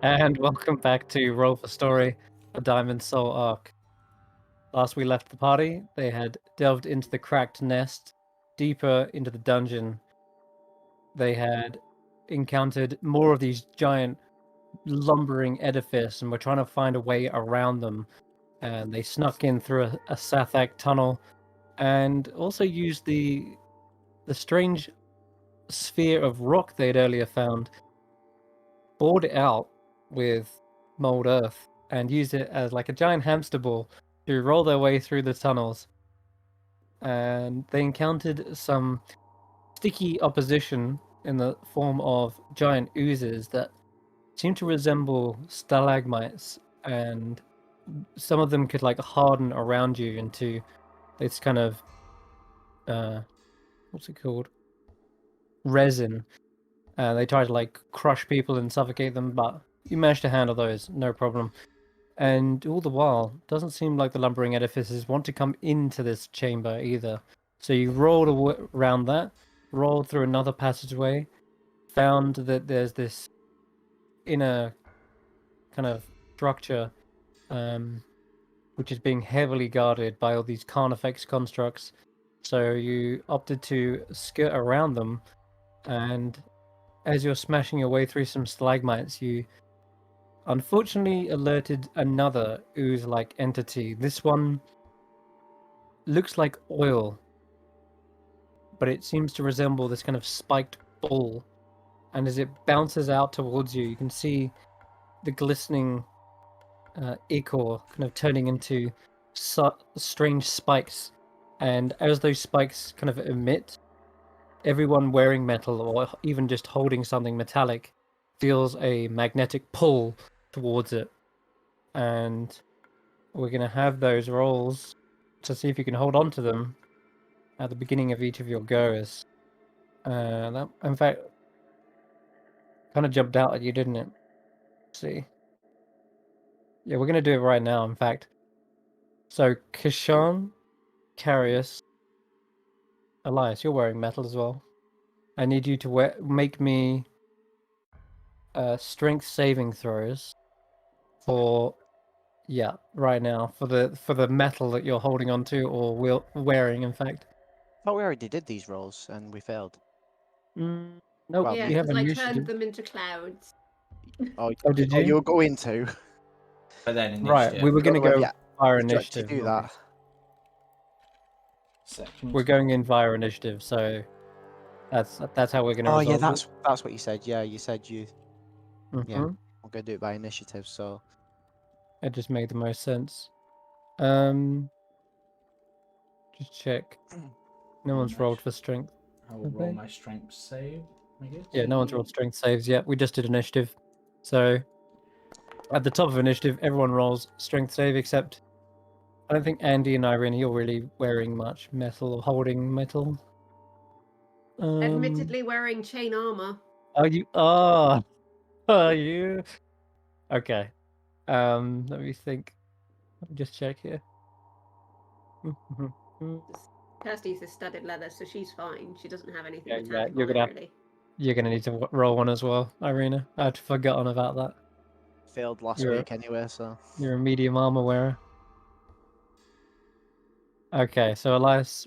And welcome back to Roll for Story, a Diamond Soul arc. Last we left the party, they had delved into the cracked nest, deeper into the dungeon. They had encountered more of these giant lumbering edifice and were trying to find a way around them. And they snuck in through a Sathak tunnel and also used the strange sphere of rock they'd earlier found, bored it out with mold earth and used it as like a giant hamster ball to roll their way through the tunnels. And they encountered some sticky opposition in the form of giant oozes that seemed to resemble stalagmites, and some of them could like harden around you into this kind of what's it called, resin. They try to like crush people and suffocate them, but you managed to handle those, no problem. And all the while, doesn't seem like the lumbering edifices want to come into this chamber either. So you rolled around that, rolled through another passageway, found that there's this inner kind of structure, which is being heavily guarded by all these Carnifex constructs. So you opted to skirt around them, and as you're smashing your way through some stalagmites, you unfortunately alerted another ooze-like entity. This one looks like oil, but it seems to resemble this kind of spiked ball. And as it bounces out towards you, you can see the glistening ichor kind of turning into strange spikes. And as those spikes kind of emit, everyone wearing metal or even just holding something metallic feels a magnetic pull towards it. And we're going to have those rolls to see if you can hold on to them at the beginning of each of your goes. That, in fact, kind of jumped out at you, didn't it? Let's see. Yeah, we're going to do it right now, in fact. So, Kesh'an, Karius, Elias, you're wearing metal as well. I need you to make me strength saving throws for, yeah, right now, for the metal that you're holding onto or wearing, in fact. I thought we already did these rolls and we failed. No, Well, Yeah, you have because I initiative. turned them into clouds. Oh, did oh, you? you were going to. But then Right, we were going to Don't know go whether via you initiative. actually do that. We're going in via initiative, so that's how we're going to Oh resolve yeah, it. that's what you said. Yeah, you said you. Yeah, Mhm. I'm gonna do it by initiative. So It just made the most sense. Just check. No one's rolled for strength. I will roll my strength save, I guess. Yeah, no one's rolled strength saves yet. We just did initiative. So at the top of initiative, everyone rolls strength save except I don't think Andi and Eirina, you're really wearing much metal or holding metal. Admittedly wearing chain armor. Oh, you are. Are you? Okay. Let me think. Let me just check here. Kirstie's is studded leather, so she's fine. She doesn't have anything Yeah, metallic you're on gonna it, really. You're gonna need to roll one as well, Eirina. I'd forgotten about that. failed last You're- week anyway. So You're a medium armor wearer. Okay, so Elias,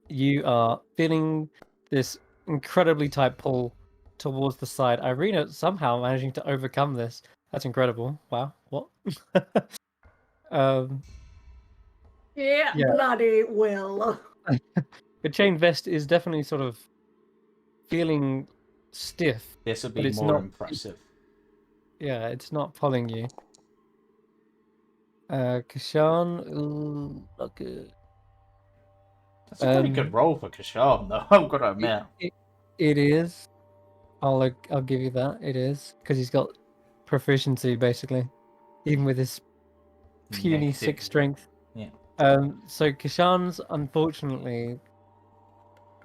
you are feeling this incredibly tight pull towards the side. Eirina somehow managing to overcome this. That's incredible. Wow. What? um, Yeah, Yeah. bloody will. the chain vest is definitely sort of feeling stiff. This would But be it's more not- impressive. Yeah, it's not pulling you. Kesh'an, not good. That's a pretty good roll for Kesh'an, though. I'm gonna admit. It is. I'll give you that. It is because he's got proficiency basically, even with his puny Negative. 6 strength. Yeah. So Kesh'an's unfortunately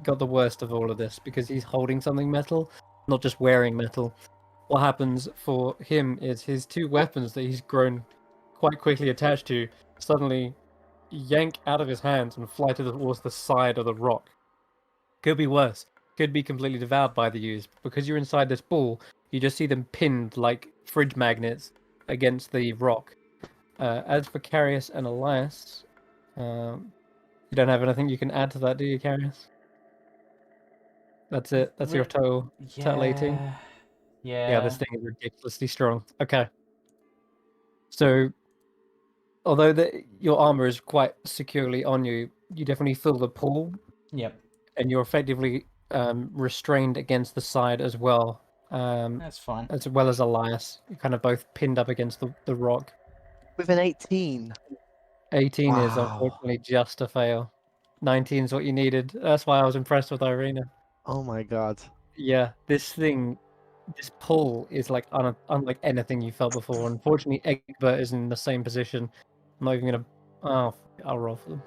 got the worst of all of this because he's holding something metal, not just wearing metal. What happens for him is his 2 weapons that he's grown quite quickly attached to suddenly yank out of his hands and fly towards the side of the rock. Could be worse. Could be completely devoured by the ooze. Because you're inside this ball, you just see them pinned like fridge magnets against the rock. As for Karius and Elias, you don't have anything you can add to that, do you, Karius? That's it. That's your total 18. Yeah, this thing is ridiculously strong. Okay. So, although your armor is quite securely on you, you definitely feel the pull. Yep. And you're effectively restrained against the side as well. That's fine. As well as Elias. You're kind of both pinned up against the rock. With an 18. 18 is Wow. unfortunately just a fail. 19 is what you needed. That's why I was impressed with Eirina. Oh my god. Yeah, this pull is like unlike anything you felt before. Unfortunately, Egbert is in the same position. I'm not even gonna. Oh, I'll roll for them.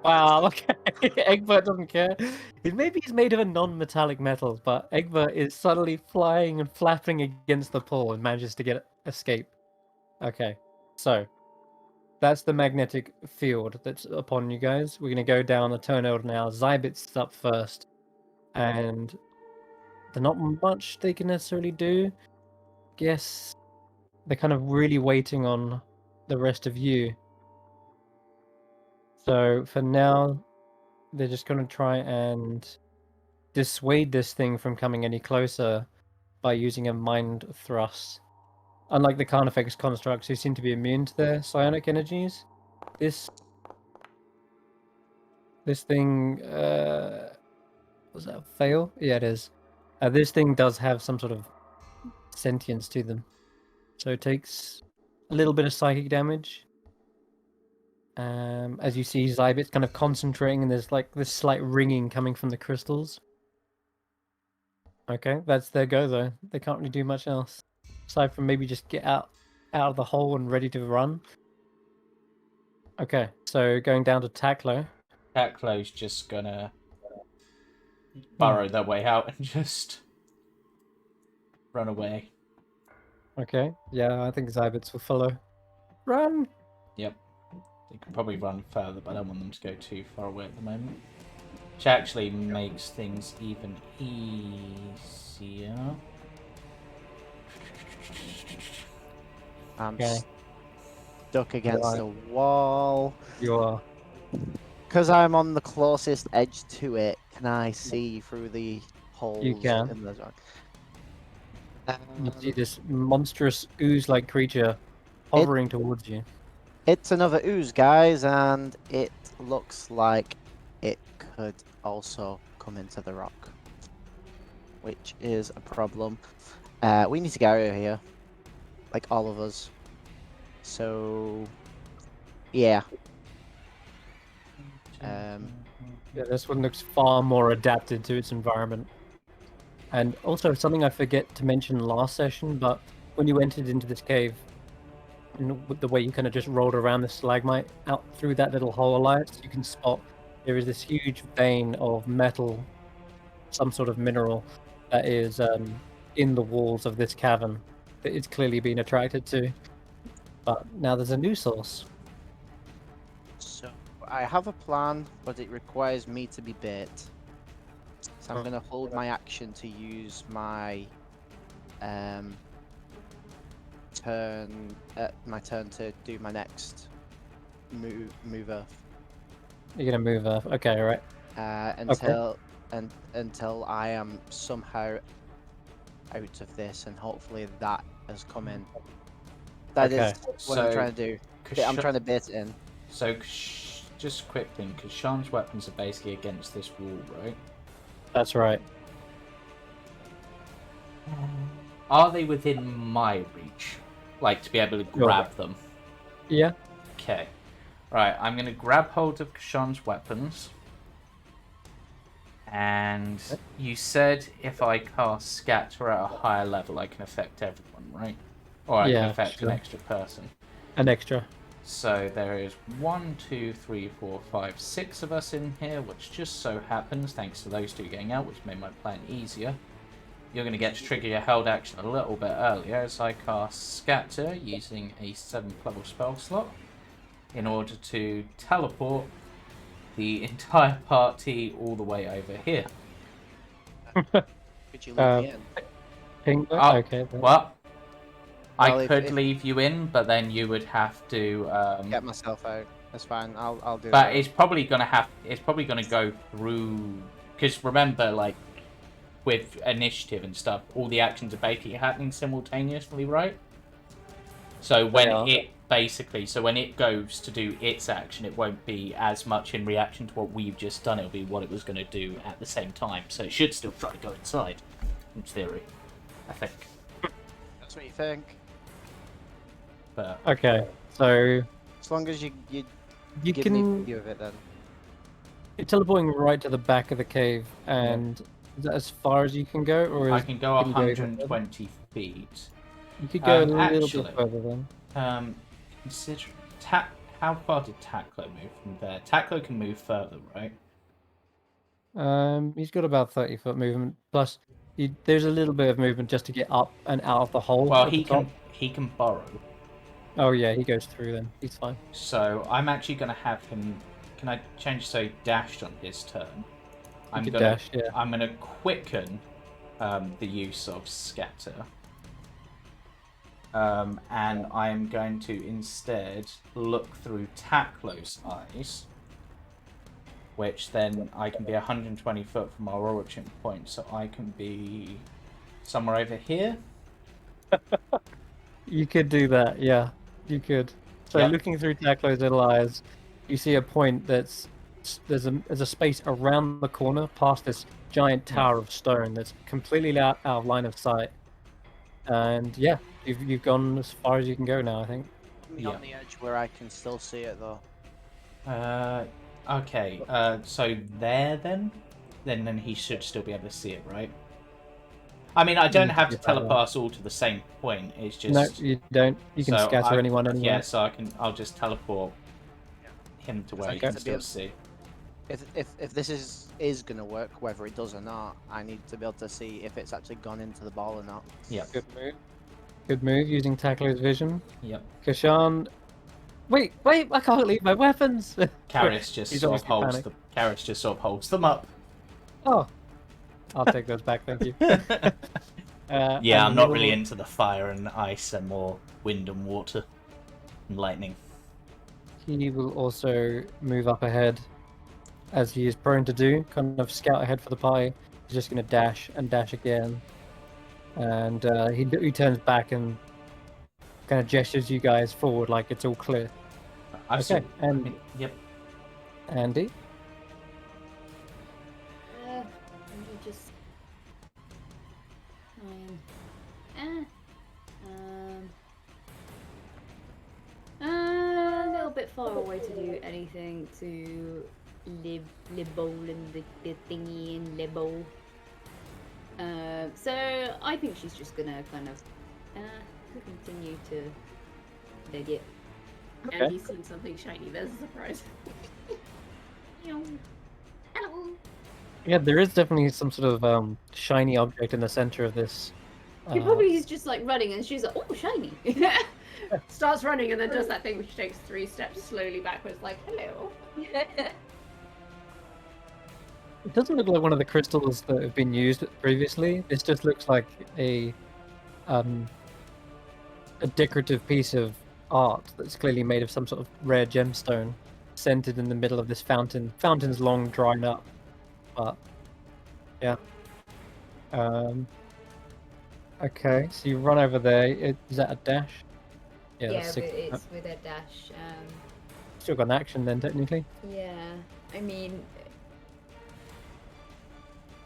Wow, okay. Egbert doesn't care. Maybe he's made of a non-metallic metal, but Egbert is suddenly flying and flapping against the pole and manages to escape. Okay, so that's the magnetic field that's upon you guys. We're gonna go down the turn order now. Zybit's up first, and there's not much they can necessarily do. Guess they're kind of really waiting on the rest of you. So for now, they're just going to try and dissuade this thing from coming any closer by using a mind thrust. Unlike the Carnifex constructs, who seem to be immune to their psionic energies, this thing was that a fail? Yeah, it is. This thing does have some sort of sentience to them, so it takes a little bit of psychic damage. As you see, Zybit's kind of concentrating, and there's like this slight ringing coming from the crystals. Okay, that's their go though. They can't really do much else aside from maybe just get out of the hole and ready to run. Okay, so going down to Taklo. Taklo's just gonna burrow their way out and just run away. Okay, yeah, I think Zybits will follow. Run! Yep. They could probably run further, but I don't want them to go too far away at the moment. Which actually makes things even easier. I'm stuck against the wall. You are. Because I'm on the closest edge to it, can I see through the holes You can. in the rock? You see this monstrous ooze-like creature hovering towards you. It's another ooze, guys, and it looks like it could also come into the rock, which is a problem. We need to get out of here, like all of us. So, yeah. Yeah, this one looks far more adapted to its environment. And also something I forget to mention last session, but when you entered into this cave, with the way you kind of just rolled around the stalagmite out through that little hole, Elias, you can spot there is this huge vein of metal, some sort of mineral, that is in the walls of this cavern that it's clearly been attracted to. But now there's a new source. So, I have a plan, but it requires me to be bait. So I'm going to hold my action to use my turn to do my next move Earth. You're gonna move Earth, okay, right? Until I am somehow out of this, and hopefully that has come in. That is what I'm trying to do. I'm trying to bait it in. So, just a quick thing, because Kesh'an's weapons are basically against this wall, right? That's right. Are they within my reach? Like, to be able to grab them? Yeah. Okay. Right, I'm going to grab hold of Kesh'an's weapons. And you said if I cast Scatter at a higher level, I can affect everyone, right? Or I can affect an extra person. An extra. So there is 1, 2, 3, 4, 5, 6 of us in here, which just so happens, thanks to those two getting out, which made my plan easier. You're going to get to trigger your held action a little bit earlier as I cast Scatter using a 7th level spell slot in order to teleport the entire party all the way over here. Could you leave me in? pink book? Oh, Okay. Then. What? Well, I if- could if- leave you in, but then you would have to. Get myself out. That's fine. I'll do But that. it's probably gonna go through. Because remember, like with initiative and stuff, all the actions are basically happening simultaneously, right? So when when it goes to do its action, it won't be as much in reaction to what we've just done. It'll be what it was going to do at the same time. So it should still try to go inside, in theory, I think. That's what you think. But Okay, so As long as you you give me a can view of it, then. you're teleporting right to the back of the cave, and is that as far as you can go, or I is, can go can you go even further? 120 feet. You could go a little Actually, bit further then. Consider how far did Taklo move from there? Taklo can move further, right? He's got about 30-foot movement. Plus, there's a little bit of movement just to get up and out of the hole. Well, at the top. he can burrow. Oh yeah, he goes through then. He's fine. So I'm actually going to have him. Can I change so dashed on his turn? I'm could gonna dash, yeah. I'm gonna quicken the use of scatter. And I'm going to instead look through Taklo's eyes, which then I can be 120 foot from our origin point, so I can be somewhere over here. You could do that, yeah. You could. So Yep. looking through Taklo's little eyes, you see a point that's there's a space around the corner past this giant tower of stone that's completely out of line of sight. And yeah, you've gone as far as you can go now, I think. Me on the edge where I can still see it, though. Okay. So there then he should still be able to see it, right? I mean, I don't have to teleport us all to the same point. It's just No, you don't. You can so scatter anyone anywhere. Yeah, so I'll just teleport him to where he Okay. can still see. If this is gonna work, whether it does or not, I need to be able to see if it's actually gone into the ball or not. Yeah. Good move. Good move using Taklo's vision. Yep. Kesh'an. Wait! I can't leave my weapons. Karius just He's sort of obviously holds them up. Oh, I'll take those back. Thank you. Yeah, I'm and not really into the fire and ice. and more wind and water and lightning. He will also move up ahead, as he is prone to do. Kind of scout ahead for the party. He's just going to dash and dash again, and he turns back and kind of gestures you guys forward like it's all clear. Okay. And Yep. Andi. Let me just a little bit far away to do anything to libble and the thingy and libble. So I think she's just gonna kind of continue to dig it. Okay. And he's seen something shiny. There's a surprise. Hello. Yeah, there is definitely some sort of shiny object in the center of this. He probably is just like running, and she's like, "Oh, shiny!" Starts running, and then does that thing which takes 3 steps slowly backwards, like, "Hello." It doesn't look like one of the crystals that have been used previously. This just looks like a decorative piece of art that's clearly made of some sort of rare gemstone, centered in the middle of this fountain. Fountain's long dried up, but yeah. Okay, so you run over there. Is that a dash? Yeah, that's but 6. it's with a dash. Still got an action then, technically. Yeah, I mean,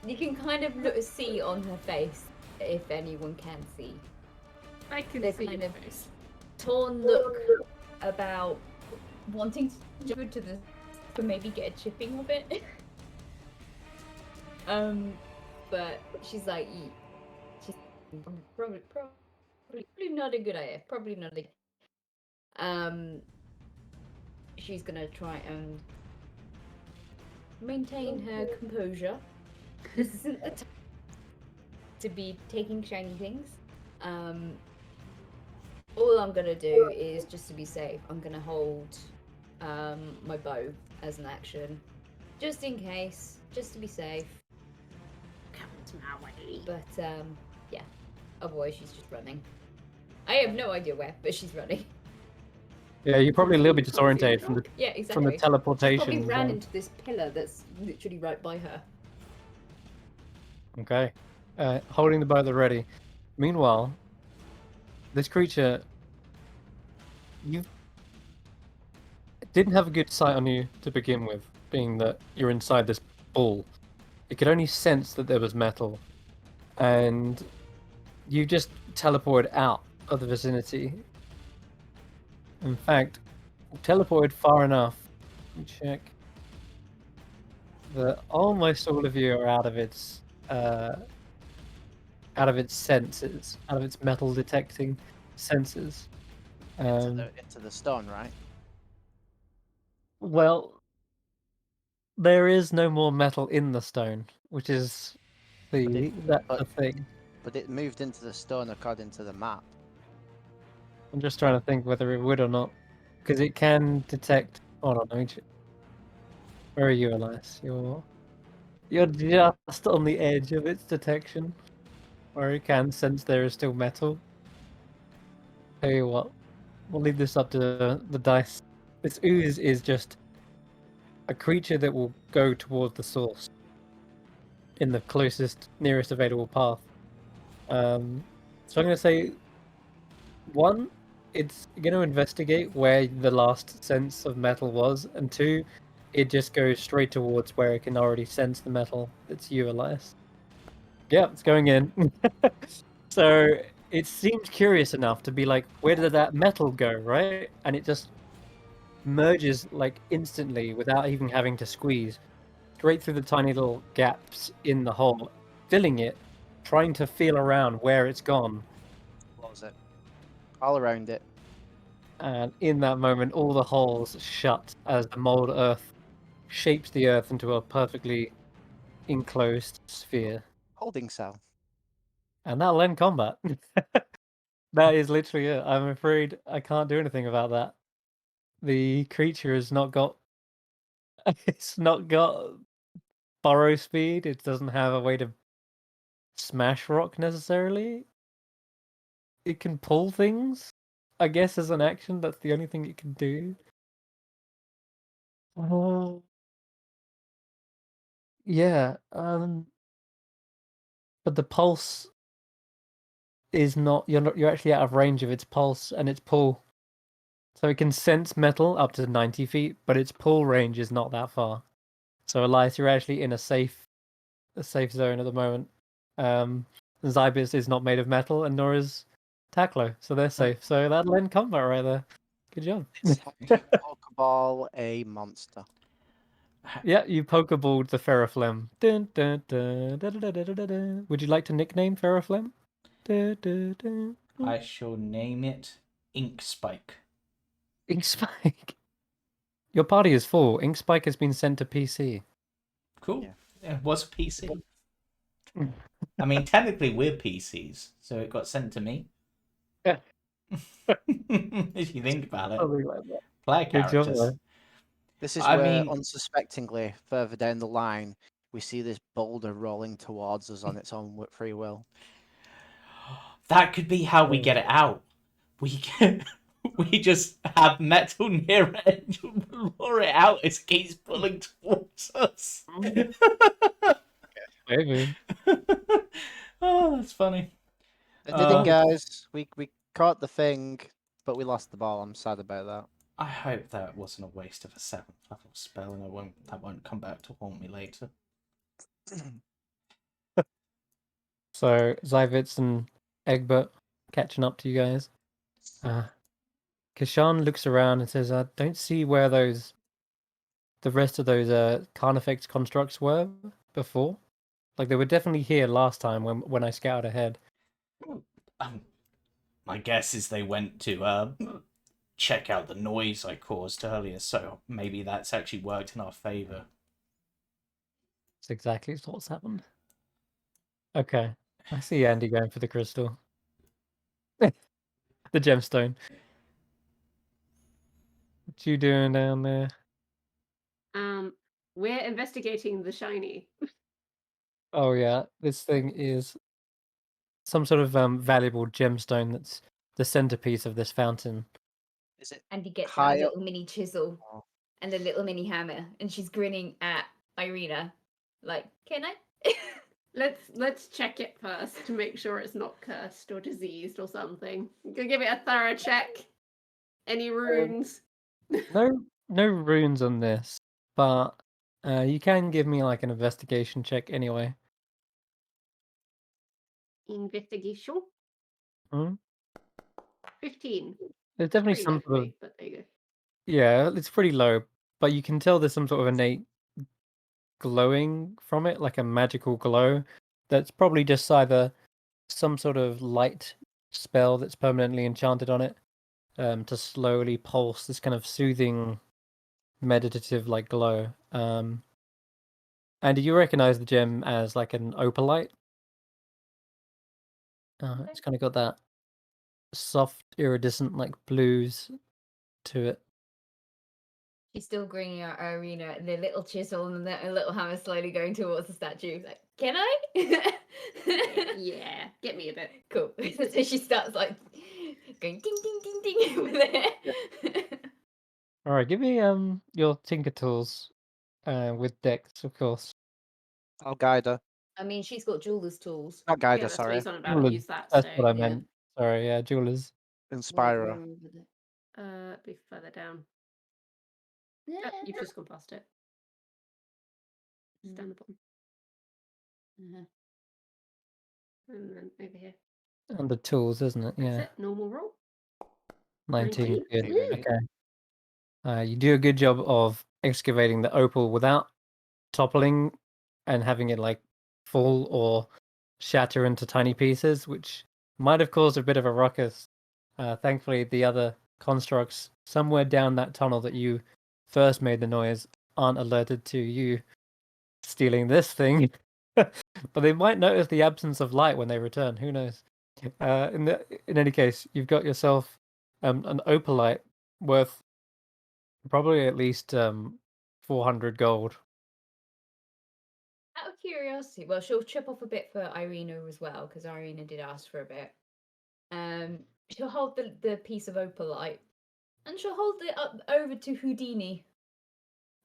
you can kind of see on her face, if anyone can see. I can They're see kind your of face. torn look about wanting to go to the to maybe get a chipping of it. But she's like, she's probably not a good idea. Probably not a. She's gonna try and maintain her composure. This isn't the time to be taking shiny things. All I'm gonna do is, just to be safe, I'm gonna hold my bow as an action, just in case, just to be safe. Come to my way. But yeah, Otherwise, she's just running. I have no idea where, but she's running. Yeah, you're probably a little bit Can't see the disorientated from drop. the Yeah, exactly. from the She probably teleportation. ran thing. into this pillar that's literally right by her. Okay. Holding the bow at the ready. Meanwhile, this creature, you didn't have a good sight on you to begin with, being that you're inside this ball. It could only sense that there was metal, and you just teleported out of the vicinity. In fact, teleported far enough. Let me check. That almost all of you are out of its senses, out of its metal detecting senses. Into the stone, right? Well, there is no more metal in the stone, which is that's the thing. But it moved into the stone according to the map. I'm just trying to think whether it would or not, because it can detect. Hold on, let me where are you, Elias? You're just on the edge of its detection, where it can sense there is still metal. Tell you what, we'll leave this up to the dice. This ooze is just a creature that will go toward the source in the closest, nearest available path. So I'm going to say, one, it's going to investigate where the last sense of metal was, and two, it just goes straight towards where it can already sense the metal. It's you, Elias. Yeah, it's going in. So it seems curious enough to be like, where did that metal go, right? And it just merges like instantly without even having to squeeze straight through the tiny little gaps in the hole, filling it, trying to feel around where it's gone. Close it. All around it. And in that moment, all the holes shut as the mold earth shapes the earth into a perfectly enclosed sphere. Holding cell. And that'll end combat. That is literally it. I'm afraid I can't do anything about that. The creature has not got. It's not got burrow speed. It doesn't have a way to smash rock necessarily. It can pull things, I guess, as an action. That's the only thing it can do. Oh, yeah. But the pulse is not. You're actually out of range of its pulse and its pull. So it can sense metal up to 90 feet, but its pull range is not that far. So Elias, you're actually in a safe zone at the moment. Zybis is not made of metal, and nor is Taklo, so they're safe. So that'll end combat right there. Good job. It's Pokeball a monster. Yeah, you pokeballed the Ferroflem. Dun, dun, dun, dun, dun, dun, dun, dun. Would you like to nickname Ferroflem? Dun, dun, dun. I shall name it Ink Spike. Ink Spike. Your party is full. Ink Spike has been sent to PC. Cool. Yeah. Yeah, it was a PC. I mean, technically we're PCs, so it got sent to me. Yeah. If you think about it. Something like that. Player Good job, characters. though. This is I where, mean- unsuspectingly, further down the line, we see this boulder rolling towards us on its own free will. That could be how we get it out. We just have metal near it and lure it out as it keeps pulling towards us. Maybe. Oh, that's funny. I did it, guys. We caught the thing, but we lost the ball. I'm sad about that. I hope that wasn't a waste of a 7th level spell, and that won't come back to haunt me later. So Zybits and Egbert catching up to you guys. Kesh'an looks around and says, "I don't see where the rest of those Carnifex constructs were before. Like they were definitely here last time when I scouted ahead." My guess is they went to check out the noise I caused earlier, so maybe that's actually worked in our favor. That's exactly what's happened. Okay, I see Andy going for the crystal, the gemstone. What you doing down there? We're investigating the shiny. Oh yeah, this thing is some sort of valuable gemstone that's the centerpiece of this fountain. Is it And he gets out high a up? little mini chisel Oh. and a little mini hammer, and she's grinning at Eirina, like, "Can I?" Let's check it first to make sure it's not cursed or diseased or something. You can give it a thorough check. Any runes? No runes on this, but you can give me like an investigation check anyway. Investigation. Hmm? 15. There's definitely Pretty low some for sort of me, but there you go. yeah, it's pretty low, but you can tell there's some sort of innate glowing from it, like a magical glow. That's probably just either some sort of light spell that's permanently enchanted on it, to slowly pulse this kind of soothing, meditative like glow. And do you recognize the gem as like an opalite? It's kind of got that soft, iridescent like blues to it. She's still grinning at Eirina, and the little chisel and the little hammer slowly going towards the statue. Like, "Can I?" Yeah, get me a bit. Cool. So she starts like going ding ding ding ding over there. All right, give me your tinker tools, with Dex, of course. I'll guide her. I mean, she's got jeweler's tools. Not guide Yeah, her, that's what sorry. he's on about. Jewelers, Use that. that's So what I yeah. meant. Sorry, yeah, jewelers. Inspire her. Wherever over be further down. there. You've just gone past it. It's down the bottom. Uh-huh. And then over here. Under tools, isn't it? That's Yeah, it. Normal roll. 19. Good. Woo. Okay. You do a good job of excavating the opal without toppling and having it like fall or shatter into tiny pieces, which might have caused a bit of a ruckus. Thankfully, the other constructs somewhere down that tunnel that you first made the noise aren't alerted to you stealing this thing. But they might notice the absence of light when they return. Who knows? In any case, you've got yourself an opalite worth probably at least 400 gold. Out of curiosity, well, she'll chip off a bit for Eirina as well, because Eirina did ask for a bit. She'll hold the piece of opalite, and she'll hold it up over to Houdini.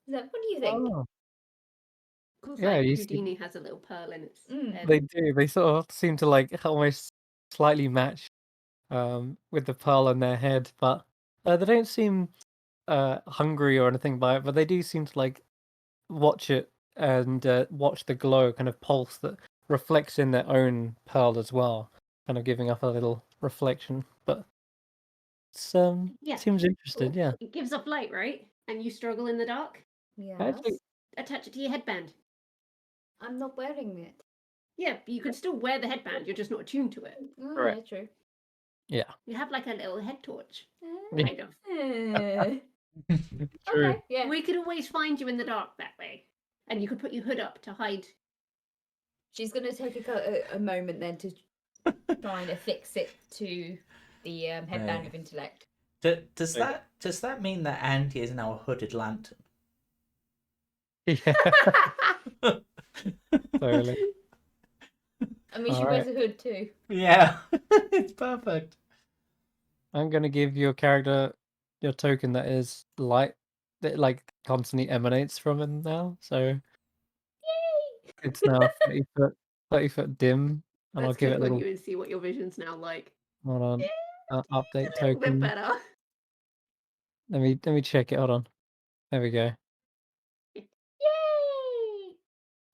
What do you think? Oh, Of course, yeah, like you see, Houdini has a little pearl in its head. they do. They sort of seem to like almost slightly match with the pearl on their head, but they don't seem hungry or anything by it. But they do seem to like watch it and watch the glow kind of pulse that reflects in their own pearl as well, kind of giving off a little reflection. But it's Yeah. seems interested. Yeah, It gives off light, right? And you struggle in the dark? Yes. actually, Attach it to your headband. I'm not wearing it. Yeah, but you can still wear the headband, you're just not attuned to it. Oh, Correct. yeah, true. yeah, You have like a little head torch, Yeah. kind of. true. Okay, yeah. We could always find you in the dark that way. And you could put your hood up to hide. She's going to take a moment then to try and affix it to the headband Right. of intellect. Does that mean that Andi is now a hooded lantern? Yeah, totally. I mean, she All wears a hood too. Yeah, it's perfect. I'm gonna give your character your token that is light, that like constantly emanates from it now. So Yay! it's now 30 foot dim, and I'll Let's give click it a on little. you and see what your vision's now like. Hold on, update A little bit token. better. Let me check it. Hold on. There we go. Yay!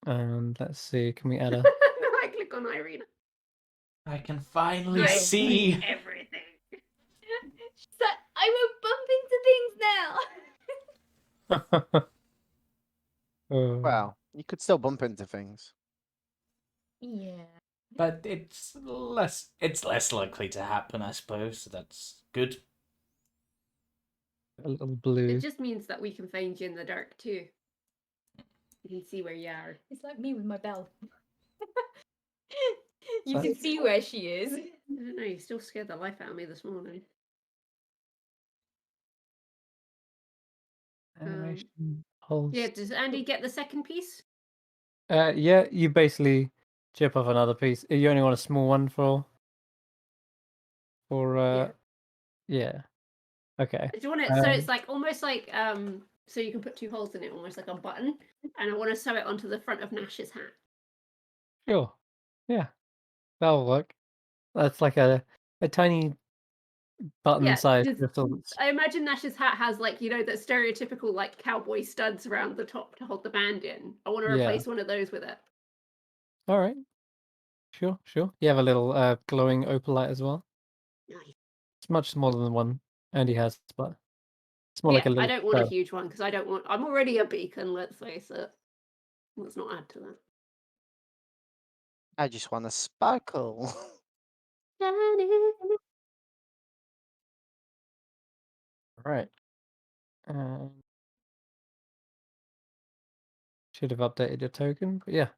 And let's see. Can we add a? I click on Eirina. I can finally Yeah. see. Everything. She's like, I won't bump into things now. Oh. Well, you could still bump into things. Yeah. But it's less likely to happen, I suppose. So that's good. A little blue. It just means that we can find you in the dark too. You can see where you are. It's like me with my bell. You So- can see where she is. I don't know, you still scared the life out of me this morning. Animation pulse. Yeah, does Andi get the second piece? Yeah, you basically chip off another piece. You only want a small one for yeah. Okay. Do you want it so it's like almost like so you can put 2 holes in it, almost like a button, and I want to sew it onto the front of Nash's hat. Sure. Yeah. That'll work. That's like a tiny button-sized because crystal. I imagine Nash's hat has like that stereotypical like cowboy studs around the top to hold the band in. I want to Yeah. replace one of those with it. All right. Sure. You have a little glowing opalite as well. Nice. It's much smaller than the one Andy has, but it's more like a I little don't want a stud. huge one because I'm already a beacon. Let's face it. Let's not add to that. I just want to sparkle. Right. Should have updated your token, but yeah.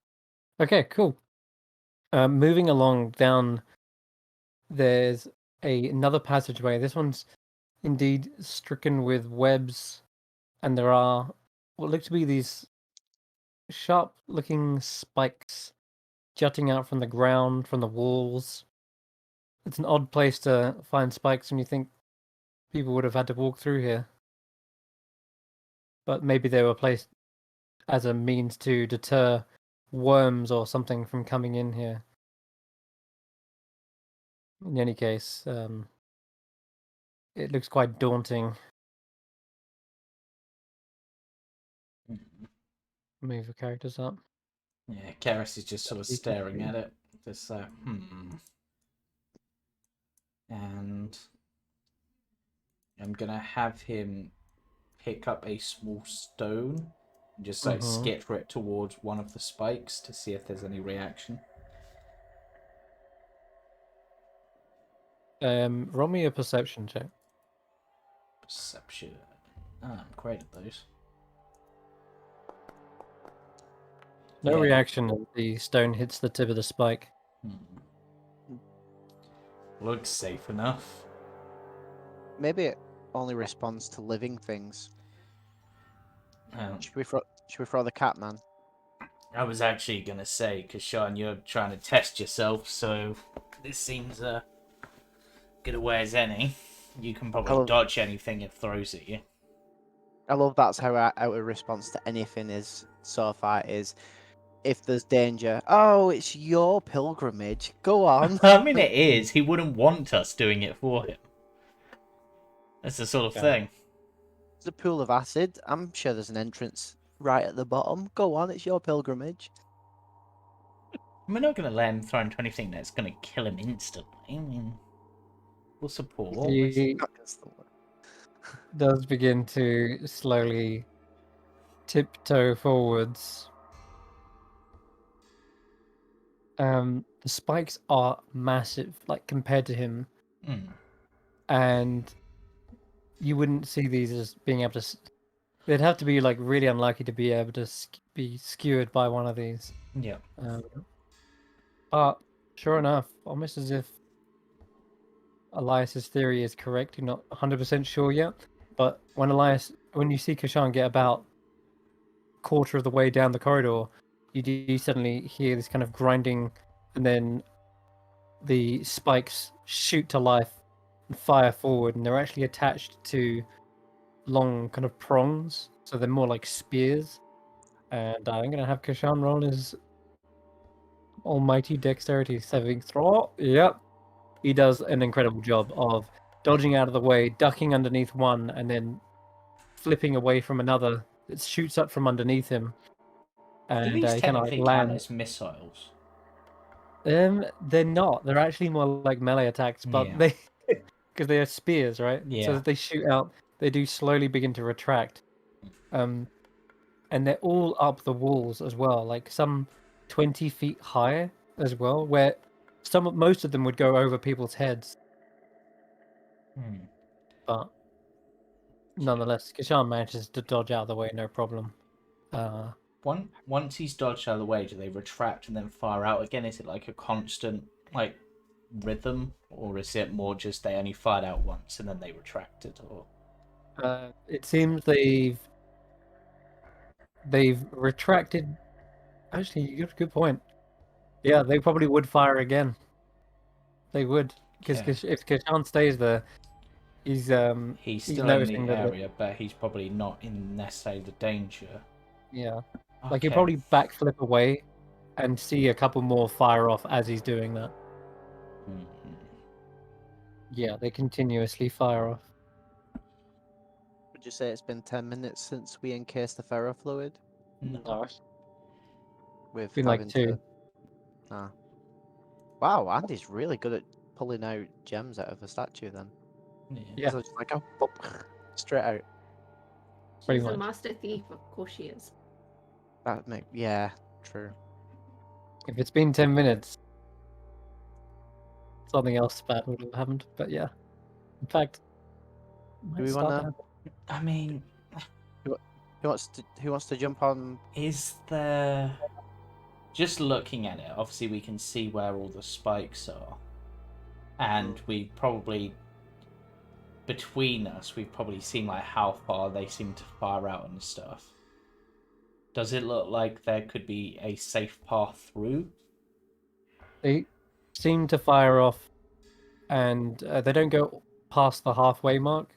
Okay, cool. Moving along down, there's another passageway. This one's indeed stricken with webs, and there are what look to be these sharp-looking spikes jutting out from the ground, from the walls. It's an odd place to find spikes when you think people would have had to walk through here. But maybe they were placed as a means to deter worms or something from coming in here. In any case, it looks quite daunting. Move the characters up. Yeah, Karius is just sort of staring at it. Just And I'm gonna have him pick up a small stone and just like skitter it towards one of the spikes to see if there's any reaction. Roll me a perception check. Perception. I'm great at those. No Yeah. reaction as the stone hits the tip of the spike. Looks safe enough. Maybe it only responds to living things. Should we throw the cat man? I was actually gonna say, Kesh'an, you're trying to test yourself, so this seems good a way as any. You can probably dodge anything it throws at you. I love that's how our response to anything is so far is, if there's danger, oh, it's your pilgrimage. Go on. I mean, it is. He wouldn't want us doing it for him. That's the sort of thing. There's a pool of acid. I'm sure there's an entrance right at the bottom. Go on, it's your pilgrimage. We're not going to let him throw into anything that's going to kill him instantly. I mean, we'll support. He does begin to slowly tiptoe forwards. The spikes are massive, like compared to him, and you wouldn't see these as being able to. They'd have to be like really unlucky to be able to be skewered by one of these. Yeah. But sure enough, almost as if Elias's theory is correct. You're not 100% sure yet, but when you see Kesh'an get about a quarter of the way down the corridor, you do suddenly hear this kind of grinding, and then the spikes shoot to life and fire forward, and they're actually attached to long kind of prongs, so they're more like spears. And I'm gonna have Kesh'an roll his almighty dexterity saving throw. Yep, he does an incredible job of dodging out of the way, ducking underneath one, and then flipping away from another that shoots up from underneath him. And Do these he kind of like technically count lands. as missiles? They're not. They're actually more like melee attacks, but Yeah. they because they are spears, right? Yeah. So that they shoot out, they do slowly begin to retract. And they're all up the walls as well, like some 20 feet high as well, where most of them would go over people's heads. But nonetheless, Kesh'an manages to dodge out of the way, no problem. Once he's dodged out of the way, do they retract and then fire out again? Is it like a constant like rhythm, or is it more just they only fired out once and then they retracted? Or it seems they've retracted. Actually, you got a good point. Yeah, they probably would fire again. They would, because Okay. if Kesh'an stays there, he's He's he's still in noticing the that. area, but he's probably not in necessarily the danger. Yeah, like he'll Okay. probably backflip away, and see a couple more fire off as he's doing that. Mhm. Yeah, they continuously fire off. Would you say it's been 10 minutes since we encased the ferrofluid? No, it's With been like having 2. to. Ah. Wow, Andy's really good at pulling out gems out of a statue then. Yeah, So it's like, oh, pop, straight out. pretty She's a much. master thief, of course she is. Yeah, true. If it's been 10 minutes, something else bad would have happened. But yeah, in fact, Do we start to wanna? happen. I mean, Who wants to jump on? is there... Just looking at it, obviously we can see where all the spikes are. And we probably... Between us, we've probably seen like how far they seem to fire out and stuff. Does it look like there could be a safe path through? They seem to fire off, and they don't go past the halfway mark.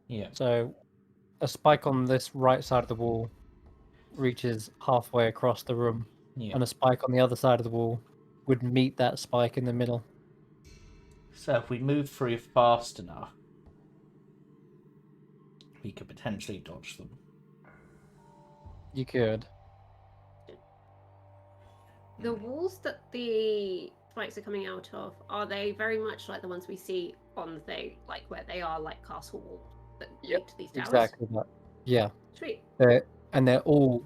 Yeah. So a spike on this right side of the wall reaches halfway across the room, Yeah. and a spike on the other side of the wall would meet that spike in the middle. So if we move through fast enough, we could potentially dodge them. You could. The walls that the spikes are coming out of, are they very much like the ones we see on the thing, like where they are like castle walls that lead to these towers? Exactly that. Yeah. Sweet. They're all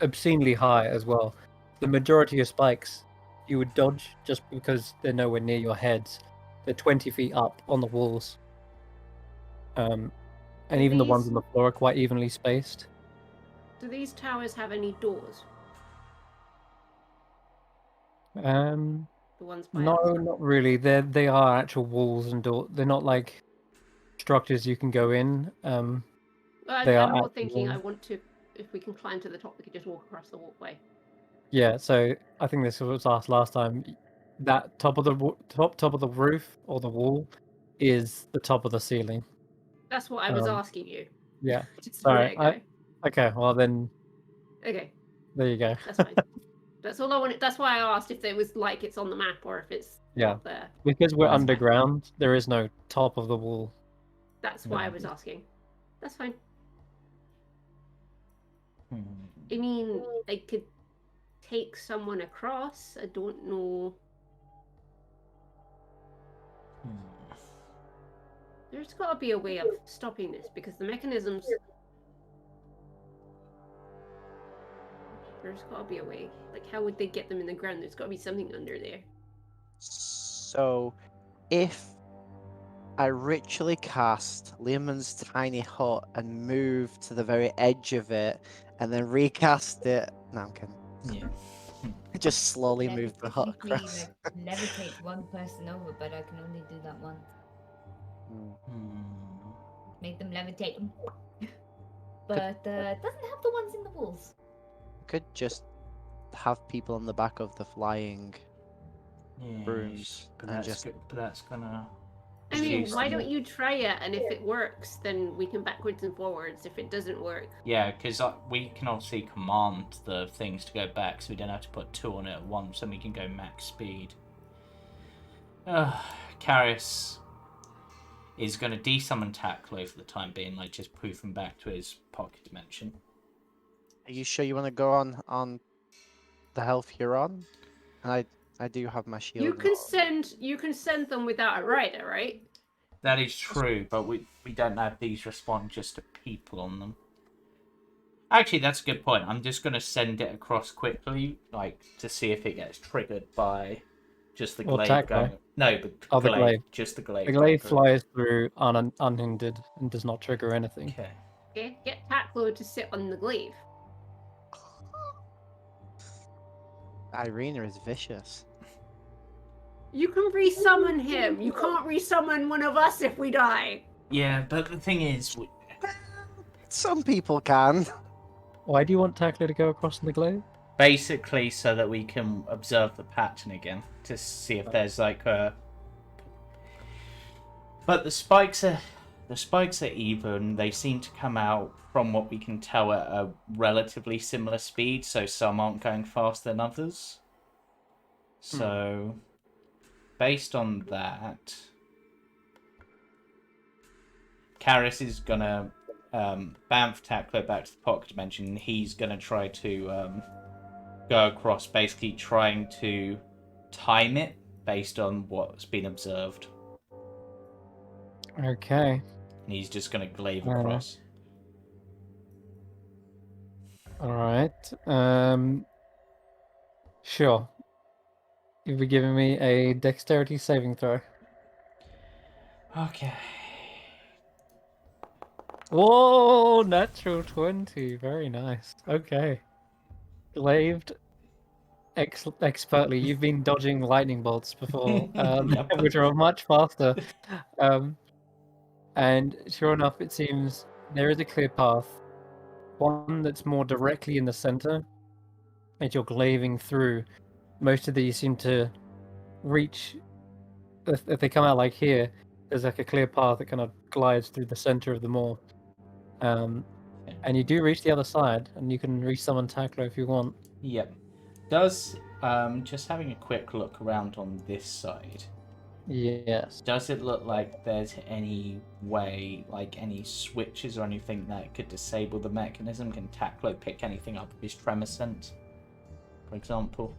obscenely high as well. The majority of spikes you would dodge just because they're nowhere near your heads. They're 20 feet up on the walls. And even the ones on the floor are quite evenly spaced. Do these towers have any doors? The ones by No, us? not really. They are actual walls and doors. They're not like structures you can go in. They are I'm more actual thinking I walls. want to, if we can climb to the top, we could just walk across the walkway. Yeah, so I think this was asked last time. That top of the top of the roof or the wall is the top of the ceiling. That's what I was asking you. Yeah. Just a Sorry. minute ago. Okay. Well then, Okay, there you go. that's fine. That's all I wanted. That's why I asked if it was like it's on the map or if it's Yeah. not there. Because we're That's fine. underground, there is no top of the wall. That's why I was asking. That's fine. Hmm. I mean, they could take someone across. I don't know. Hmm. There's got to be a way of stopping this because the mechanisms. There's got to be a way. Like, how would they get them in the ground? There's got to be something under there. So, if I ritually cast Leomund's tiny hut and move to the very edge of it, and then recast it. No, I'm kidding. Yeah. Just slowly move the hut Technically, across. like, levitate one person over, but I can only do that once. Hmm. Make them levitate them. But doesn't have the ones in the walls. Could just have people on the back of the flying Yes, rooms but and that's just. but that's gonna. I mean, Jeez. why don't you try it? And if it works, then we can backwards and forwards. If it doesn't work, Yeah, because we can obviously command the things to go back, so we don't have to put 2 on it at once, and we can go max speed. Karius is going to de-summon Tacklo for the time being, like just poof him back to his pocket dimension. Are you sure you want to go on the health you're on? And I do have my shield. you can send them without a rider, right? That is true, but we don't have these respond just to people on them. Actually, that's a good point. I'm just going to send it across quickly, like, to see if it gets triggered by just the glaive Tacklo. going... No, but The glaive. just the glaive. The glaive flies through unhindered and does not trigger anything. Okay. Okay, get Tacklo to sit on the glaive. Eirina is vicious. You can resummon him. You can't resummon one of us if we die. Yeah, but the thing is... Some people can. Why do you want Tackler to go across in the glaive? Basically, so that we can observe the pattern again to see if there's like a. But the spikes are even. They seem to come out, from what we can tell, at a relatively similar speed. So some aren't going faster than others. So, based on that, Karius is gonna Bamf tackle it back to the pocket dimension. He's gonna try to go across, basically trying to time it based on what's been observed. Okay. And he's just gonna glaive across. All right. Sure. You'll be giving me a dexterity saving throw. Okay. Whoa, natural 20. Very nice. Okay. Glaved expertly. You've been dodging lightning bolts before, Yep. which are much faster. And sure enough, it seems there is a clear path. One that's more directly in the center, as you're glaving through. Most of these seem to reach. If they come out like here, there's like a clear path that kind of glides through the center of the moor. And you do reach the other side, and you can re-summon Tackler if you want. Yep. Does just having a quick look around on this side. Yes. Does it look like there's any way, like any switches or anything that could disable the mechanism? Can Tackler pick anything up with his tremor sense, for example?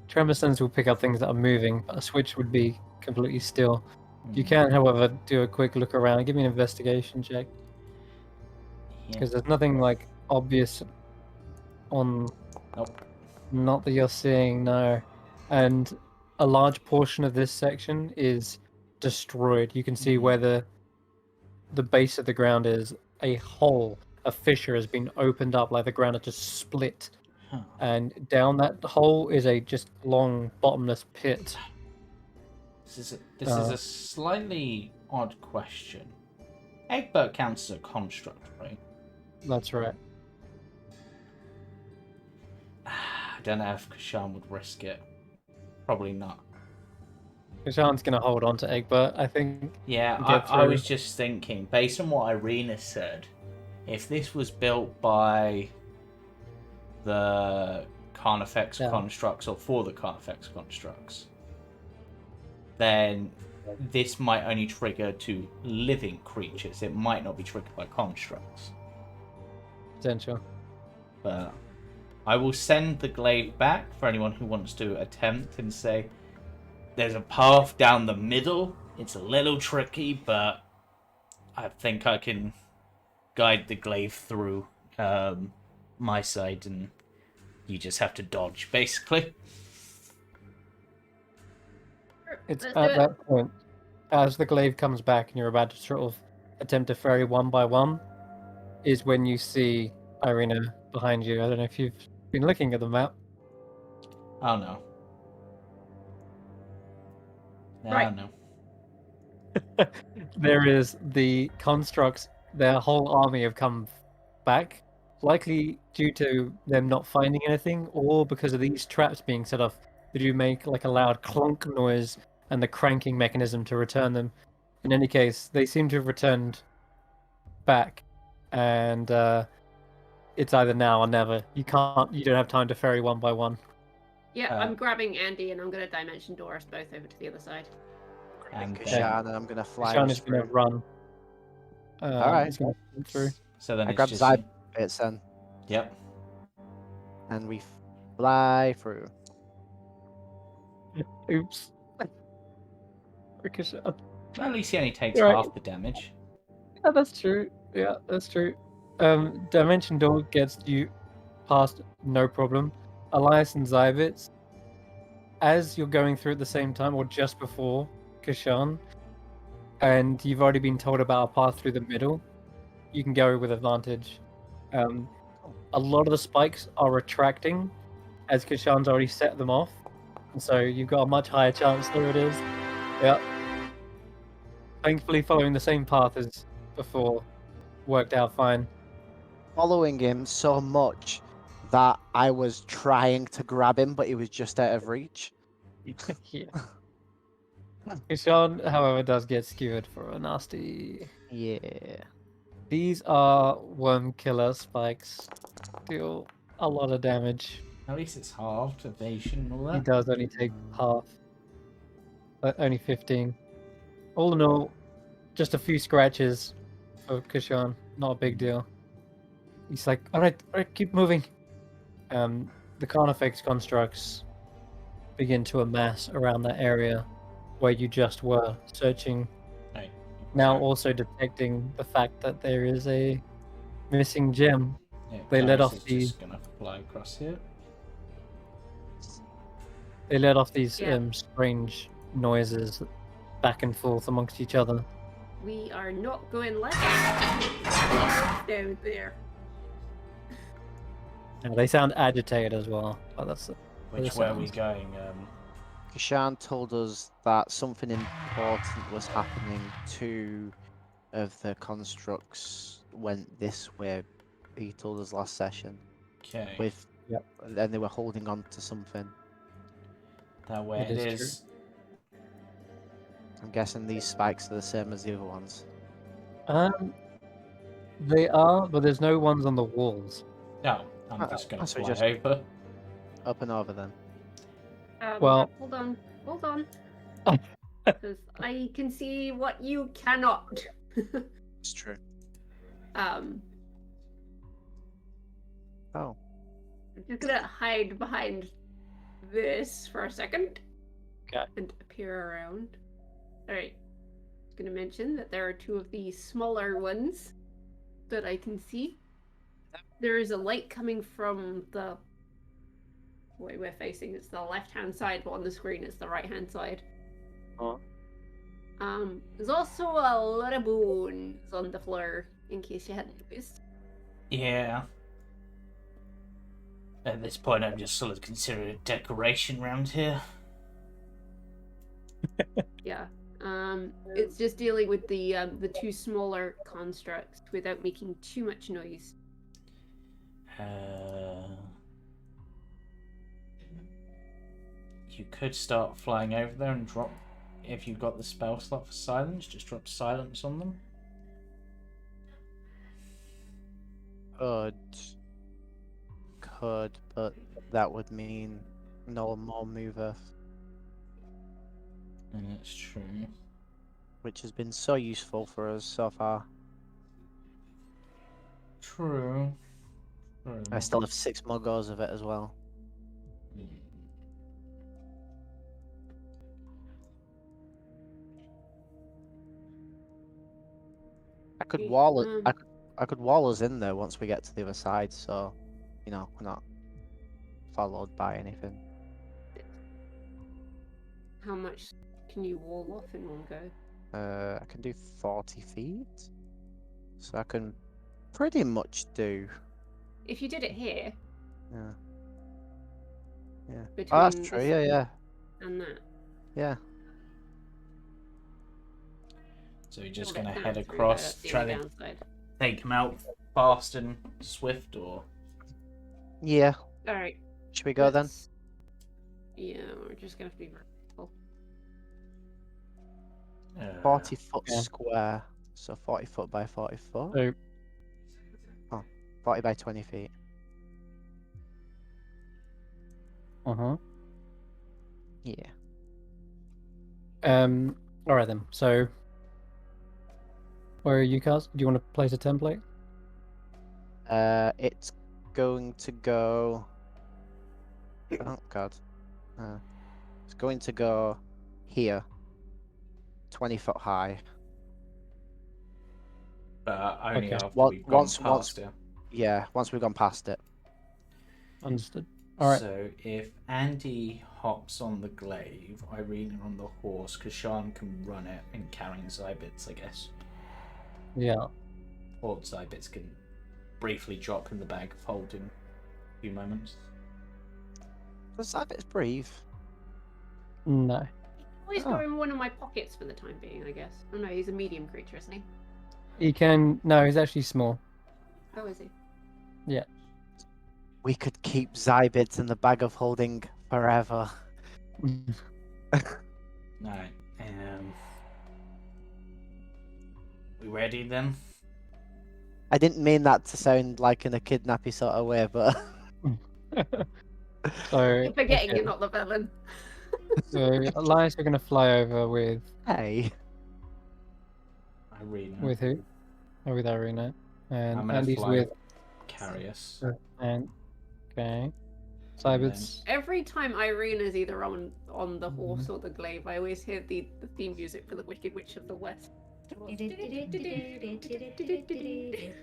Tremor sense will pick up things that are moving, but a switch would be completely still. You can, however, do a quick look around. Give me an investigation check. Because there's nothing like obvious on. Nope. Not that you're seeing, no. And a large portion of this section is destroyed. You can see where the base of the ground is a hole. A fissure has been opened up, like the ground has just split. And down that hole is a just long bottomless pit. This is a slightly odd question. Egbert counts as a construct, right? That's right. I don't know if Kesh'an would risk it. Probably not. Kesh'an's going to hold on to Egbert, I think. Yeah, I was just thinking, based on what Eirina said, if this was built by the Carnifex constructs or for the Carnifex constructs, then this might only trigger to living creatures. It might not be triggered by constructs. Potential. But I will send the glaive back for anyone who wants to attempt and say, there's a path down the middle. It's a little tricky, but I think I can guide the glaive through my side, and you just have to dodge, basically. It's Let's at do it. that point, as the glaive comes back and you're about to sort of attempt to ferry one by one, is when you see Eirina behind you. I don't know if you've been looking at the map. Oh no. Right. No. There is the constructs, their whole army have come back, likely due to them not finding anything, or because of these traps being set off. Did you make like a loud clunk noise and the cranking mechanism to return them? In any case, they seem to have returned back, and it's either now or never. You don't have time to ferry one by one. Yeah, I'm grabbing Andi and I'm going to dimension door us both over to the other side. And Kesh'an, and I'm going to fly Kesh'an us is going to through. run. Alright. He's going to run through. So then I it's grab just side bits then, Yep. and we fly through. Oops. Ricochet. At least he only takes Right. half the damage. Yeah, that's true. Yeah, that's true. Dimension Door gets you past no problem. Elias and Zybits, as you're going through at the same time, or just before Kesh'an, and you've already been told about a path through the middle, you can go with advantage. A lot of the spikes are retracting, as Kesh'an's already set them off, and so you've got a much higher chance. There it is. Yeah. Thankfully, following the same path as before worked out fine. Following him so much that I was trying to grab him, but he was just out of reach. Yeah. Kesh'an, however, does get skewered for a nasty. Yeah. These are worm killer spikes. Deal a lot of damage. At least it's halved evasion and all He that. does only take half. Only 15. All in all, just a few scratches for Kesh'an. Not a big deal. He's like, all right, keep moving. The Carnifex constructs begin to amass around that area where you just were searching. Right. Now So, also detecting the fact that there is a missing gem. yeah, they let Karius off is the- just gonna fly across here. They let off these Yeah. strange noises back and forth amongst each other. We are not going left. Down there. Now, they sound agitated as well. But that's Which the way are we sounds. going? Kesh'an told us that something important was happening. Two of the constructs went this way. He told us last session. Okay. With, Yep. and they were holding on to something. That way It it is is. I'm guessing these spikes are the same as the other ones. They are, but there's no ones on the walls. No, I'm Uh, just gonna so fly just- over. Up and over then. Well- Hold on. Because I can see what you cannot. It's true. I'm Oh. just gonna hide behind this for a second. Okay. And appear around. Alright. Just gonna mention that there are two of these smaller ones that I can see. There is a light coming from the way we're facing. It's the left-hand side, but on the screen it's the right-hand side. Oh. There's also a lot of bones on the floor, in case you hadn't noticed. Yeah. At this point, I'm just sort of considering a decoration around here. Yeah. It's just dealing with the two smaller constructs without making too much noise. You could start flying over there and drop, if you've got the spell slot for silence, just drop silence on them. Could, but that would mean no more movers, And that's true. which has been so useful for us so far. True. I still have 6 more goes of it as well. I could wall it. I could wall us in there once we get to the other side, so you know we're not followed by anything. How much can you wall off in one go? I can do 40 feet, so I can pretty much do. If you did it here, Yeah. Yeah. between Oh, that's true. this Yeah. and that. Yeah. So you're just Pull it gonna down head through across, that's the try only to downside. take him out fast and swift, or Yeah. Alright. Should we go then? Yeah, we're just gonna have to be vertical. 40 foot Yeah. square, so 40 foot by 40 foot. So 40 by 20 feet. Yeah. All right then. So, where are you guys? Do you want to place a template? It's going to go. Oh god. It's going to go here. 20 foot high. but only Okay. after Once- we've gone once- past it. Yeah, once we've gone past it. Understood. All right. So if Andi hops on the glaive, Eirina on the horse, Kesh'an can run it and carrying Zybits, I guess. Yeah. Or Zybits can briefly drop in the bag of holding a few moments. Does that bit breathe? No. Always Oh. go in one of my pockets for the time being, I guess. Oh no, he's a medium creature, isn't he? He can. No, he's actually small. Oh, is he? We could keep Zybids in the bag of holding forever. Alright. We ready then? I didn't mean that to sound like in a kidnappy sort of way, but So, You're forgetting okay. you're not the villain. So Elias, you're gonna fly over with hey, Eirina. who? Oh, with Eirina, and I'm gonna Andy's fly with Karius. and okay, And Cybits. Every time Irina's either on the horse or the glaive, I always hear the theme music for the Wicked Witch of the West.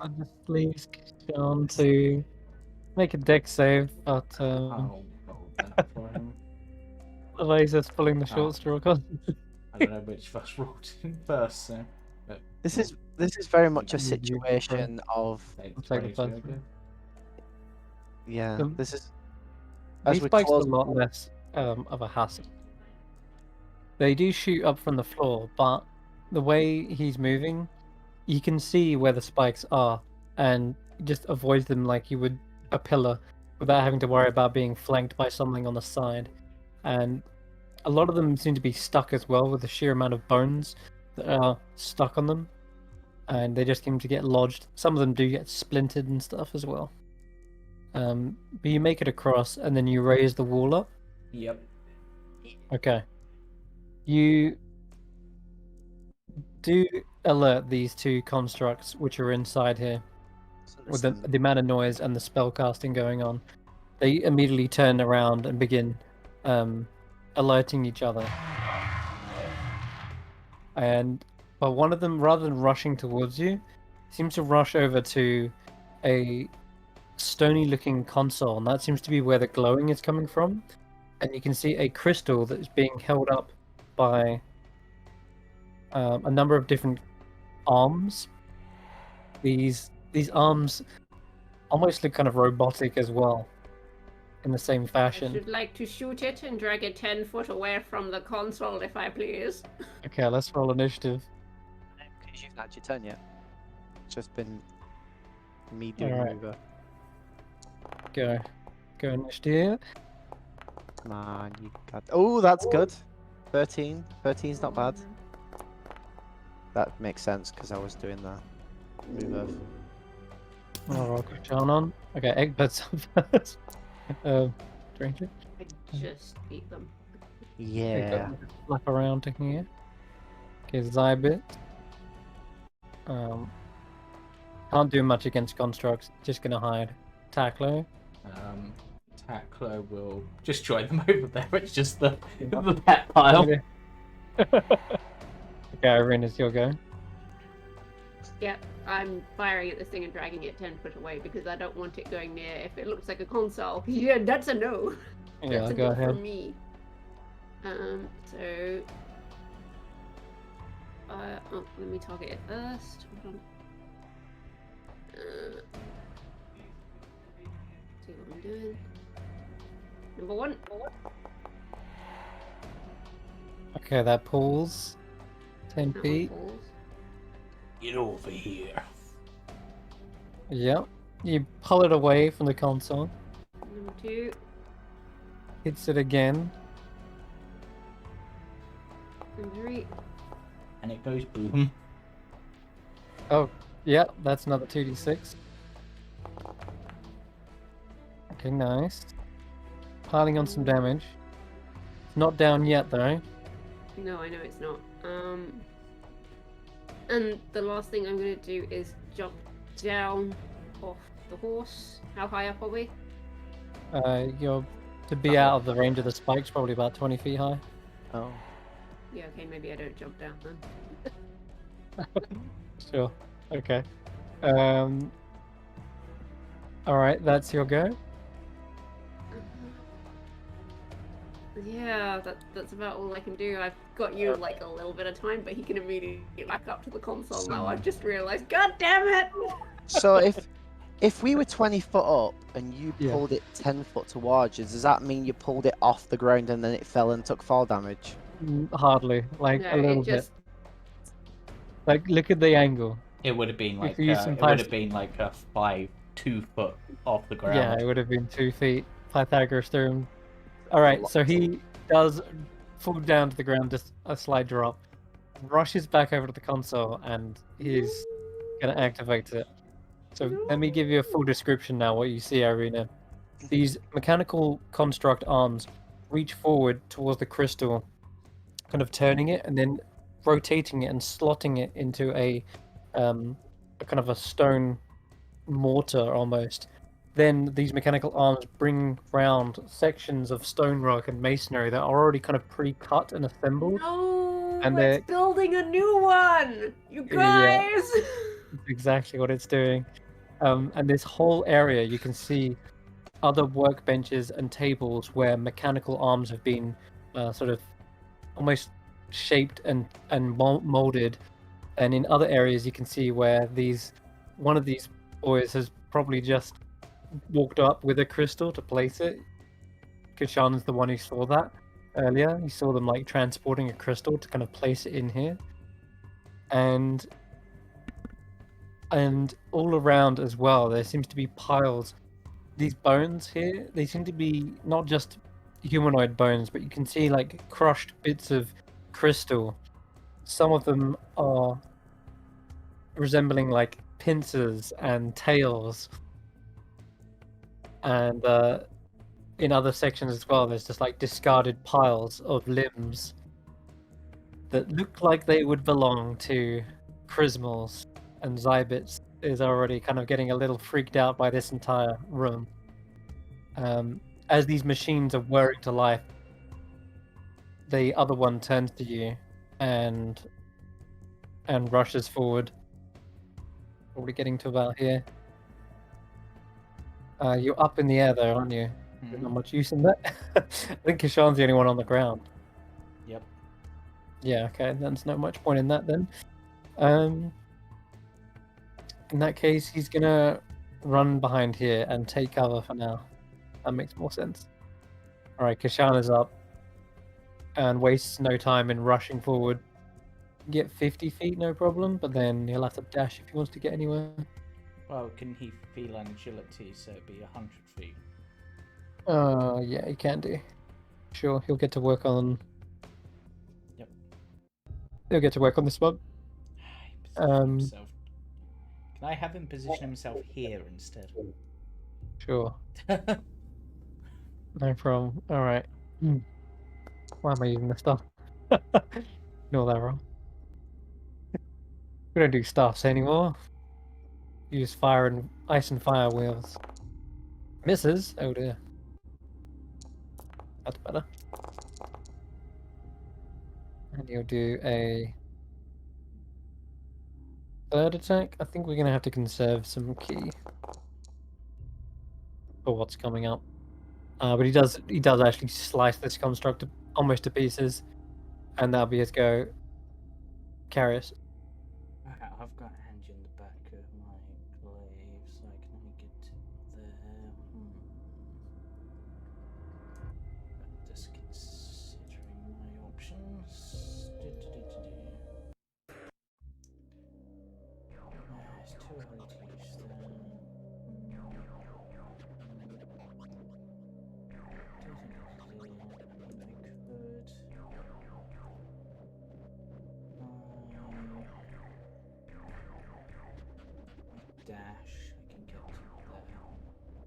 I'll just please Kesh'an to make a deck save, but I'll roll that for him. Elias is pulling the Oh. short straw. 'Cause I don't know which of us rolled in first, so. But this is very much a You- you- situation of take I'll take the 22, first okay? yeah. Um, This is as These we spikes are a close. lot less of a hassle. They do shoot up from the floor, but the way he's moving, you can see where the spikes are and just avoid them like you would a pillar without having to worry about being flanked by something on the side. And a lot of them seem to be stuck as well with the sheer amount of bones that are stuck on them. And they just seem to get lodged. Some of them do get splintered and stuff as well. But you make it across and then you raise the wall up. Yep. Okay. You do alert these two constructs which are inside here with the amount of noise and the spell casting going on. They immediately turn around and begin alerting each other. But one of them, rather than rushing towards you, seems to rush over to a stony looking console, and that seems to be where the glowing is coming from. And you can see a crystal that is being held up by a number of different arms. These arms almost look kind of robotic as well, in the same I fashion. should like to shoot it and drag it 10 foot away from the console, if I please. Okay, let's roll initiative. Because you've not had your turn yet. It's just been me doing Alright. mover. Go initiative. Come on, you got. Oh, that's good. 13. 13's not bad. That makes sense because I was doing the mover. I'll roll Kesh'an on. Okay, Egbert's up first. Drink it. I just beat them. Yeah. Flap around to here. Okay, Zybit. Can't do much against constructs. Just gonna hide. Tacklo. Tackler will just join them over there. It's just the pet pile. Okay, Eirina's your go. Yeah, I'm firing at this thing and dragging it 10 foot away because I don't want it going near. If it looks like a console, yeah, that's a no. Yeah, That's a go no for ahead. me. So. Oh, let me target it first. Hold on. See what I'm doing. Number one. Okay, that pulls 10 That one feet. falls. Get over here. Yep. You pull it away from the console. Number two. Hits it again. Number three. And it goes boom. Oh, yep, that's another 2d6. Okay, nice. Piling on some damage. It's not down yet, though. No, I know it's not. And the last thing I'm gonna do is jump down off the horse. How high up are we? You're to be out of the range of the spikes, probably about 20 feet high. Oh. Yeah, okay, maybe I don't jump down then. Sure. Okay. Alright, that's your go. Yeah, that's about all I can do. I've got you like a little bit of time, but he can immediately get back up to the console now. I've just realised. God damn it! So if we were 20 foot up and you Yeah. pulled it 10 foot towards you, does that mean you pulled it off the ground and then it fell and took fall damage? Hardly. Like No, a little it just bit. Like, look at the angle. It would have been like you use some it would have plastic- been like a 5 2 foot off the ground. Yeah, it would have been 2 feet. Pythagoras theorem. All right, so he does fall down to the ground, just a slight drop, rushes back over to the console, and he's gonna activate it. So let me give you a full description now. What you see, Eirina. These mechanical construct arms reach forward towards the crystal, kind of turning it and then rotating it and slotting it into a kind of a stone mortar almost. Then these mechanical arms bring round sections of stone rock and masonry that are already kind of pre-cut and assembled. No, And it's building a new one. You guys. Yeah. That's exactly what it's doing. And this whole area, you can see other workbenches and tables where mechanical arms have been sort of almost shaped and molded. And in other areas, you can see where one of these boys has probably just walked up with a crystal to place it. Kesh'an is the one who saw that earlier. He saw them like transporting a crystal to kind of place it in here. And all around as well, there seems to be piles. These bones here, they seem to be not just humanoid bones, but you can see like crushed bits of crystal. Some of them are resembling like pincers and tails. And in other sections as well, there's just like discarded piles of limbs that look like they would belong to Prismals. And Zybits is already kind of getting a little freaked out by this entire room. As these machines are whirring to life, the other one turns to you and rushes forward. Probably getting to about here. You're up in the air there, aren't you? There's not much use in that. I think Kesh'an's the only one on the ground. Yep. Yeah, okay, there's not much point in that then. In that case, he's gonna run behind here and take cover for now. That makes more sense. Alright, Kesh'an is up and wastes no time in rushing forward. Get 50 feet, no problem, but then he'll have to dash if he wants to get anywhere. Well, can he feel agility, so it'd be 100 feet? Yeah, he can do. Sure, he'll get to work on... Yep. He'll get to work on this one. Himself. Can I have him position himself here instead? Sure. No problem. Alright. Why am I using this stuff? Ignore that wrong. We don't do staffs anymore. Use ice and fire wheels. Misses? Oh dear. That's better. And you'll do a third attack. I think we're gonna have to conserve some ki for what's coming up. But he does actually slice this construct almost to pieces, and that'll be his go. Karius. I've got Andi on the back of my glaive, so can I get there? Just considering my options. It's too early to use them. Dash, I can get there.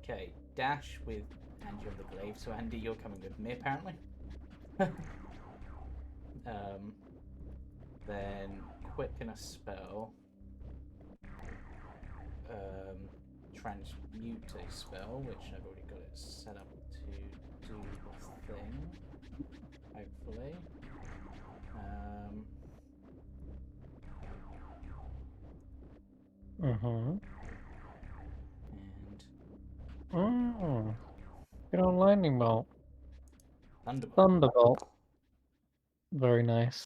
Okay, dash with Andi on the glaive. So Andi, you're coming with me apparently. Then quicken a spell. Transmute a spell, which I've already got it set up to do the thing. Hopefully. And get on lightning bolt. Thunderbolt. Thunderbolt. Very nice.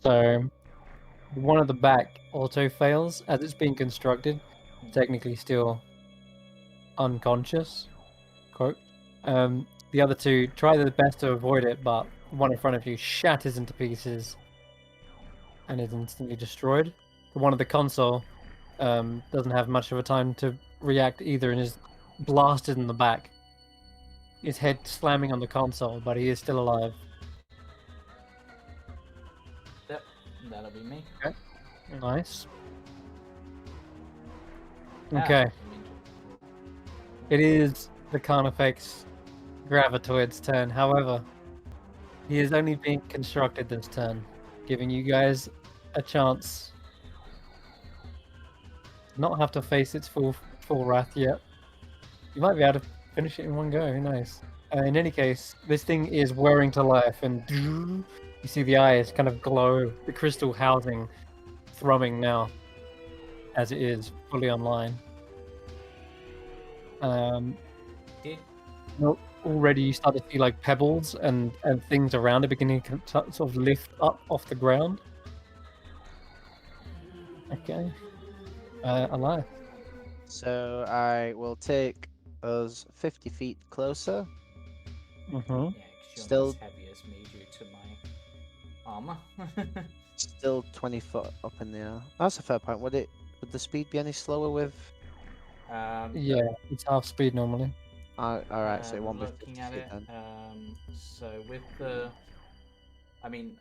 So one of the back auto fails as it's being constructed. Technically still unconscious. Quote. The other two try their best to avoid it, but one in front of you shatters into pieces and is instantly destroyed. The one at the console doesn't have much of a time to react either and is blasted in the back. His head slamming on the console, but he is still alive. Yep, that'll be me. Nice. Ah, Okay. I'm injured. It is the Carnifex Gravitoid's turn. However, he is only being constructed this turn, giving you guys a chance to not have to face its full wrath yet. You might be able to finish it in one go, who knows? In any case, this thing is whirring to life, and you see the eyes kind of glow, the crystal housing thrumming now, as it is fully online. Did Already you start to see like pebbles and things around it beginning to sort of lift up off the ground. Okay. Elias. So I will take us 50 feet closer. Mm-hmm. yeah, 'cause you're Still- not as heavy as me due to my armor. Still 20 foot up in the air. That's a fair point. Would the speed be any slower with? Yeah, it's half speed normally. Alright, so it won't be looking 50 at feet it. then. So with the, I mean,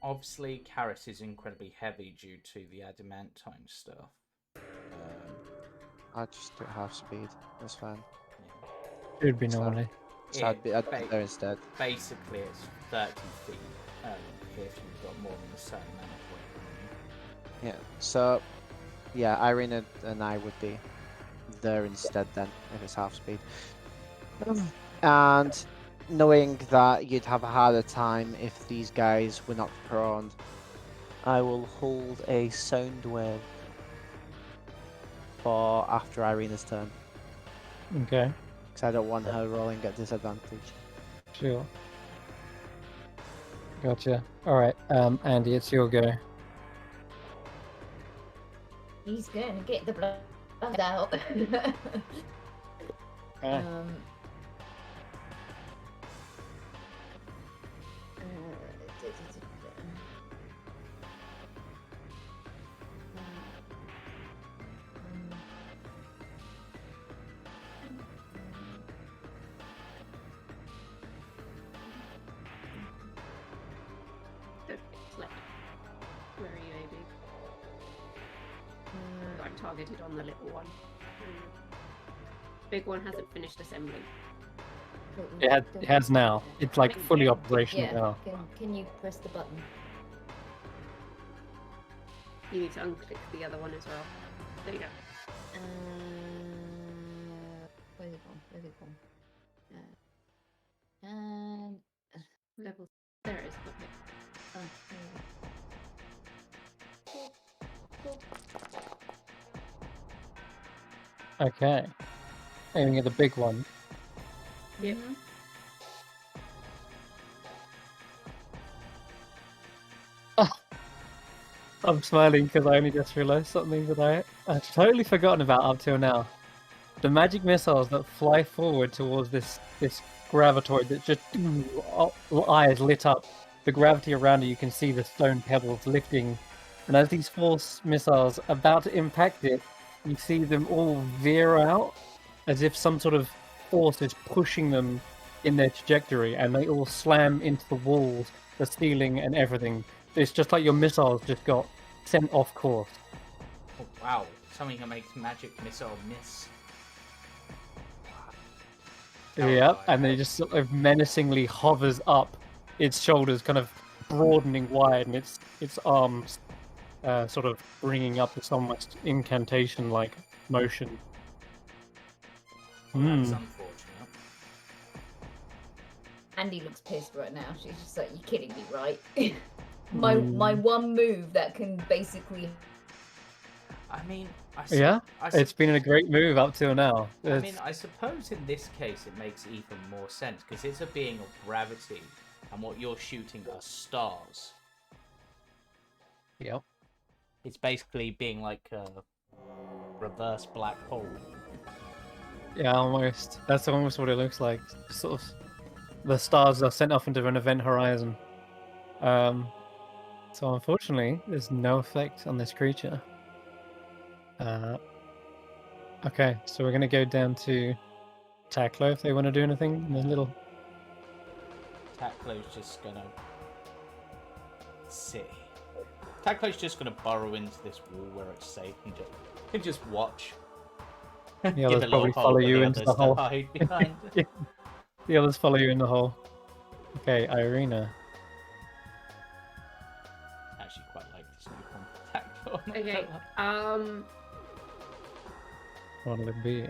obviously Karius is incredibly heavy due to the adamantine stuff. I'll just do half speed. That's fine. Yeah. Should be So- normally. So I'd be ba- there instead. Basically, it's 30 feet if you've got more than a certain amount of weight. Yeah. So, yeah, Eirina and I would be there instead then, if it's half speed. And knowing that you'd have a harder time if these guys were not prone, I will hold a sound wave for after Irina's turn, Okay, because I don't want her rolling at disadvantage. sure. Gotcha. Alright, Andy, it's your go. He's gonna get the blood out. Okay. Left. Where are you, AB? I'm targeted on the little one. Big one hasn't finished assembling. It has now. It's like fully operational Yeah. now. Can you press the button? You need to unclick the other one as well. There you go. Where's it gone? Where's it gone? And Level. There it is. Okay. oh, there Okay. Aiming at the big one. Yep. Mhm. I'm smiling because I only just realized something that I've totally forgotten about up till now. The magic missiles that fly forward towards this gravitoid that just eyes lit up. The gravity around it, you can see the stone pebbles lifting, and as these force missiles are about to impact it, you see them all veer out as if some sort of force is pushing them in their trajectory, and they all slam into the walls, the ceiling, and everything. It's just like your missiles just got sent off course. Oh, wow, something that makes magic missile miss. Yep, and then it just sort of menacingly hovers up, its shoulders kind of broadening wide, and its arms sort of bringing up this almost incantation-like motion. Well, that's Hmm. unfortunate. Andy looks pissed right now. She's just like, "You kidding me, right?" my one move that can basically. I mean, Yeah, it's been a great move up till now. I mean, I suppose in this case it makes even more sense because it's a being of gravity, and what you're shooting are stars. Yep. It's basically being like a reverse black hole. Yeah, almost. That's almost what it looks like. Sort of, the stars are sent off into an event horizon. So unfortunately, there's no effect on this creature. Okay, so we're gonna go down to Tacklo if they want to do anything. And there's little. Tacklo's just gonna sit. Tacklo's just gonna burrow into this wall where it's safe and just watch. The Give others a little probably hole follow for you the into others the to hole. hide behind. Yeah, the others follow you in the hole. Okay, Eirina. Actually, quite like this new Tacklo. Okay. What'll it be?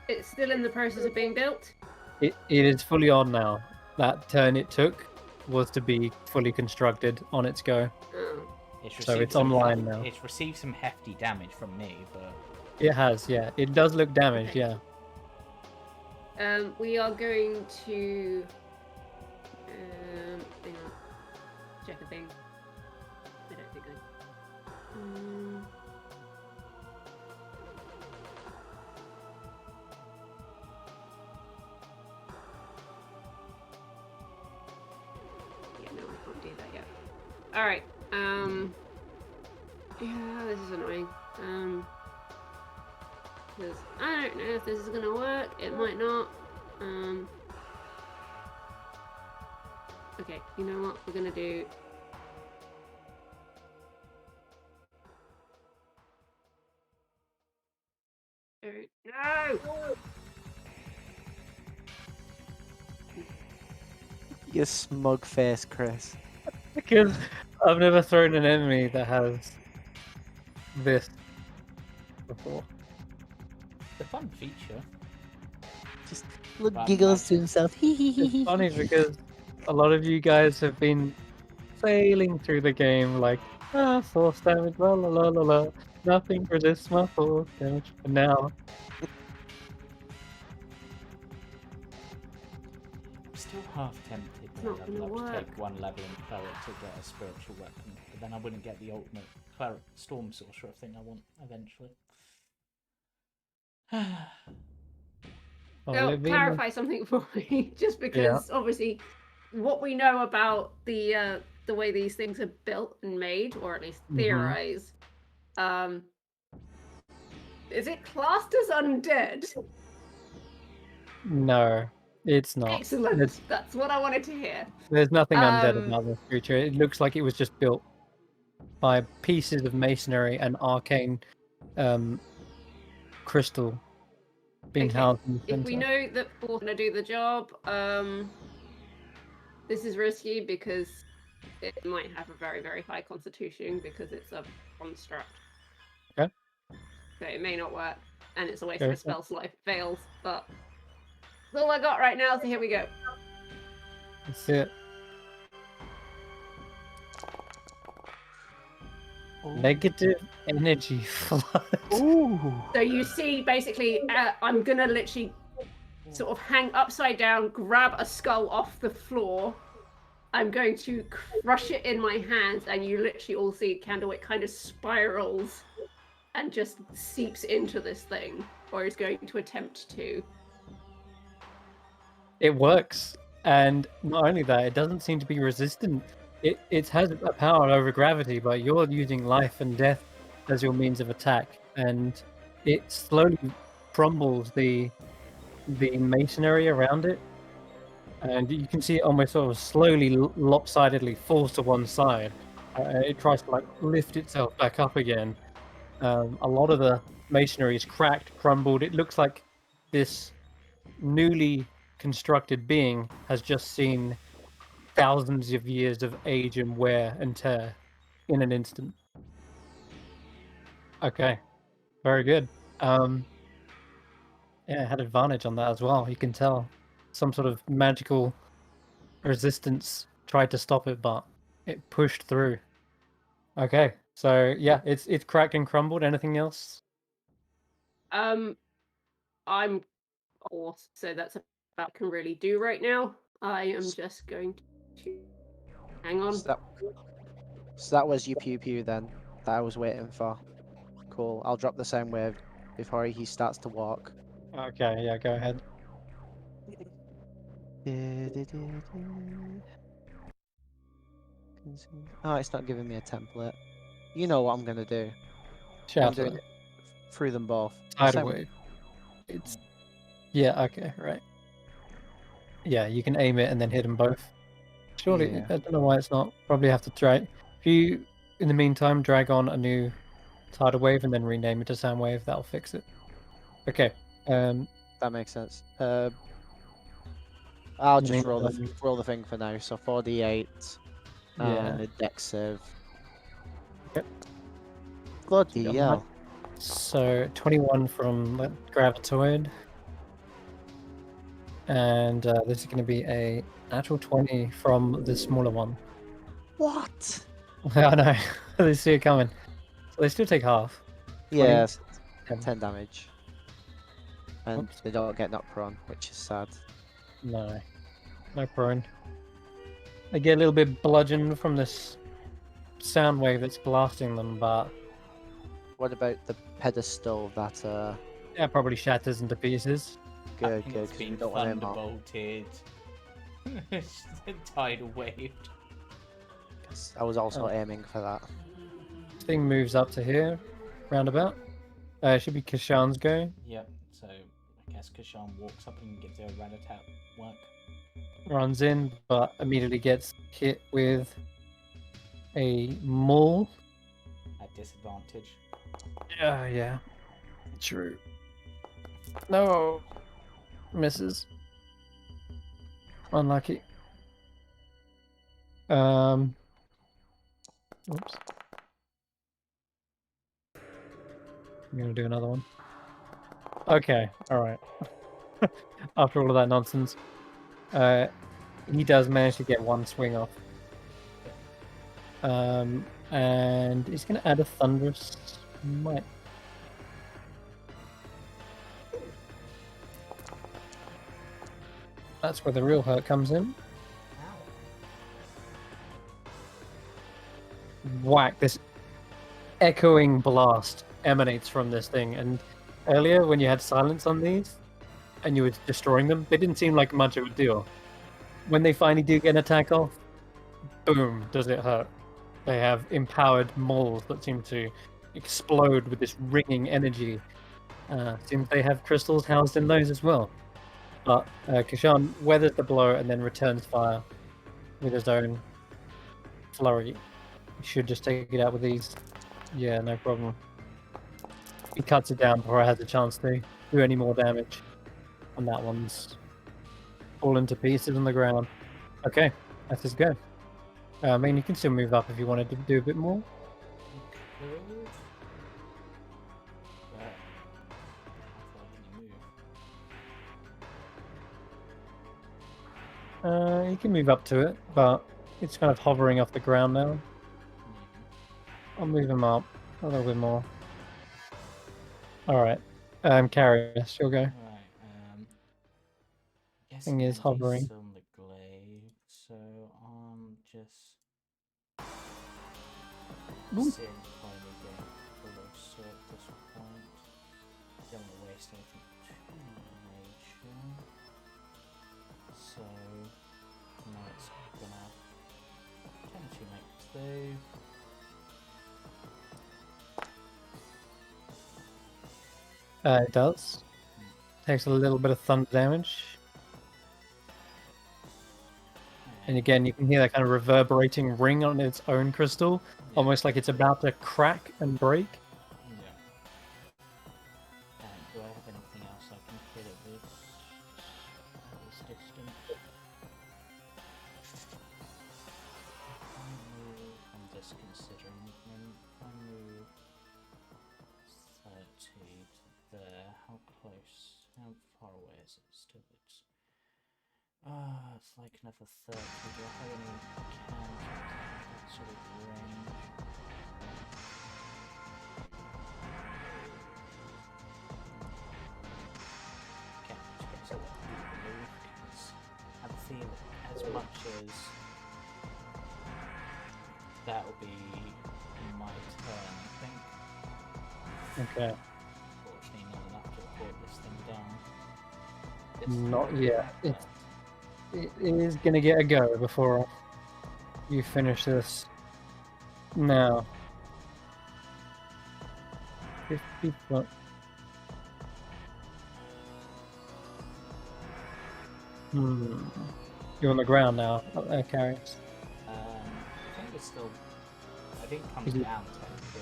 It's still in the process of being built. It is fully on now. That turn it took was to be fully constructed on its go. Oh. So it's online now. It's received some hefty damage from me, but It has, yeah. It does look damaged, Okay. yeah. We are going to. Hang on. Check a thing. I don't think I. Yeah, no, I can't do that yet. All right. Yeah, this is annoying. Because I don't know if this is gonna work. It might not. Okay, you know what we're gonna do? No! You smug face, Chris. Because I've never thrown an enemy that has this before. it's a fun feature. Just look But giggles to imagine- himself. Hee hee hee It's hee. funny because a lot of you guys have been sailing through the game like, force damage, la la la la la. Nothing resists my force damage. And now, I'm still half tempted to not level gonna up to work. take one level in cleric to get a spiritual weapon, but then I wouldn't get the ultimate cleric storm sorcerer thing I want eventually. will Oh, it be? clarify something for me, just because obviously what we know about the way these things are built and made, or at least theorized, is it classed as undead? No, it's not. Excellent. That's what I wanted to hear. There's nothing undead Um, about this creature. It looks like it was just built by pieces of masonry and arcane crystal being Okay, housed in the if we center. know that For's gonna do the job, this is risky because it might have a very, very high constitution because it's a construct. Okay. So it may not work, and it's a waste Go of a for it. spell slot if it fails, but that's all I got right now, so here we go. That's it. Negative energy flood. Ooh. So you see, basically, I'm gonna literally sort of hang upside down, grab a skull off the floor. I'm going to crush it in my hands, and you literally all see Candlewick kind of spirals and just seeps into this thing, or is going to attempt to. It works, and not only that, it doesn't seem to be resistant. It has a power over gravity, but you're using life and death as your means of attack, and it slowly crumbles the masonry around it, and you can see it almost sort of slowly lopsidedly falls to one side. It tries to like lift itself back up again. A lot of the masonry is cracked, crumbled. It looks like this newly constructed being has just seen thousands of years of age and wear and tear in an instant. Okay, very good. Yeah, it had advantage on that as well. You can tell some sort of magical resistance tried to stop it, but it pushed through. Okay, so yeah, it's cracked and crumbled. Anything else? I'm off, so that's about all I can really do right now. I am just going to hang on. So that was your pew pew then that I was waiting for. Cool. I'll drop the sound wave before he starts to walk. Okay, yeah, go ahead. Oh, it's not giving me a template. You know what I'm gonna do. I'm Shout doing it. it through them both. Tidal Same- wave. It's yeah. Okay. Right. Yeah, you can aim it and then hit them both. Surely, Yeah. I don't know why it's not. Probably have to drag. If you, in the meantime, drag on a new tidal wave and then rename it to sound wave, that'll fix it. Okay. That makes sense. I'll In the just roll meantime, roll the thing for now. So 4d8 yeah. and a dex save. Yep. Bloody Got hell. So 21 from the gravitoid, and this is going to be a natural 20 from the smaller one. What? I know. They see it coming. So they still take half. Yes, 10. 10 damage. And Oops. they don't get knocked prone, which is sad. No. No prone. They get a little bit bludgeoned from this sound wave that's blasting them, but What about the pedestal that yeah, probably shatters into pieces. I good, think good, it's 'cause we been don't want him out. thunderbolted. Tidal waved. 'Cause I was also Oh. aiming for that. This thing moves up to here, roundabout. It should be Kesh'an's go. Yep, so I guess Kesh'an walks up and gives it a rat-a-tat work. Runs in, but immediately gets hit with a maul. At disadvantage. Yeah. True. No. Misses. Unlucky. Oops. I'm gonna do another one. Okay, alright. After all of that nonsense, he does manage to get one swing off. And he's gonna add a thunderous smite. That's where the real hurt comes in. Whack! This echoing blast emanates from this thing, and earlier when you had silence on these and you were destroying them, they didn't seem like much of a deal. When they finally do get an attack off, boom, does it hurt. They have empowered mauls that seem to explode with this ringing energy. Seems they have crystals housed in those as well. But Kesh'an weathers the blow and then returns fire with his own flurry. He should just take it out with these. Yeah, no problem. He cuts it down before it has a chance to do any more damage. And that one's fallen to pieces on the ground. Okay, that's his go. I mean, you can still move up if you wanted to do a bit more. Could. But how far can you move? You can move up to it, but it's kind of hovering off the ground now. I'll move him up a little bit more. Alright. Karius, you'll go. Right, Thing is hovering. Still on the glade, so I'm just Ooh. seeing if I can get closer at this point. Don't want to waste anything too major. So now it's gonna potentially make save. It does. Takes a little bit of thunder damage. And again, you can hear that kind of reverberating ring on its own crystal, almost like it's about to crack and break. Yeah. And do I have anything else I can hit it with? This distance. I'm just considering movement. If I move 30 to there, how close? How far away is it still? It's like another 30. Do I have any cantrips that sort of range? Okay, so that we move, because I feel as much as that will be my turn, I think. Okay. Unfortunately, not enough to put this thing down. Not yet. It is going to get a go before you finish this. Now. 50 foot. You're on the ground now, up there, Karius. I think it's still. I think it comes Is it- down technically.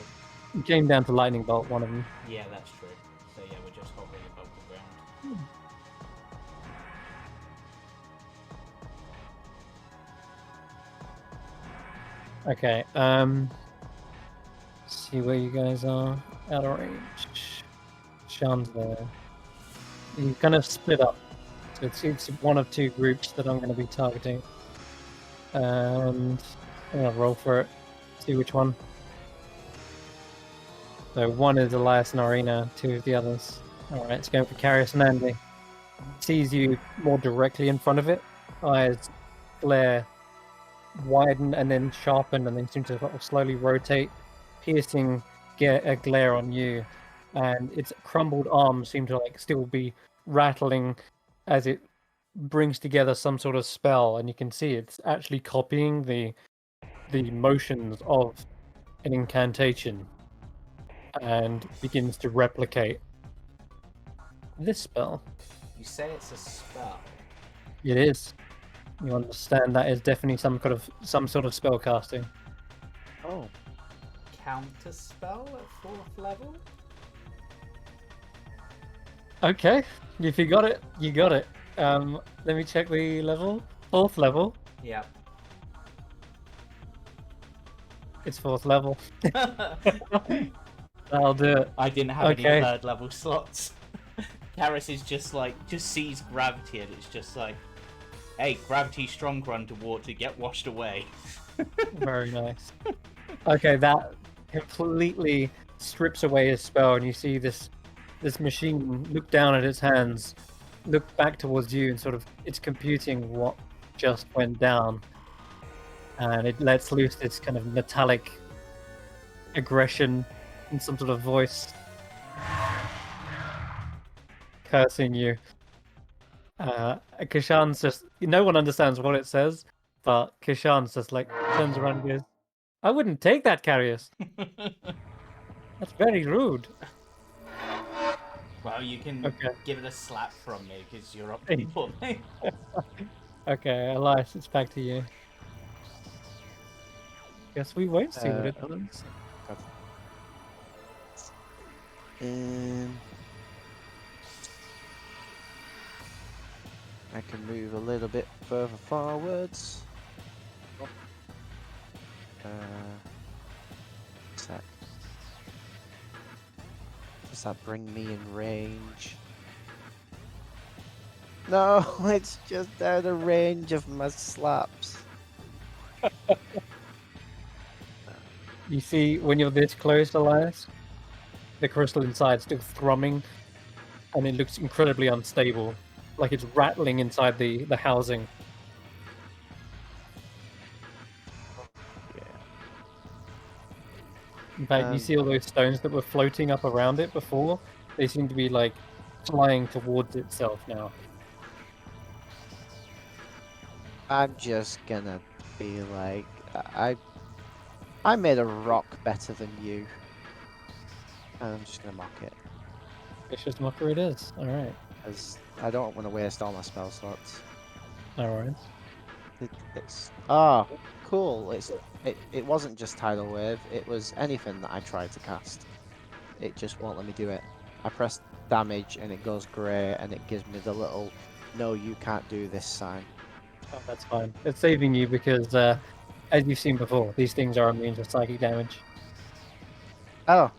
You came down to lightning bolt, one of them. Yeah, that's true. So yeah, we're just hovering above the ground. Okay, see where you guys are. Out of range. Sean's there. You kind of split up. So it's one of two groups that I'm going to be targeting. And I'm going to roll for it. See which one. So one is Elias and Eirina, two of the others. Alright, it's going for Karius and Andi. Sees you more directly in front of it. Eyes glare, widen and then sharpen and then seem to sort of slowly rotate, piercing a glare on you. And its crumbled arms seem to like still be rattling as it brings together some sort of spell, and you can see it's actually copying the motions of an incantation and begins to replicate this spell. You say it's a spell. It is. You understand that is definitely some sort of spell casting. Oh, Counter spell at 4th level? Okay, if you got it, you got it. Let me check the level. 4th level. Yeah. It's 4th level. That'll do it. I didn't have Okay. any 3rd level slots. Karius is just sees gravity and it's just like, hey, gravity strong run to get washed away. Very nice. Okay, that completely strips away his spell, and you see this machine look down at its hands, look back towards you, and sort of it's computing what just went down, and it lets loose this kind of metallic aggression in some sort of voice, cursing you. Kesh'an's just, no one understands what it says, but Kesh'an's just like turns around and goes, "I wouldn't take that, Karius. That's very rude." Well, you can Okay. give it a slap from me because you're up before me. Okay, Elias, it's back to you. Guess we won't see what it oh, does. I can move a little bit further forwards. Sec. Does that bring me in range? No, it's just out of range of my slaps. You see, when you're this close, Elias, the crystal inside still thrumming, and it looks incredibly unstable, like it's rattling inside the housing. Yeah. In fact, you see all those stones that were floating up around it before? They seem to be like flying towards itself now. I'm just gonna be like, I made a rock better than you. And I'm just gonna mock it. Vicious Mocker it is. Alright. Because I don't want to waste all my spell slots. Alright. It's cool. It wasn't just tidal wave. It was anything that I tried to cast. It just won't let me do it. I press damage and it goes grey and it gives me the little "no, you can't do this" sign. Oh, that's fine. It's saving you because, as you've seen before, these things are immune to psychic damage. Oh,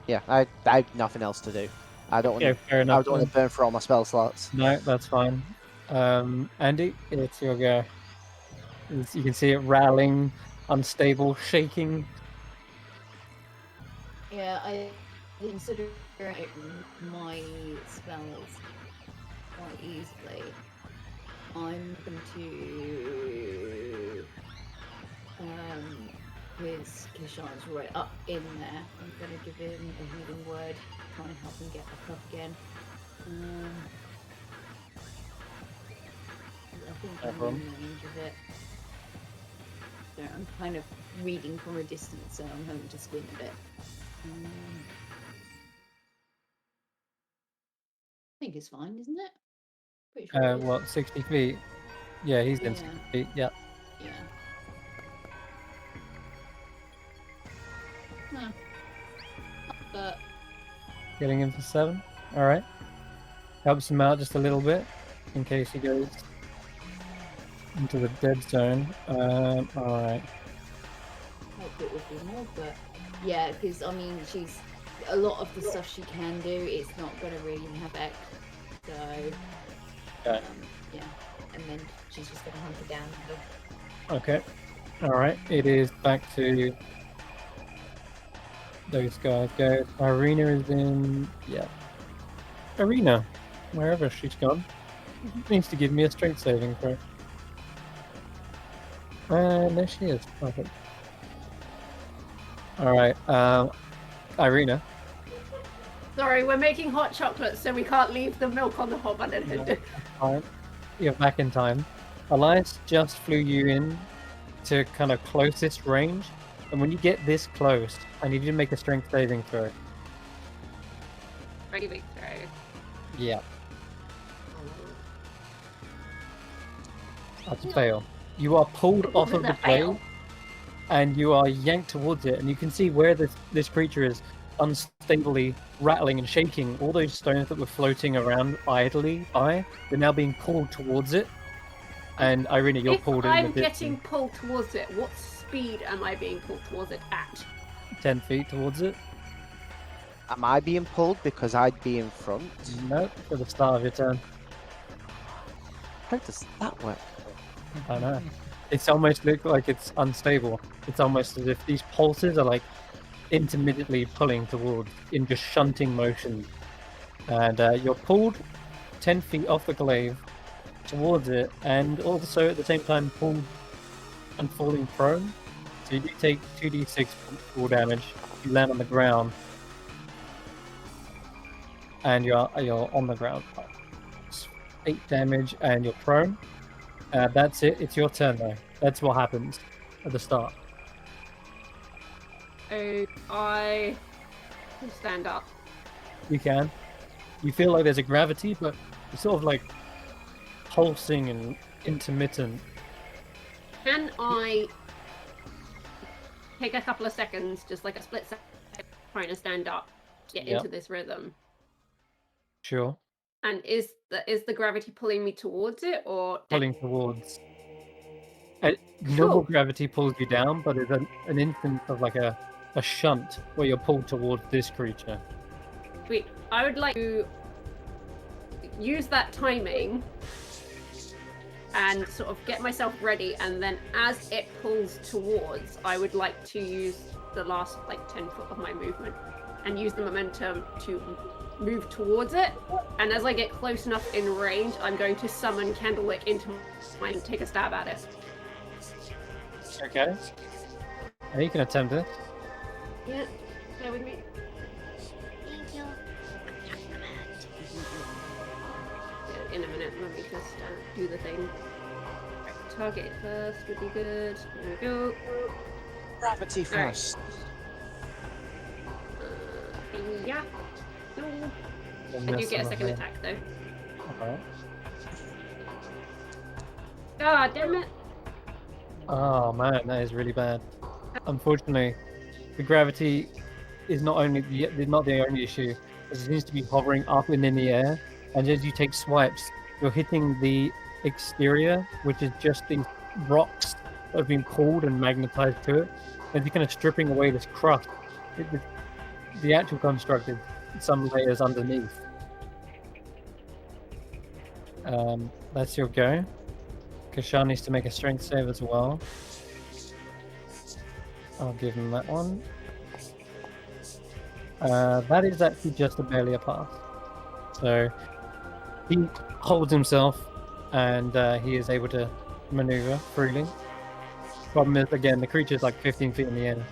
yeah. I have nothing else to do. I don't want Yeah, to. fair I enough. don't want to burn for all my spell slots. No, that's fine. Andi, it's your go. You can see it rattling, unstable, shaking. Yeah, I consider my spells quite easily. I'm going to his Kesh'an's right up in there. I'm going to give him a healing word, try and help him get back up again. I think No I'm problem. in range of it. So I'm kind of reading from a distance, so I'm having to squint a bit. think it's fine, isn't it? Pretty sure it is. What, 60 feet? Yeah, he's in Yeah. 60 feet. Yeah. Yeah. Huh. But Getting him for 7. All right. Helps him out just a little bit in case he goes into the dead zone. All right. hope it would be more, but yeah, because I mean, she's a lot of the stuff she can do. It's not going to really have X, so Okay. yeah, and then she's just going to hunt it down. Okay. All right. It is back to those guys. Go. Eirina is in. Yeah. Eirina, wherever she's gone, needs to give me a strength saving throw. And there she is. Perfect. All right. Eirina. Sorry, we're making hot chocolate, so we can't leave the milk on the hob unattended. Fine. You're back in time. Elias just flew you in to kind of closest range, and when you get this close, I need you to make a strength saving throw. Ready, big throw. Yeah. That's a fail. You are pulled off of the blade, and you are yanked towards it, and you can see where this creature is unstably rattling and shaking. All those stones that were floating around idly by, they're now being pulled towards it. And Eirina, you're If pulled in I'm the getting distance, pulled towards it, what speed am I being pulled towards it at? 10 feet towards it. Am I being pulled because I'd be in front? Nope, for the start of your turn. How does that work? I know. It's almost look like it's unstable. It's almost as if these pulses are like intermittently pulling towards in just shunting motion. And you're pulled 10 feet off the glaive towards it, and also at the same time pulled and falling prone. So you do take 2d6 fall damage. You land on the ground, and you're on the ground. 8 damage, and you're prone. That's it. It's your turn though. That's what happens at the start. Oh, I will stand up. You can. You feel like there's a gravity, but it's sort of like pulsing and intermittent. Can I take a couple of seconds, just like a split second, trying to stand up, get Yep. into this rhythm? Sure. And is the gravity pulling me towards it, or Pulling towards. Normal Cool. gravity pulls you down, but there's an instance of like a shunt where you're pulled towards this creature. Sweet. I would like to use that timing and sort of get myself ready, and then as it pulls towards, I would like to use the last like 10 foot of my movement and use the momentum to move towards it. And as I get close enough in range, I'm going to summon Candlewick into my and take a stab at it. Okay. You can attempt it. Yeah, bear with me. Thank you. In a minute, let me just do the thing. Right, target it first would be good. There we go. Gravity Alright. first. Yeah. No. And I do this get a one second here. attack though. Alright. God damn it! Oh man, that is really bad. Unfortunately, the gravity is not the only issue. It seems to be hovering up and in the air, and as you take swipes, you're hitting the exterior, which is just these rocks that have been pulled and magnetized to it, and you're kind of stripping away this crust. The actual construct is some layers underneath. That's your go. Kesh'an needs to make a strength save as well. I'll give him that one. That is actually just barely a pass. So he holds himself, and he is able to maneuver freely. Problem is, again, the creature is like 15 feet in the air.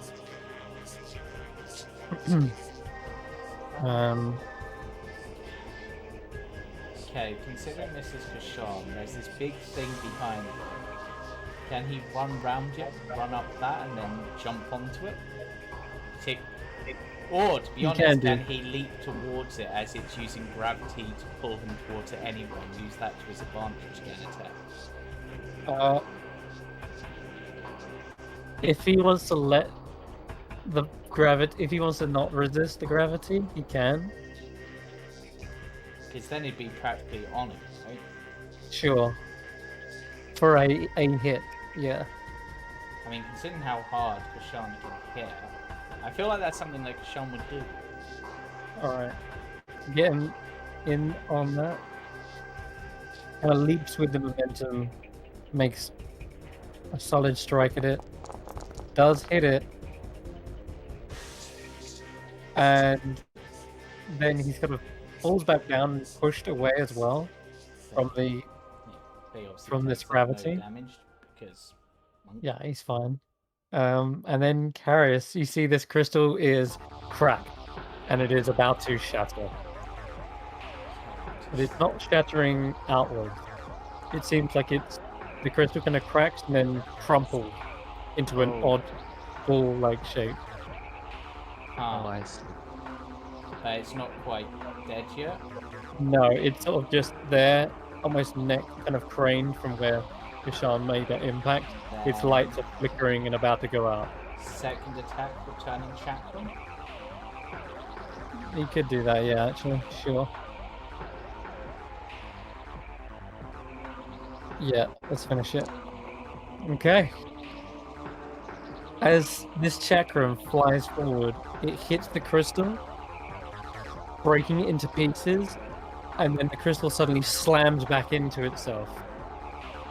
Okay, considering this is Kesh'an, there's this big thing behind it. Can he run round it, run up that, and then jump onto it? Tick. Or, to be You can honest, do. can he leap towards it as it's using gravity to pull him towards it anyway and use that to his advantage to get an attack? If he wants to let the gravity, if he wants to not resist the gravity, he can. Because then he'd be practically on it, right? Sure. For a hit, yeah. I mean, considering how hard Kesh'an can hit, I feel like that's something that Kesh'an would do. Alright. Get him in on that. Kind of leaps with the momentum, makes a solid strike at it. Does hit it. And then he's kind of falls back down and pushed away as well from the He obviously from this takes it gravity. no damage because monk. Yeah, he's fine. And then Karius, you see this crystal is cracked and it is about to shatter. But it's not shattering outwards. It seems like the crystal kind of cracks and then crumples into an odd ball-like shape. Oh, I see. It's not quite dead yet. No, it's sort of just there, almost neck kind of craned from where Kesh'an made that impact. Its Then lights are flickering and about to go out. second attack, returning chakram. He could do that, yeah, actually, sure. Yeah, let's finish it. Okay. As this chakram flies forward, it hits the crystal, breaking it into pieces, and then the crystal suddenly slams back into itself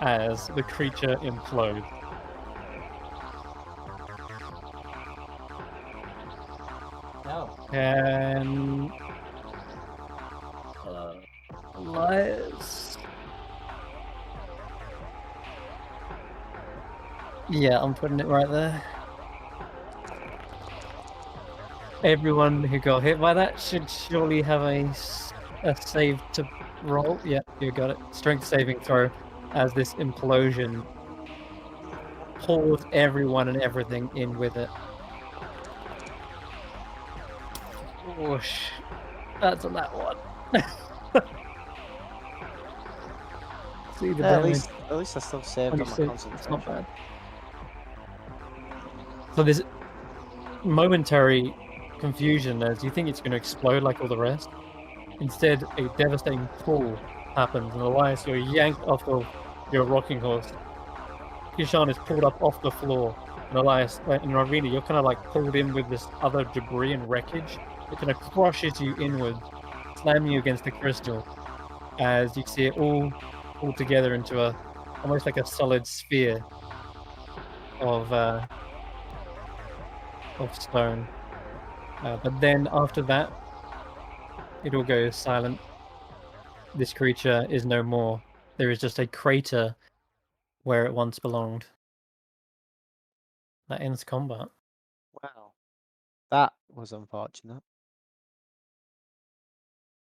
as the creature implodes. No. And Elias. Yeah, I'm putting it right there. Everyone who got hit by that should surely have a save to roll. Yeah, you got it. Strength saving throw as this implosion pulls everyone and everything in with it. Whoosh. That's on that one. See the At damage. least I still saved on my 26. concentration. It's not bad. So there's momentary confusion as you think it's going to explode like all the rest. Instead, a devastating pull happens, and Elias, you're yanked off of your rocking horse. Kesh'an is pulled up off the floor, and Elias and Eirina, you're kind of like pulled in with this other debris and wreckage. It kind of crushes you inwards, slamming you against the crystal, as you see it all together into almost like a solid sphere of stone. But then after that, it all goes silent. This creature is no more. There is just a crater where it once belonged. That ends combat. Wow. That was unfortunate.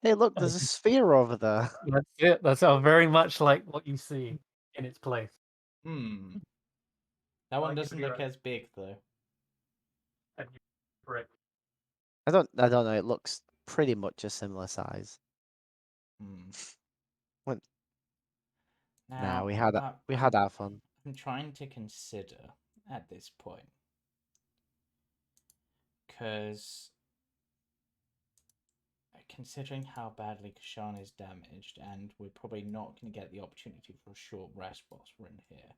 Hey, look, there's a sphere over there. That's it. That's very much like what you see in its place. That one doesn't look as big though. Correct. I don't know. It looks pretty much a similar size. Nah, we had our fun. I'm trying to consider at this point, because considering how badly Kesh'an is damaged, and we're probably not going to get the opportunity for a short rest whilst we're in here,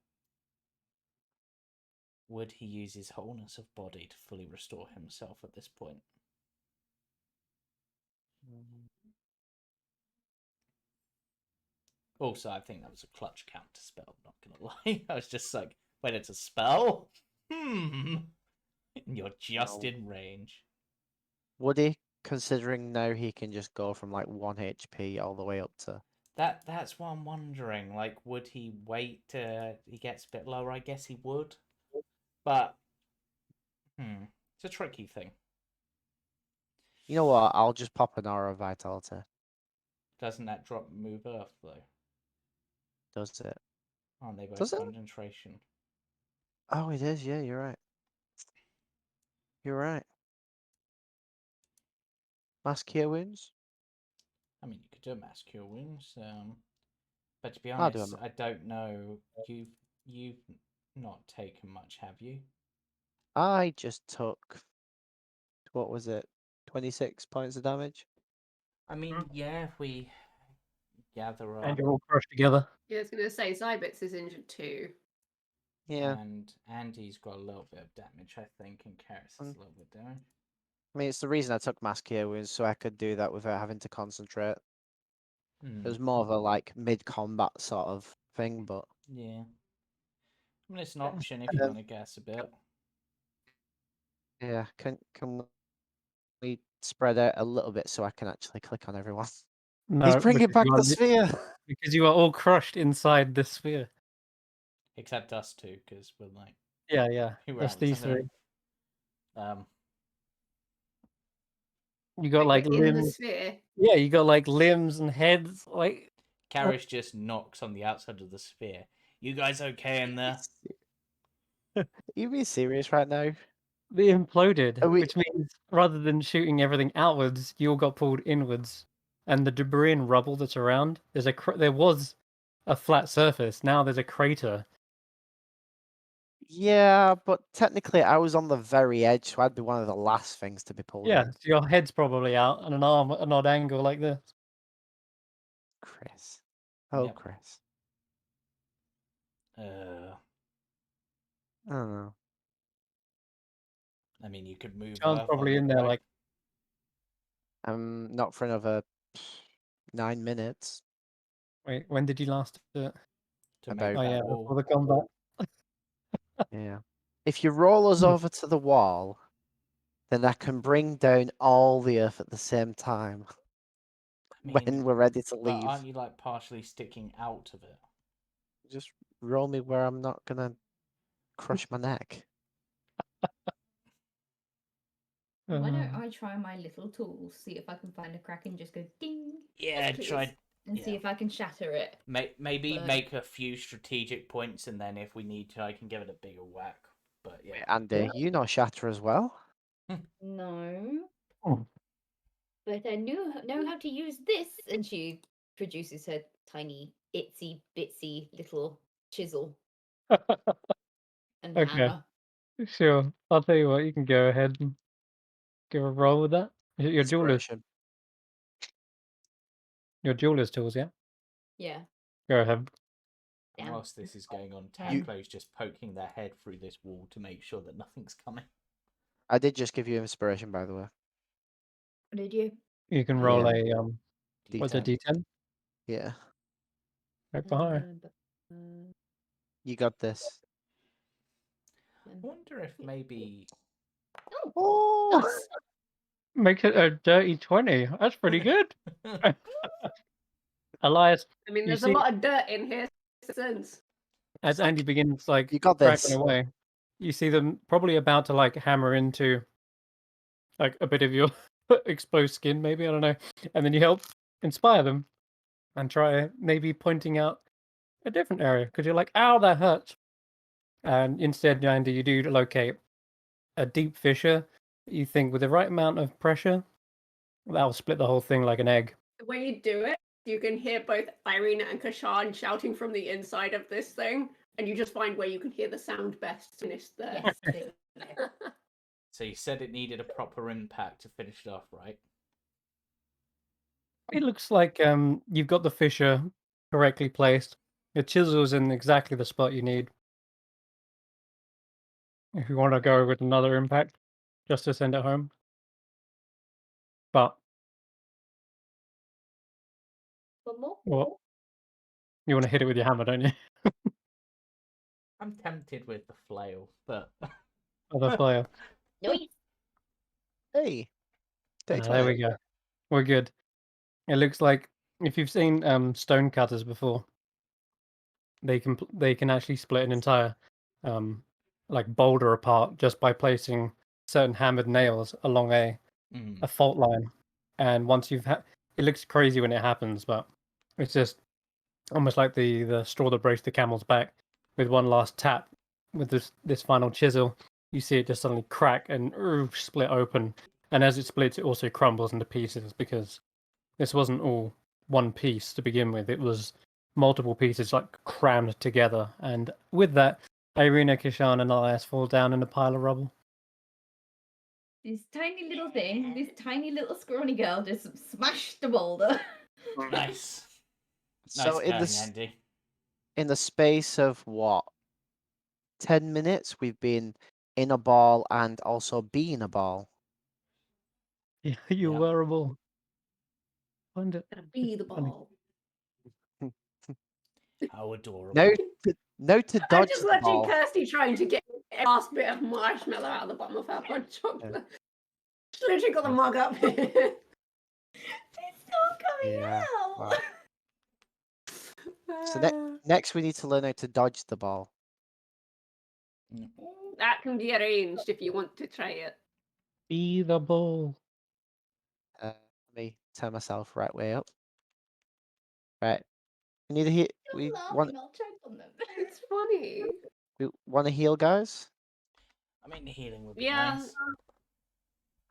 would he use his wholeness of body to fully restore himself at this point? Also, I think that was a clutch counter spell, not gonna lie. I was just like, wait, it's a spell? You're just in range. Would he, considering now he can just go from like 1 HP all the way up to... That's what I'm wondering. Like, would he wait till he gets a bit lower? I guess he would. But, it's a tricky thing. You know what? I'll just pop an aura of vitality. Doesn't that drop move earth, though? Does it? Aren't they both Does it? concentration? Oh, it is. Yeah, you're right. You're right. Mass cure wounds? I mean, you could do a mass cure wounds, but to be I'll do honest, them. I don't know. You've not taken much, have you? I just took, what was it, 26 points of damage? I mean, yeah, if we gather And up, you're all crushed together. Yeah, I was going to say, Zybix is injured too. Yeah. and Andy's got a little bit of damage, I think, and Karius has a little bit of damage. I mean, it's the reason I took mass cure wounds, so I could do that without having to concentrate. It was more of a like mid-combat sort of thing, but Yeah. I mean, it's an option if you Um, want to guess a bit. yeah, can we spread out a little bit so I can actually click on everyone? No, He's bringing because back you the are sphere. because you are all crushed inside the sphere. Except us two, because we're like, Yeah. who That's else? these three. Um, You got like Like, in the limbs. sphere. Yeah, you got like limbs and heads. Like Karius just knocks on the outside of the sphere. You guys okay in there? You being serious right now? they imploded, Are we? which means rather than shooting everything outwards, you all got pulled inwards. And the debris and rubble that's around, there was a flat surface. Now there's a crater. Yeah, but technically I was on the very edge, so I'd be one of the last things to be pulled Yeah, in. so your head's probably out and an arm at an odd angle like this. Chris. Oh, Yep. Chris. I don't know. I mean, you could move John's Earth probably on in it, there right? like, Not for another 9 minutes. wait, when did you last do it? To About- make Oh that yeah, wall. before the combat. Yeah. If you roll us over to the wall, then I can bring down all the earth at the same time I when mean, we're ready to but leave. aren't you like partially sticking out of it? Just roll me where I'm not gonna crush my neck. Why don't Uh, I try my little tools, see if I can find a crack and just go ding, Yeah, please. try. and see Yeah. if I can shatter it. Maybe But- make a few strategic points, and then if we need to, I can give it a bigger whack. But yeah, Wait, Andy, you know Shatter as well? No. Oh. But I know how to use this. And she produces her tiny, itsy bitsy little chisel and Okay. hammer. Sure. I'll tell you what, you can go ahead and give a roll with that. Is it your jeweler's Inspiration. tools, yeah? Yeah. Go ahead. Damn. whilst this is going on, You- Taclo's just poking their head through this wall to make sure that nothing's coming. I did just give you inspiration, by the way. Did you? You can roll Yeah. a what's a D10? Yeah. Right behind. You got this. I wonder if maybe. Oh! Nice. Makes it a dirty 20. That's pretty good. Elias, I mean, You there's see- a lot of dirt in here since. as Andy begins like You got cracking this. away, you see them probably about to like hammer into like a bit of your exposed skin, maybe, I don't know. And then you help inspire them and try maybe pointing out a different area because you're like, ow, that hurts. And instead, Andy, you do locate a deep fissure. You think with the right amount of pressure, that'll split the whole thing like an egg. When you do it, you can hear both Eirina and Kesh'an shouting from the inside of this thing, and you just find where you can hear the sound best, and it's there. Yes. there you go. So you said it needed a proper impact to finish it off, right? It looks like you've got the fissure correctly placed. Your chisel's in exactly the spot you need. If you want to go with another impact, just to send it home. But One more? what? You want to hit it with your hammer, don't you? I'm tempted with the flail, but Other player. No. Hey. Take There we go. We're good. It looks like if you've seen stone cutters before, they can actually split an entire like boulder apart just by placing certain hammered nails along a fault line. And once you've it looks crazy when it happens, but it's just almost like the straw that breaks the camel's back. With one last tap with this final chisel, you see it just suddenly crack and split open, And as it splits, it also crumbles into pieces because this wasn't all one piece to begin with. It was multiple pieces like crammed together. And with that, Eirina, Kesh'an, and Elias fall down in a pile of rubble. This tiny little thing, this tiny little scrawny girl just smashed the boulder. Nice. So Nice going, Andy. in the space of what, 10 minutes, we've been in a ball and also being a ball. Yeah, you Yep. were a ball. Find it. Gonna be the Funny. ball. How adorable. No to I'm dodge just the watching ball. Kirstie trying to get the last bit of marshmallow out of the bottom of her hot chocolate. She's literally got the mug up. It's not coming Yeah, out. wow. So next we need to learn how to dodge the ball. That can be arranged if you want to try it. Be the ball. Let me turn myself right way up. Right. We need to hit. We want I'll choke on them. It's funny. to heal, guys. I mean, healing would be Yeah. nice.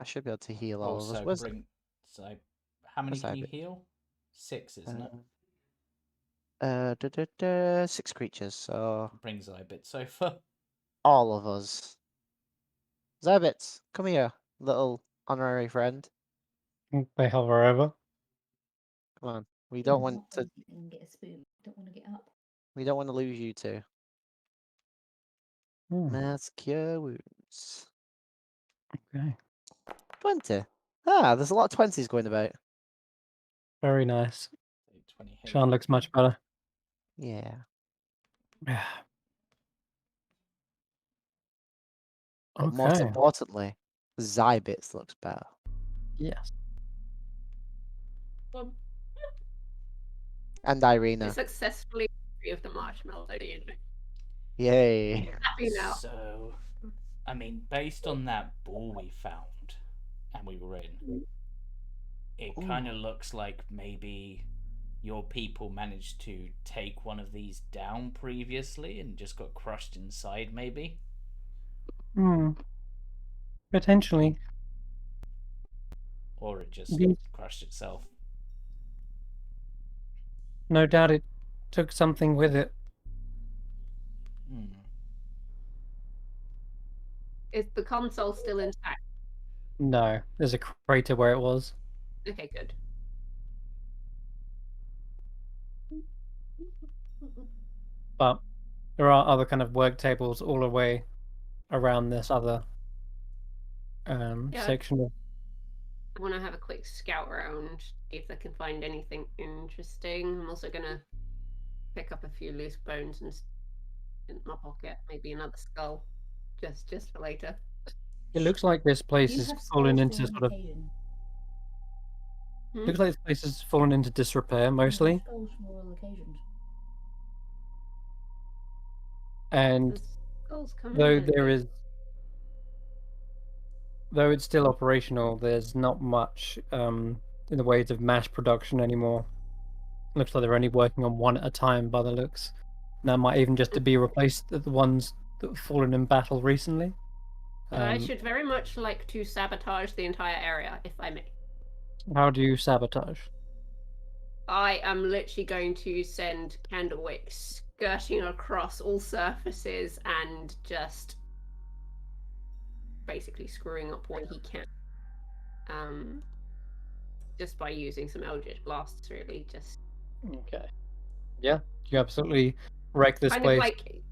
I should be able to heal all of us. Also, Where's so how many where's can you Ibit? heal? 6, isn't it? 6 creatures. So Brings I a bit so far. all of us. Zybits, come here, little honorary friend. They hover over. Come on. We don't want to. And get a spoon. Don't want to get up. We don't want to lose you two. Hmm, Mass cure wounds. okay. 20. Ah, there's a lot of 20s going about. Very nice. 20 hit. Sean looks much better. Yeah. But most Okay. importantly, Zybits looks better. Yes. Well, And we Eirina. successfully free of the marshmallow. Yay. Happy now. So, I mean, based on that ball we found and we were in, it kind of looks like maybe your people managed to take one of these down previously and just got crushed inside, maybe? Potentially. Or it just These- crushed itself. No doubt it took something with it. Is the console still intact? No, there's a crater where it was. Okay, good. But there are other kind of work tables all the way around this other Yeah. section of. I want to have a quick scout around, see if I can find anything interesting. I'm also gonna pick up a few loose bones and in my pocket, maybe another skull, just for later. It looks like this place You is have fallen skulls into for sort of. occasion. Looks like this place has fallen into disrepair You have mostly, skulls for all occasions. and The skulls come though in there handy. is, though it's still operational, there's not much in the ways of mass production anymore. Looks like they're only working on one at a time by the looks. And that might even just to be replaced the ones that have fallen in battle recently. I should very much like to sabotage the entire area, if I may. How do you sabotage? I am literally going to send Candlewick skirting across all surfaces and just basically screwing up what he can. Just by using some Eldritch Blasts, really. Just Okay. Yeah, you absolutely wreck this kind place. of like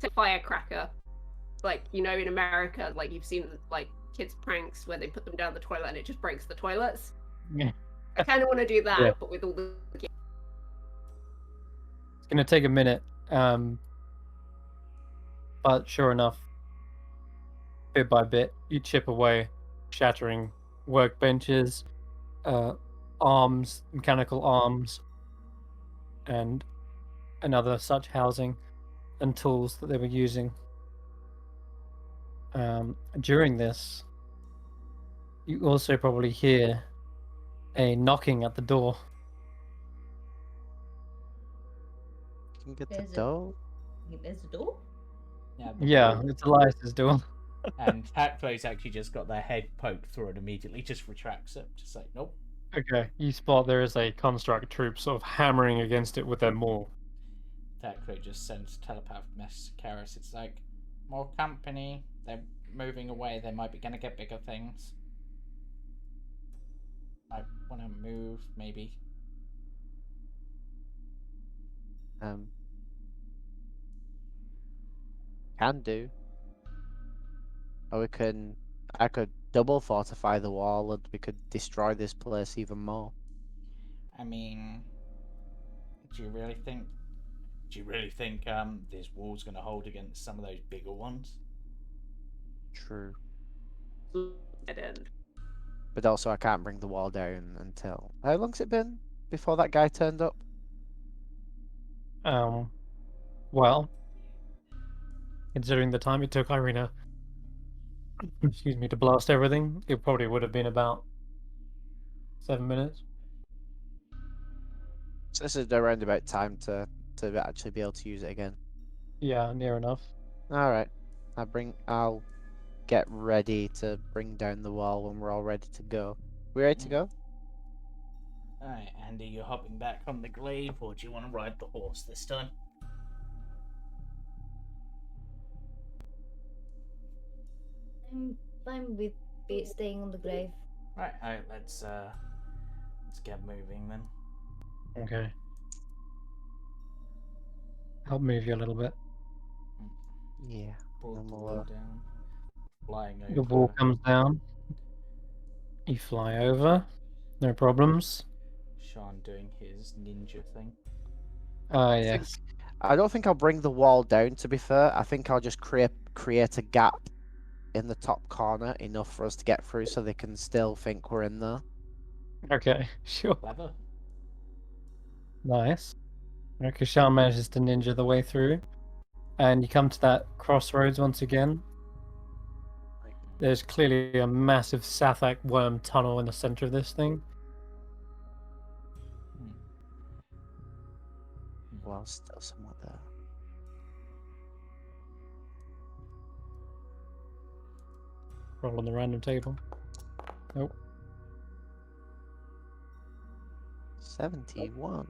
a firecracker. Like, you know, in America, like you've seen like kids' pranks where they put them down the toilet and it just breaks the toilets. Yeah. I kind of want to do that, Yeah. but with all the kids. It's going to take a minute, but sure enough, bit by bit, you chip away, shattering workbenches, arms, mechanical arms, and other such housing and tools that they were using. During this, you also probably hear a knocking at the door. Can you get There's the door? There's a door? Yeah, Yeah, it's Elias's door. And Hackflow's actually just got their head poked through and immediately just retracts it. Just like, nope. Okay, you spot there is a construct troop sort of hammering against it with their maul. Hackflow just sends a telepath message to Karius. It's like, more company. They're moving away. They might be going to get bigger things. Might want to move, maybe. Can do. Or we can. I could double fortify the wall, and we could destroy this place even more. I mean, do you really think this wall's going to hold against some of those bigger ones? True. Dead end. But also, I can't bring the wall down until. How long's it been before that guy turned up? Well, considering the time it took Eirina, excuse me, to blast everything, it probably would have been about 7 minutes. So this is around about time to actually be able to use it again. Yeah, near enough. All right. I'll get ready to bring down the wall when we're all ready to go. We ready to go? Alright, Andy, you're hopping back on the glaive, or do you want to ride the horse this time? I'm fine with staying on the glaive. Right, let's get moving then. Okay. Help move you a little bit. Yeah. Brought And the we'll, wall down. Flying over. The wall comes down. You fly over. No problems. Sean doing his ninja thing. Ah, think- yes. I don't think I'll bring the wall down. To be fair, I think I'll just create a gap in the top corner enough for us to get through, so they can still think we're in there. Okay, sure. Clever. Nice. Kesh'an manages to ninja the way through. And you come to that crossroads once again. There's clearly a massive Sathak worm tunnel in the center of this thing. Well, still somewhat there. Roll on the random table. Nope. 71.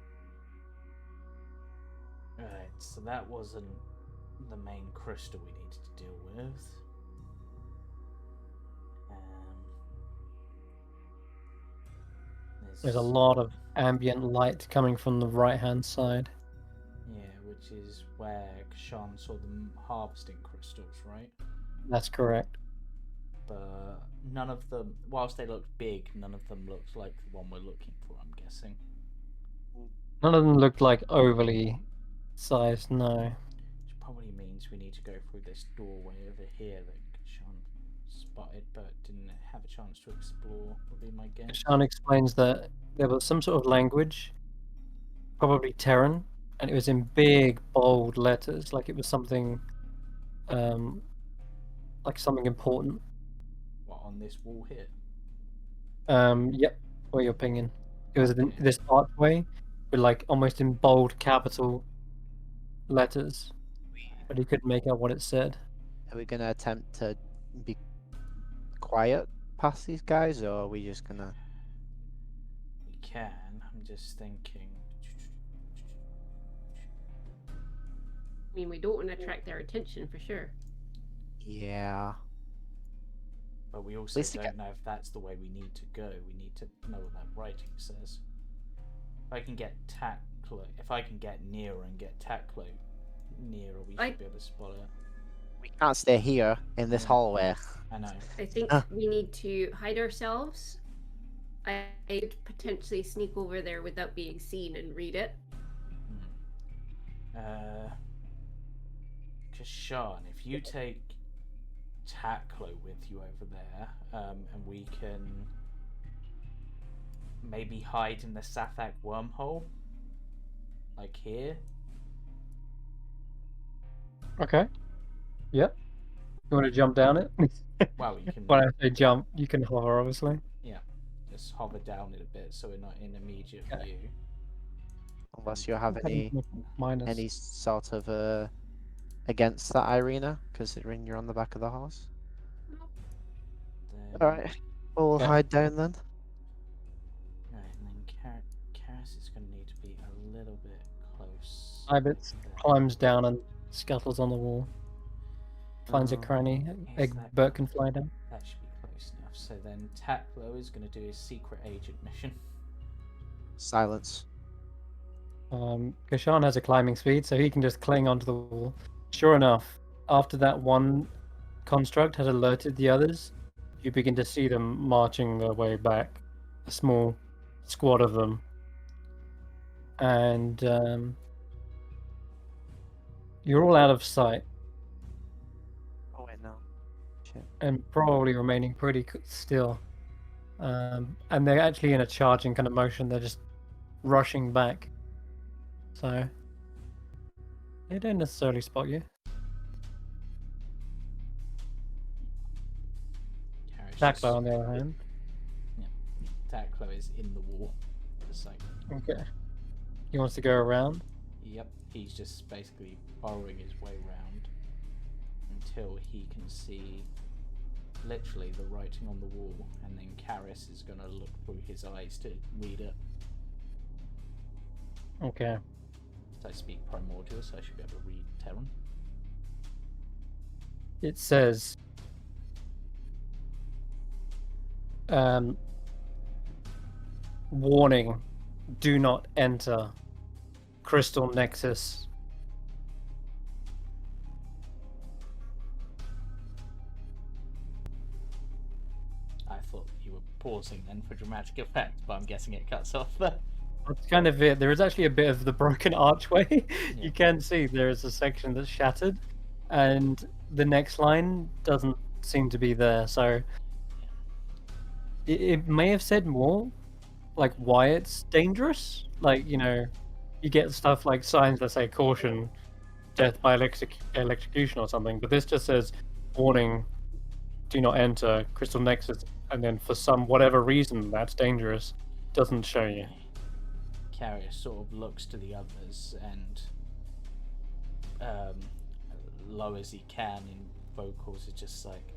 Right, so that wasn't the main crystal we needed to deal with. There's a lot of ambient light coming from the right-hand side. Yeah, which is where Kesh'an saw them harvesting crystals, right? That's correct. But none of them, whilst they looked big, none of them looked like the one we're looking for, I'm guessing. None of them looked like overly sized, no. Which probably means we need to go through this doorway over here that Kesh'an spotted but didn't have a chance to explore, would be my guess. Kesh'an explains that there was some sort of language, probably Terran, and it was in big, bold letters, like it was something, like something important. What, on this wall here? Yep, where you're pinging. It was this archway with like almost in bold capital letters, but he couldn't make out what it said. Are we gonna attempt to be quiet past these guys, or are we just gonna? We can, I'm just thinking. I mean, we don't want to attract their attention for sure. Yeah. But we also least to don't know if that's the way we need to go. We need to know what that writing says. If I can get if I can get nearer and get Taklo nearer, we should be able to spot it. We can't stay here in this hallway. I know. I think we need to hide ourselves. I'd potentially sneak over there without being seen and read it. Kesh'an, if you take Taklo with you over there, and we can maybe hide in the Sathak wormhole, like here. Okay. Yep. You want to jump down it? Well, you can. When I say jump, you can hover, obviously. Yeah, just hover down it a bit so we're not in immediate view. Unless you have any sort of against that, Eirina, considering you're on the back of the horse. Alright, we'll Yeah. hide down then. Right, and then Karius is going to need to be a little bit close. Ibits there. climbs down and scuttles on the wall. Finds a Oh. cranny. Is that- Egbert can fly down. That should be close enough. So then Taklo is going to do his secret agent mission. Silence. Kesh'an has a climbing speed, so he can just cling onto the wall. Sure enough, after that one construct had alerted the others, you begin to see them marching their way back. A small squad of them. And you're all out of sight Oh wait, no. Shit. and probably remaining pretty still. And they're actually in a charging kind of motion. They're just rushing back. So they don't necessarily spot you. Karius Taklo, on the other hand. Taklo is in the wall. Just like, Okay. He wants to go around. yep, he's just basically burrowing his way around until he can see literally the writing on the wall, and then Karius is going to look through his eyes to read it. Okay. So I speak primordial, so I should be able to read Terran. It says, warning, do not enter Crystal Nexus. I thought you were pausing then for dramatic effect, but I'm guessing it cuts off there. That's kind of it. There is actually a bit of the broken archway. Yeah. You can see there is a section that's shattered, and the next line doesn't seem to be there. So it may have said more, like why it's dangerous. Like, you know, you get stuff like signs that say caution, death by electrocution or something, but this just says warning, do not enter Crystal Nexus, and then for some whatever reason that's dangerous, doesn't show you. Karius sort of looks to the others and low as he can in vocals, it's just like,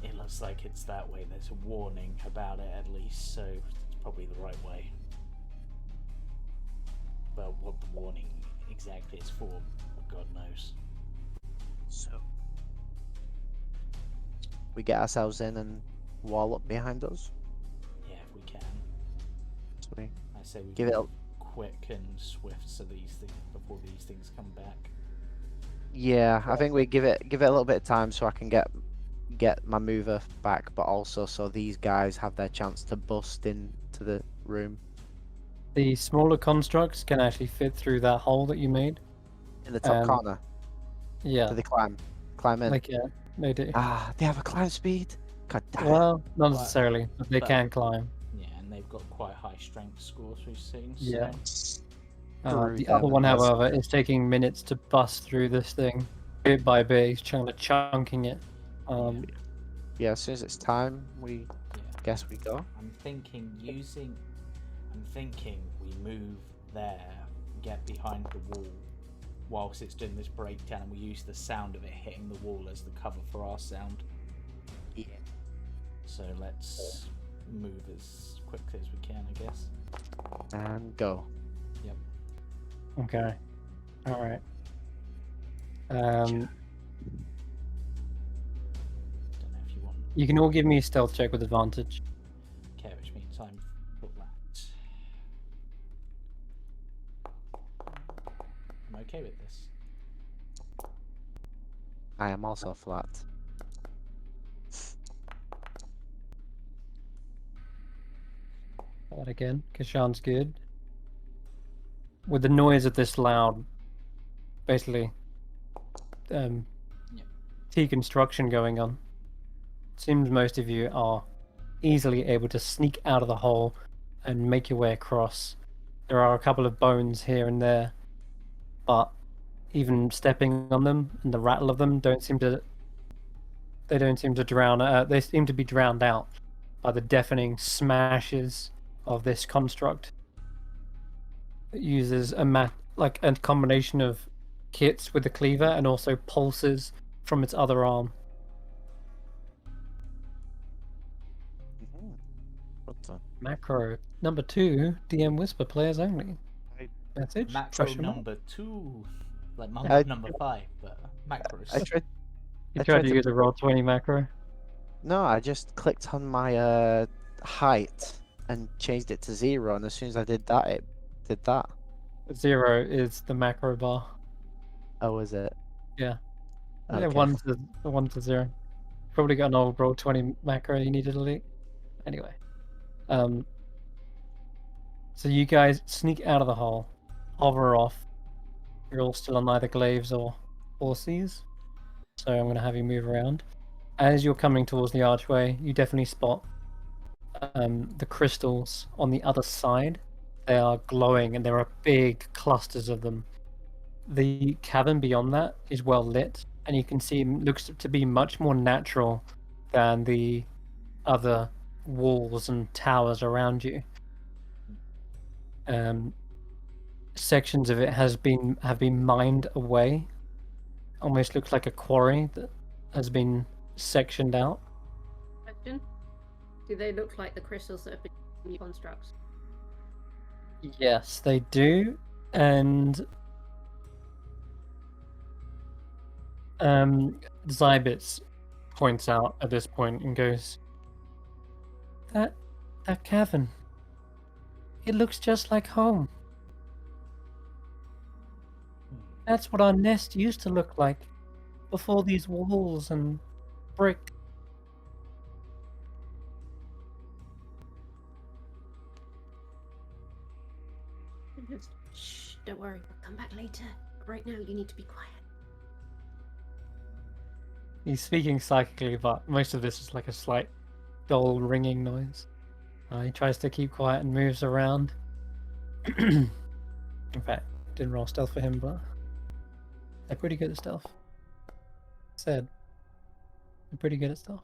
it looks like it's that way. There's a warning about it at least, so it's probably the right way. But what the warning exactly is for, God knows. So we get ourselves in and wall up behind us. Yeah, if we can. Sweet. I say we Give it go a quick and swift so these things before these things come back. Yeah, I think we give it a little bit of time so I can get my mover back, but also so these guys have their chance to bust into the room. The smaller constructs can actually fit through that hole that you made. In the top corner. Yeah, Do they climb in? like yeah, they do. Ah, they have a climb speed. God damn it. Well, not But- necessarily, but they but- can climb. Yeah, and they've got quite high strength scores we've seen. Yeah. So Screw The them, other one, yes. however, is taking minutes to bust through this thing, bit by bit. He's chunking it. Yeah, as soon as it's time, we yeah. guess we go. I'm thinking we move there, get behind the wall whilst it's doing this breakdown, and we use the sound of it hitting the wall as the cover for our sound. Yeah. So let's move as quickly as we can, I guess. And go. Okay. All right. Don't know if you want. You can all give me a stealth check with advantage. Okay, which means I'm flat. I'm okay with this. I am also flat. That again. Kesh'an's good. With the noise of this loud, basically, deconstruction going on, seems most of you are easily able to sneak out of the hole and make your way across. There are a couple of bones here and there, but even stepping on them and the rattle of them don't seem to drown. They seem to be drowned out by the deafening smashes of this construct. It uses a combination of kits with the cleaver and also pulses from its other arm. What the? Macro number 2, DM Whisper players only. I- Message? Macro Question mark? number 2. Like I- number 5, but macros. I tried. You I tried tried to to. use a roll 20 macro. No, I just clicked on my height and changed it to 0, and as soon as I did that, it did that. 0 is the macro bar. Oh, is it? Yeah. Okay. Yeah, 1 to 0. Probably got an old roll 20 macro you need to delete. Anyway. So you guys sneak out of the hole, hover off. You're all still on either glaives or horses. So I'm going to have you move around. As you're coming towards the archway, you definitely spot the crystals on the other side. They are glowing and there are big clusters of them. The cavern beyond that is well lit, and you can see it looks to be much more natural than the other walls and towers around you. Sections of it have been mined away. Almost looks like a quarry that has been sectioned out. Question. Do they look like the crystals that have been in your constructs? Yes, they do, and Zybits points out at this point and goes, That cavern. It looks just like home. That's what our nest used to look like before these walls and brick. Just, shh, don't worry. We'll come back later. Right now, you need to be quiet. He's speaking psychically, but most of this is like a slight dull ringing noise. He tries to keep quiet and moves around. In fact, didn't roll stealth for him, but they're pretty good at stealth. Said, they're pretty good at stealth.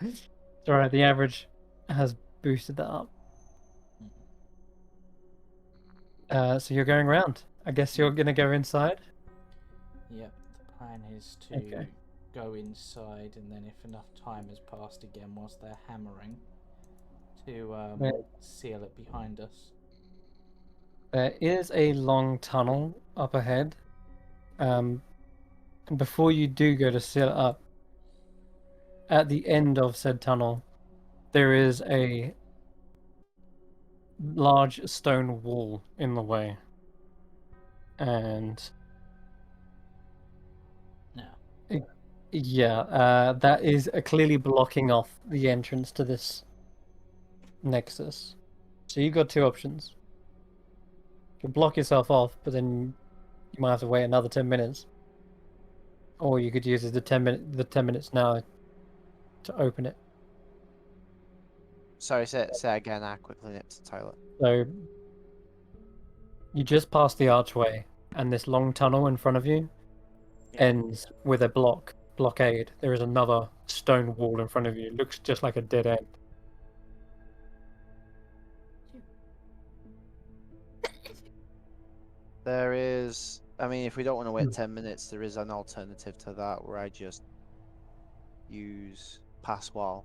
It's alright, the average has boosted that up. So you're going around. I guess you're gonna go inside. Yep, the plan is to Okay. go inside, and then if enough time has passed again whilst they're hammering, to Right. seal it behind us. There is a long tunnel up ahead. And before you do go to seal it up, at the end of said tunnel, there is a large stone wall in the way. And No. yeah, that is clearly blocking off the entrance to this nexus. So you've got two options. You can block yourself off, but then you might have to wait another 10 minutes. Or you could use the 10 minutes now to open it. Sorry, say again. I quickly nipped to the toilet. So you just passed the archway, and this long tunnel in front of you ends with a blockade. There is another stone wall in front of you. It looks just like a dead end. There is. I mean, if we don't want to wait 10 minutes, there is an alternative to that where I just use pass wall.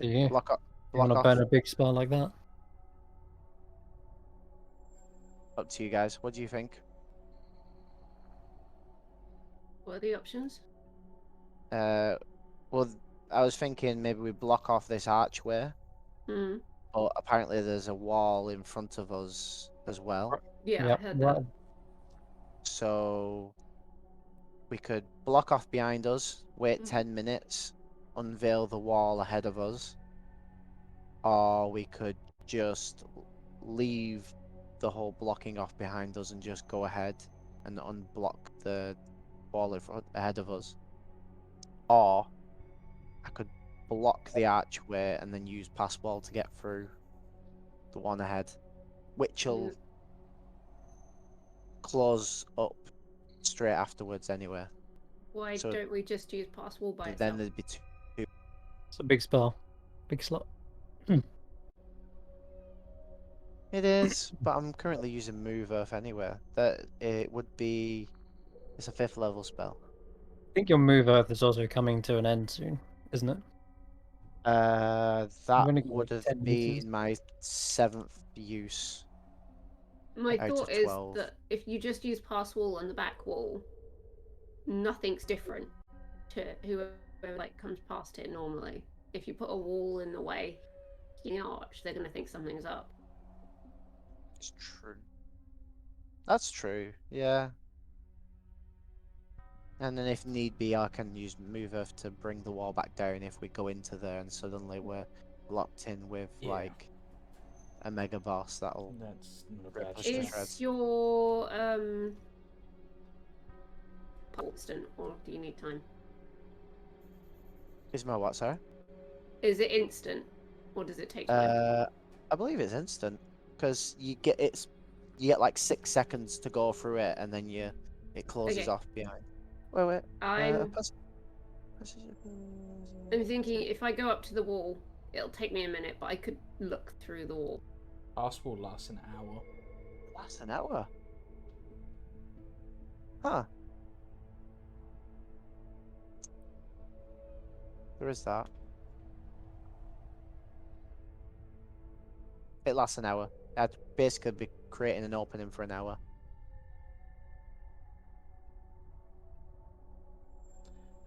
Do you? Block up. You want Block to off. burn a big spell like that? Up to you guys. What do you think? What are the options? Well, I was thinking maybe we block off this archway, Hmm. but apparently there's a wall in front of us as well. Yeah, Yep, I heard right. that. So we could block off behind us, wait Mhm. 10 minutes, unveil the wall ahead of us, or we could just leave the whole blocking off behind us and just go ahead and unblock the wall ahead of us. Or I could block the archway and then use pass wall to get through the one ahead, which will close up straight afterwards anyway. Why So don't we just use pass wall by Then itself? there'd be two. It's a big spell. Big slot. It is, but I'm currently using Move Earth anyway. That it would be. It's a 5th level spell. I think your move earth is also coming to an end soon. isn't it? That only got, would like, have 10 meters. been my 7th use My out thought of is 12. that if you just use pass wall and the back wall, nothing's different to whoever like comes past it normally. If you put a wall in the way, the arch, they're gonna think something's up. It's true. That's true, yeah. And then if need be, I can use Move Earth to bring the wall back down if we go into there and suddenly we're locked in with, Yeah. like, a mega boss that'll That's not a rip bad us to shout. Is shreds. your instant, or do you need time? Is my what, sorry? Is it instant, or does it take time? I believe it's instant, because you get like 6 seconds to go through it, and then it closes Okay. off behind. Wait. I'm Pass- thinking if I go up to the wall, it'll take me a minute, but I could look through the wall. Pass will last an hour. That's an hour. Huh. There is that. It lasts an hour. I'd basically be creating an opening for an hour.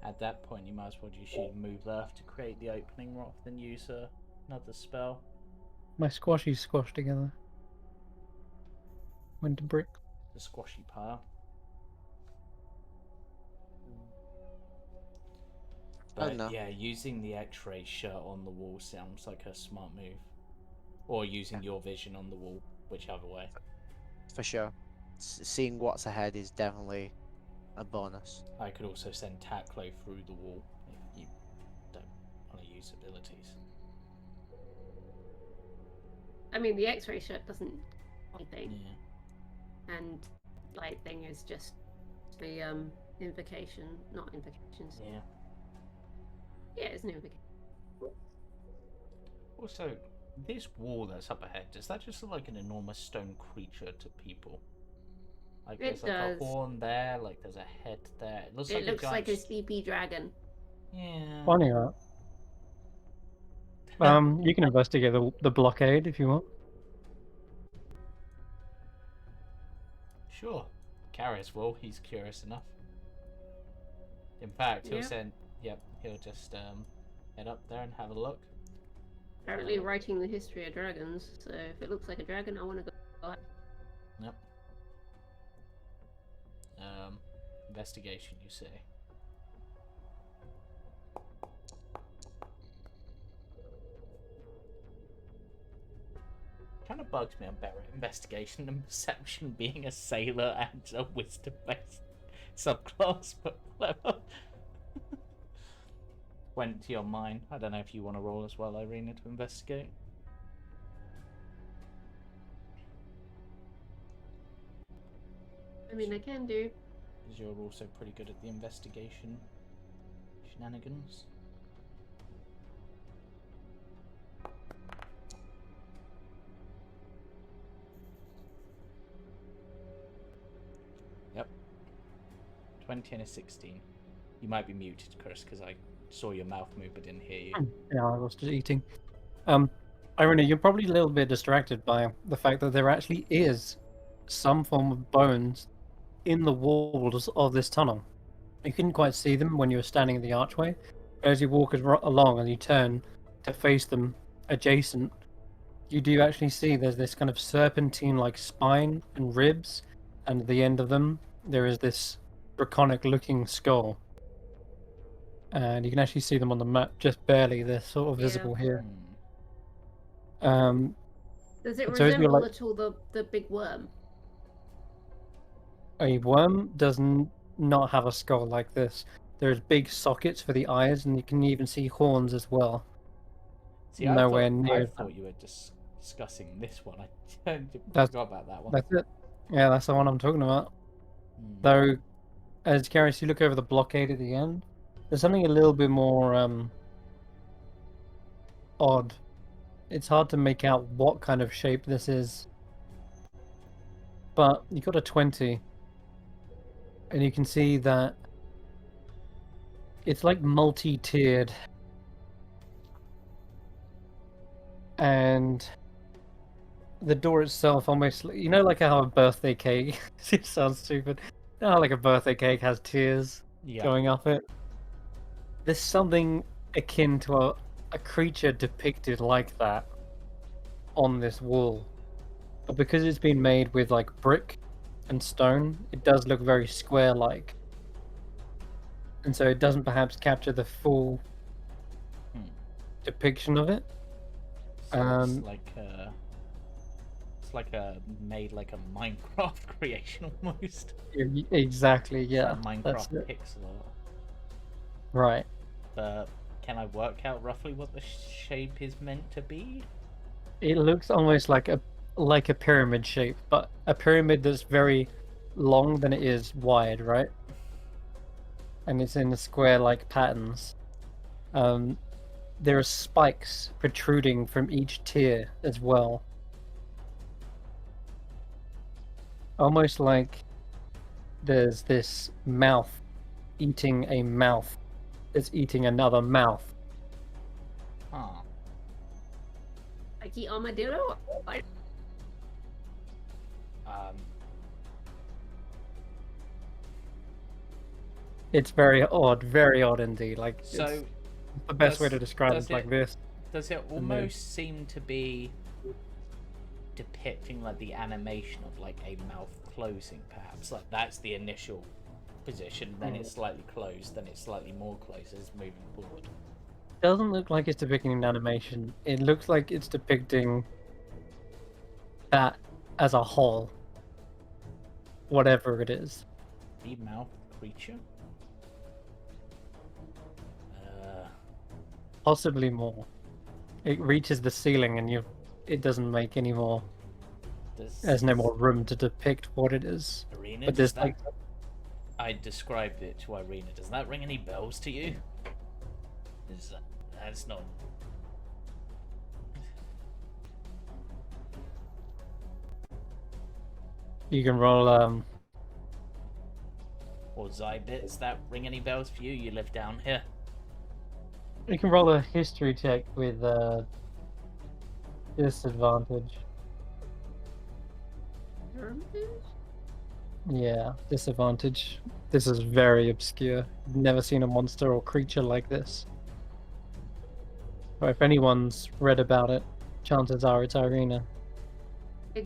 At that point, you might as well just use Move Earth to create the opening rather than use another spell. My squashies squashed together. Went to brick. The squashy pile. But no. yeah, using the X-ray shirt on the wall sounds like a smart move. Or using your vision on the wall, whichever way. For sure. Seeing what's ahead is definitely a bonus. I could also send Taklo through the wall if you don't want to use abilities. I mean, the X-ray shirt doesn't do anything, Yeah. and light thing is just the invocation, not invocations. Yeah. Yeah, it's an invocation. Also, this wall that's up ahead, does that just look like an enormous stone creature to people? Like It there's like does. a horn there, like there's a head there. It looks It like looks a giant... like a sleepy dragon. Yeah. Funny that. You can investigate the blockade if you want. Sure. Karius will, he's curious enough. In fact, he'll Yeah. send... Yep, he'll just head up there and have a look. Apparently writing the history of dragons, so if it looks like a dragon, I want to go. Yep. Investigation, you say? Kind of bugs me on better investigation and perception being a sailor and a wisdom-based subclass, but whatever. Went to your mind. I don't know if you want to roll as well, Eirina, to investigate. I mean, I can do. Because you're also pretty good at the investigation shenanigans. Yep. 20 and a 16. You might be muted, Chris, because I saw your mouth move but didn't hear you. Yeah, I was just eating. Eirina, you're probably a little bit distracted by the fact that there actually is some form of bones in the walls of this tunnel. You couldn't quite see them when you were standing in the archway. As you walk along and you turn to face them adjacent, you do actually see there's this kind of serpentine-like spine and ribs, and at the end of them there is this draconic-looking skull. And you can actually see them on the map just barely. They're sort of Yeah. visible here. Hmm. Does it So as you're resemble like- at all the big worm? A worm does not have a skull like this. There's big sockets for the eyes, and you can even see horns as well. See, Nowhere I near. thought you were discussing this one. I That's- forgot about that one. That's it. Yeah, that's the one I'm talking about. Hmm. Though, as Karius, you look over the blockade at the end, there's something a little bit more odd. It's hard to make out what kind of shape this is. But you got a 20, and you can see that it's like multi-tiered and the door itself almost, like how a birthday cake, it sounds stupid, how like a birthday cake has tears Yeah. going up it. There's something akin to a creature depicted like that on this wall. But because it's been made with like brick and stone, it does look very square-like. And so it doesn't perhaps capture the full depiction of it. So it's like a made like a Minecraft creation almost. Exactly, It's yeah. like That's Minecraft it. pixel art. Right. But can I work out roughly what the shape is meant to be? It looks almost like a pyramid shape, but a pyramid that's very long than it is wide, right? And it's in square-like patterns. There are spikes protruding from each tier as well. Almost like there's this mouth eating a mouth that's eating another mouth. Huh. Like the armadillo? It's very odd indeed. Like, So it's the best way to does- describe does it like it- this. Does it almost seem to be depicting like the animation of like a mouth closing, perhaps? Like that's the initial position, then it's slightly closed, then it's slightly more closed as it's moving forward. Doesn't look like it's depicting an animation. It looks like it's depicting that as a whole. Whatever it is. The mouth creature? Possibly more. It reaches the ceiling and it doesn't make any more. There's no more room to depict what it is. Eirina, But does there's like I described it to Eirina. Does that ring any bells to you? That's not. you can roll Or Zybits, that ring any bells for you? You live down here. you can roll a history check with disadvantage. Yeah, disadvantage. This is very obscure. Never seen a monster or creature like this. But if anyone's read about it, chances are it's Eirina.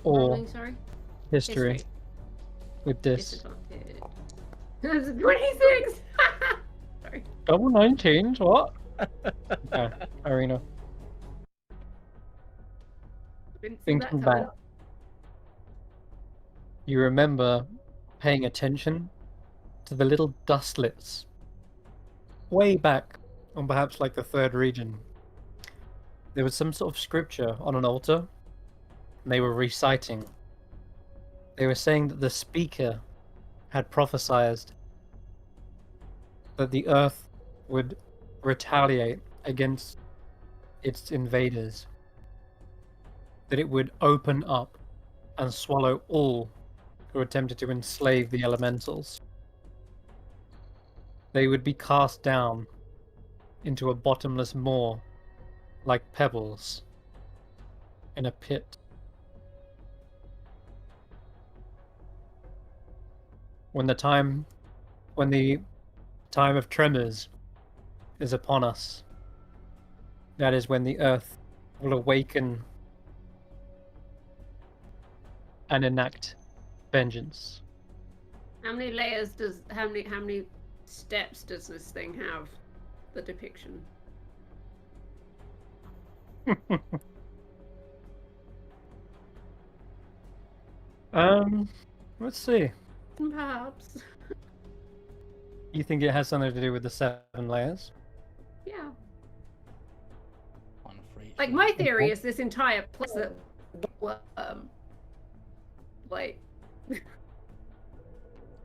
Or Rolling, sorry. history with this. Disadvantage. That's 26! Sorry. Double 19s? What? Okay, Eirina. Didn't see that Thinking coming. back, you remember paying attention to the little dustlets way back on perhaps like the third region. There was some sort of scripture on an altar, and they were reciting. They were saying that the speaker had prophesied that the earth would retaliate against its invaders, that it would open up and swallow all who attempted to enslave the elementals. They would be cast down into a bottomless maw like pebbles in a pit. When the time of tremors is upon us, that is when the earth will awaken and enact vengeance. How many layers does how many steps does this thing have? The depiction. Let's see. Perhaps. You think it has something to do with the 7 layers? Yeah. One for each. Like my theory is this entire place that like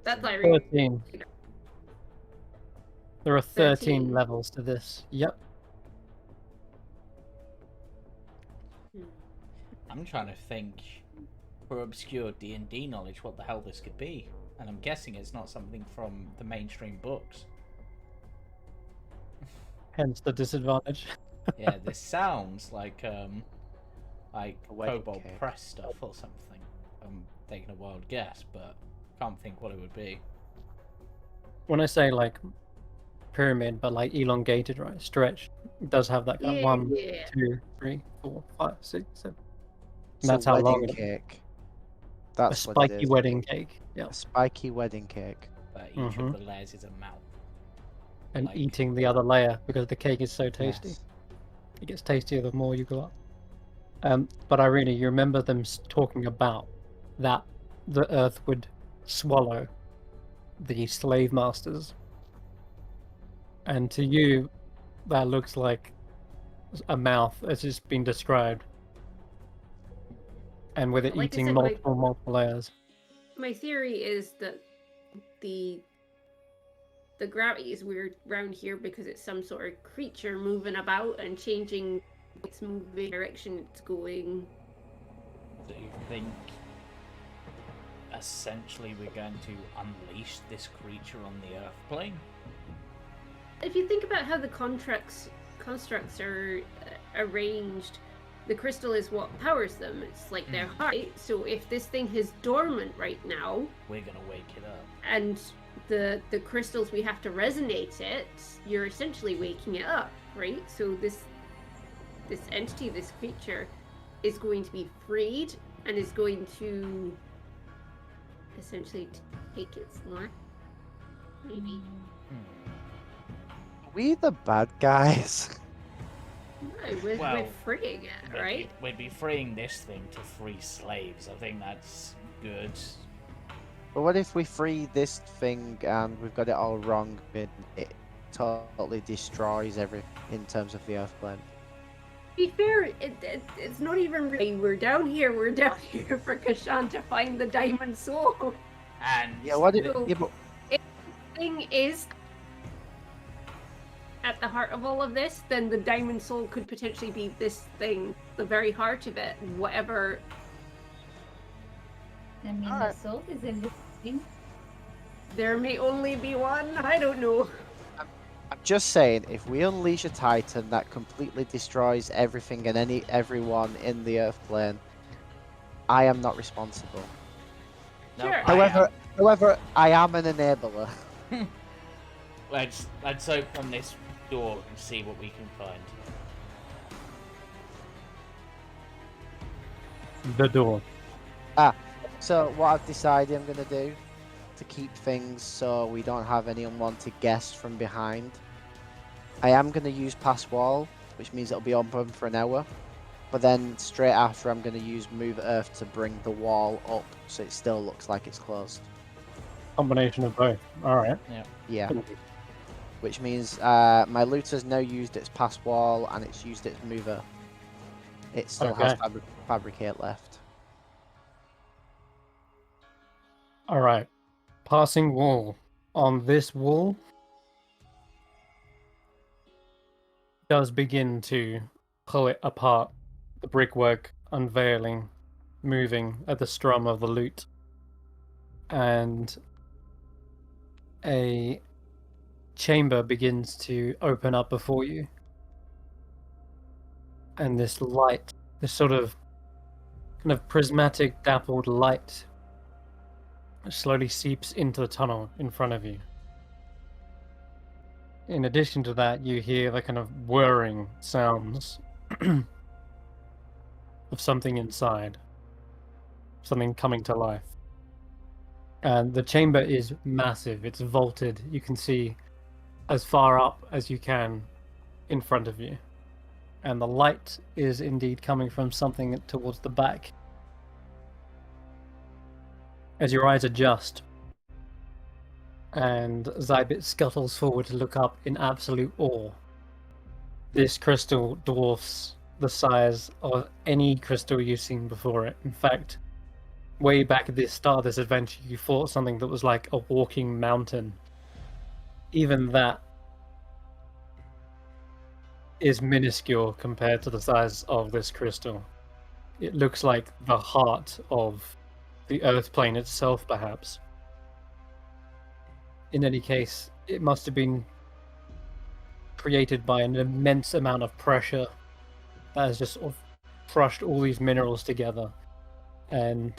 that's Eirina. 13. There are 13 13. levels to this. Yep. I'm trying to think, for obscure D&D knowledge, what the hell this could be. And I'm guessing it's not something from the mainstream books. Hence the disadvantage. Yeah, this sounds like Like A wedding cobalt cake. press stuff or something. I'm taking a wild guess, but can't think what it would be. When I say like pyramid, but like elongated, right? Stretch, it does have that kind of 1, Yeah. 2, 3, 4, 5, 6, 7. It's That's a how wedding long it is. cake. A That's what it spiky is. wedding cake. Yeah. A spiky wedding cake. But each Mhm. of the layers is a mouth. And Like- eating the other layer because the cake is so tasty. Yes. It gets tastier the more you go up. But Irina, you remember them talking about that the earth would swallow the slave masters. And to you, that looks like a mouth as it's been described. And with it Like I eating said, multiple layers. My theory is that the gravity is weird around here because it's some sort of creature moving about and changing its moving direction it's going. Do you think essentially we're going to unleash this creature on the Earth plane? If you think about how the constructs are arranged, the crystal is what powers them. It's like their heart. So if this thing is dormant right now, We're gonna wake it up. and the crystals we have to resonate it, you're essentially waking it up, right? So this entity, this creature, is going to be freed and is going to essentially take its life. Maybe. Are we the bad guys? No, we're Well, freeing it, right? We'd be freeing this thing to free slaves. I think that's good. But what if we free this thing and we've got it all wrong, but it totally destroys everything in terms of the Earth plane? To be fair, it's not even really. We're down here for Kesh'an to find the diamond soul. And Yeah, what if... So- Yeah, but Thing is at the heart of all of this, then the diamond soul could potentially be this thing, the very heart of it, whatever. I mean, the Alright. soul is in this thing. There may only be one. I don't know. I'm just saying, if we unleash a Titan that completely destroys everything and everyone in the Earth plane, I am not responsible. No, Sure. However, I am an enabler. let's open this door and see what we can find. The door. So what I've decided I'm going to do to keep things so we don't have any unwanted guests from behind, I am going to use pass wall, which means it'll be open for an hour. But then straight after, I'm going to use move earth to bring the wall up so it still looks like it's closed. Combination of both. Alright. Yeah. Which means my looter's now used its pass wall and it's used its mover. It still has fabricate left. Alright. Passing wall. On this wall does begin to pull it apart. The brickwork unveiling, moving at the strum of the lute. And a chamber begins to open up before you. And this light, this sort of kind of prismatic dappled light slowly seeps into the tunnel in front of you. In addition to that, you hear the kind of whirring sounds of something inside, something coming to life. And the chamber is massive, it's vaulted. You can see as far up as you can in front of you. And the light is indeed coming from something towards the back. As your eyes adjust, and Zybit scuttles forward to look up in absolute awe. This crystal dwarfs the size of any crystal you've seen before it. In fact, way back at the start of this adventure, you fought something that was like a walking mountain. Even that is minuscule compared to the size of this crystal. It looks like the heart of the Earth plane itself, perhaps. In any case, it must have been created by an immense amount of pressure that has just sort of crushed all these minerals together. And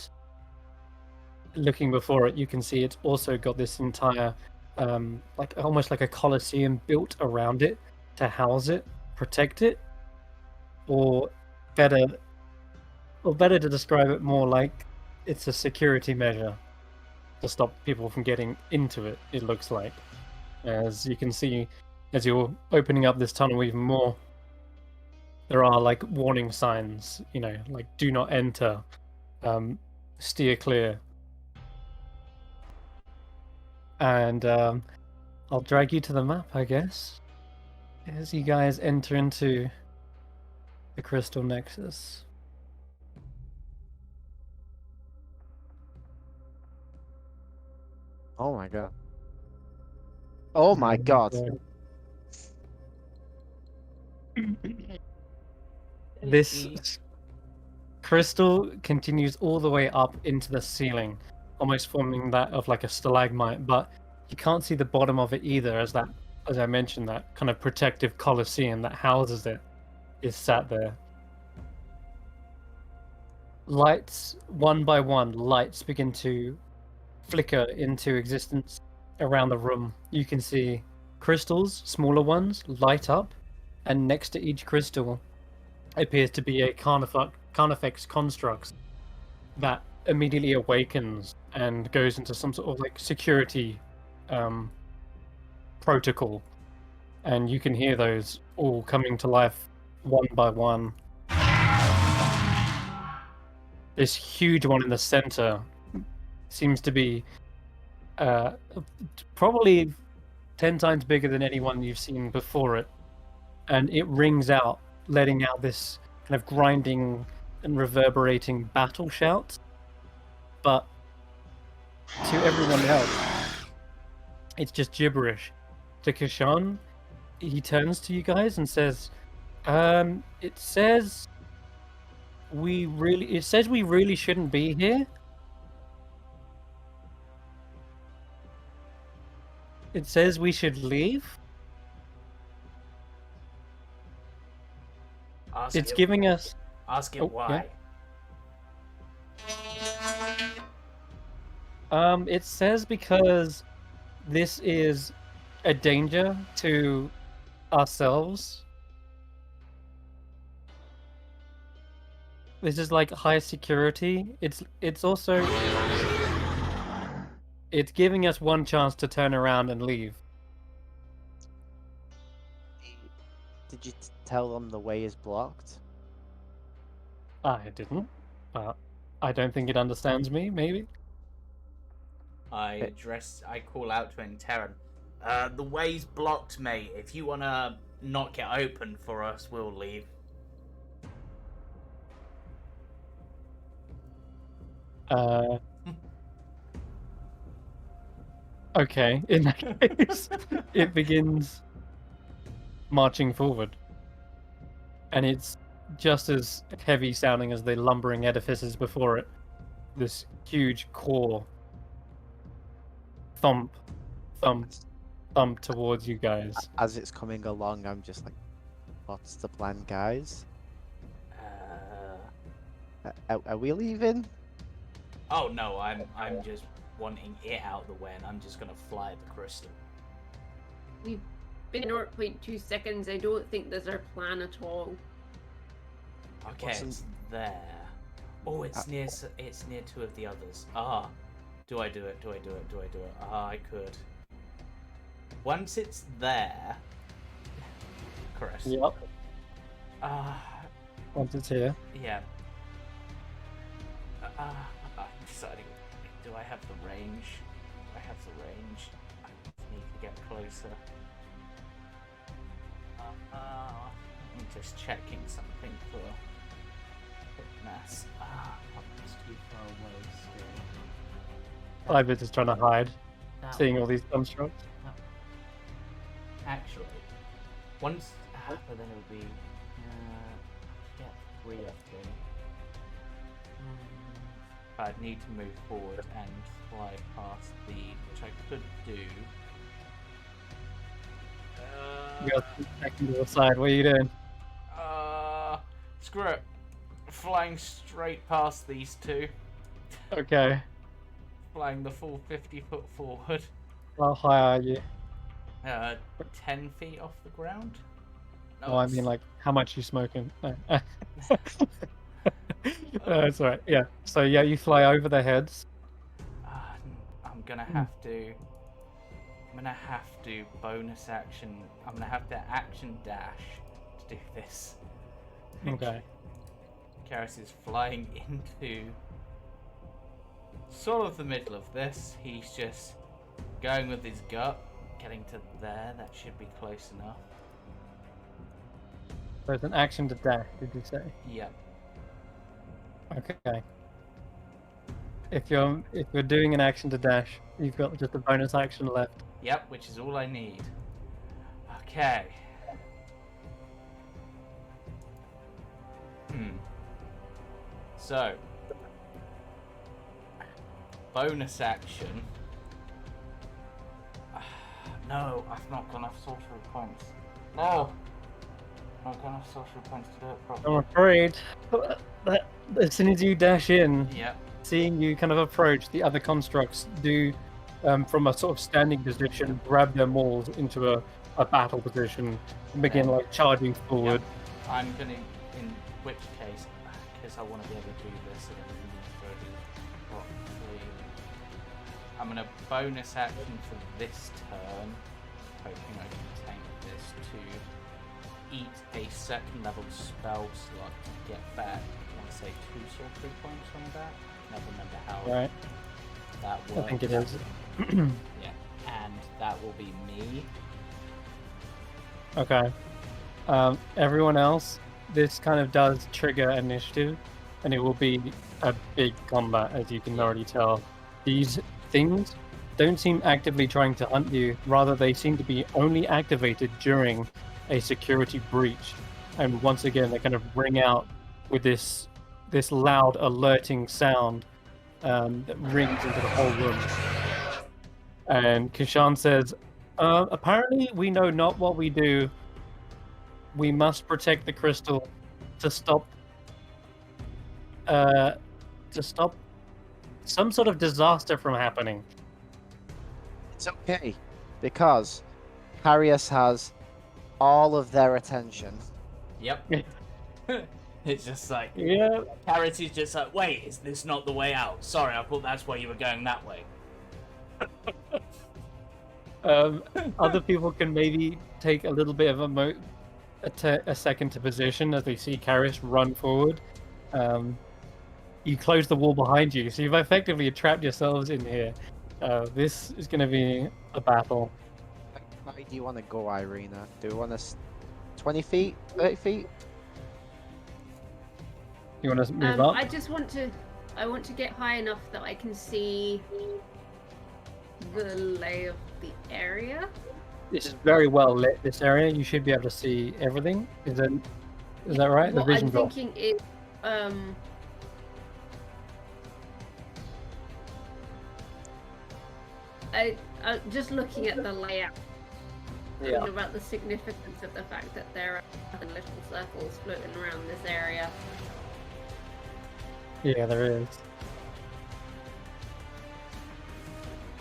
looking before it, you can see it's also got this entire, like almost like a coliseum built around it to house it, protect it, or better to describe it more like it's a security measure to stop people from getting into it. It looks like, as you can see, as you're opening up this tunnel even more, there are like warning signs, like do not enter, steer clear. And I'll drag you to the map, I guess, as you guys enter into the Crystal Nexus. Oh my god. Oh my god. This crystal continues all the way up into the ceiling, almost forming that of like a stalagmite, but you can't see the bottom of it either, as I mentioned, that kind of protective coliseum that houses it is sat there. Lights, one by one, lights begin to flicker into existence around the room. You can see crystals, smaller ones, light up, and next to each crystal appears to be a Carnifex construct that immediately awakens and goes into some sort of like security protocol, and you can hear those all coming to life one by one. This huge one in the center seems to be probably 10 times bigger than anyone you've seen before it, and it rings out, letting out this kind of grinding and reverberating battle shout. But to everyone else, it's just gibberish. To Kesh'an, he turns to you guys and says, it says we really shouldn't be here. It says we should leave. It's giving us... Ask it why. Yeah. It says because this is a danger to ourselves. This is like high security. It's also... It's giving us one chance to turn around and leave. Did you tell them the way is blocked? I didn't. But I don't think it understands me, maybe? I call out to Terran. The way's blocked, mate. If you want to knock it open for us, we'll leave. Okay, in that case, it begins marching forward. And it's just as heavy sounding as the lumbering edifices before it. This huge core thump, thump, thump towards you guys. As it's coming along, I'm just like, what's the plan, guys? Are we leaving? Oh no, I'm just wanting it out of the way, and I'm just gonna fly at the crystal. We've been in 0.2 seconds. I don't think there's our plan at all. Okay, it's there. Oh, it's near two of the others. Do I do it? I could. Once it's there, Chris. Yep. Once it's here. Yeah. I'm deciding. Do I have the range? I need to get closer. I'm just checking something for fitness. It's too far away still. Ibit is trying to hide, seeing all these constructs. Actually, once, but then it'll be, get 3 of them. I'd need to move forward and fly past the, which I could do. You got back into the side. What are you doing? Screw it. flying straight past these two, Okay. flying the full 50 foot forward. How high are you? 10 feet off the ground. No, Oh, I mean, like, how much you smoking? No. That's all right. Yeah. So yeah, you fly over their heads. I'm gonna have to. I'm gonna have to bonus action. I'm gonna have to action dash to do this. Okay. Karius is flying into sort of the middle of this. He's just going with his gut, getting to there. That should be close enough. So it's an action to dash. Did you say? Yep. Okay. If you're doing an action to dash, you've got just a bonus action left. Yep, which is all I need. Okay. So, bonus action. No, I've not got enough sorcery points. No! I've not got enough sorcery points to do it properly. I'm afraid that as soon as you dash in, Yep. seeing you kind of approach, the other constructs do, from a sort of standing position, grab their mauls into a battle position and begin Okay. like charging forward. Yep. I'm gonna, in which case, because I want to be able to do this really properly, I'm gonna bonus action for this turn, hoping I can tank this to eat a second level spell slot to get back. I want to say 2 sorcery points on that. Never remember how Right. that I works. think it is. Yeah, and that will be me. Okay. Everyone else, this kind of does trigger initiative, and it will be a big combat, as you can already tell. These things don't seem actively trying to hunt you, rather they seem to be only activated during a security breach. And once again, they kind of ring out with this loud alerting sound that rings into the whole room. And Kesh'an says, apparently we know not what we do. We must protect the crystal to stop some sort of disaster from happening. It's okay, because Karius has all of their attention. Yep. It's just like, Yeah. Karius is just like, wait, is this not the way out? Sorry, I thought that's why you were going that way. Other people can maybe take a little bit of a second to position as they see Karius run forward. You close the wall behind you, so you've effectively trapped yourselves in here. This is going to be a battle. How do you want to go, Eirina? Do we want to 20 feet? 30 feet? You want to move up? I want to get high enough that I can see the lay of the area. This is very well lit, this area. You should be able to see everything. Is that right? What the vision I'm block. thinking is, I'm just looking at the layout. Yeah. Thinking about the significance of the fact that there are little circles floating around this area. Yeah, there is.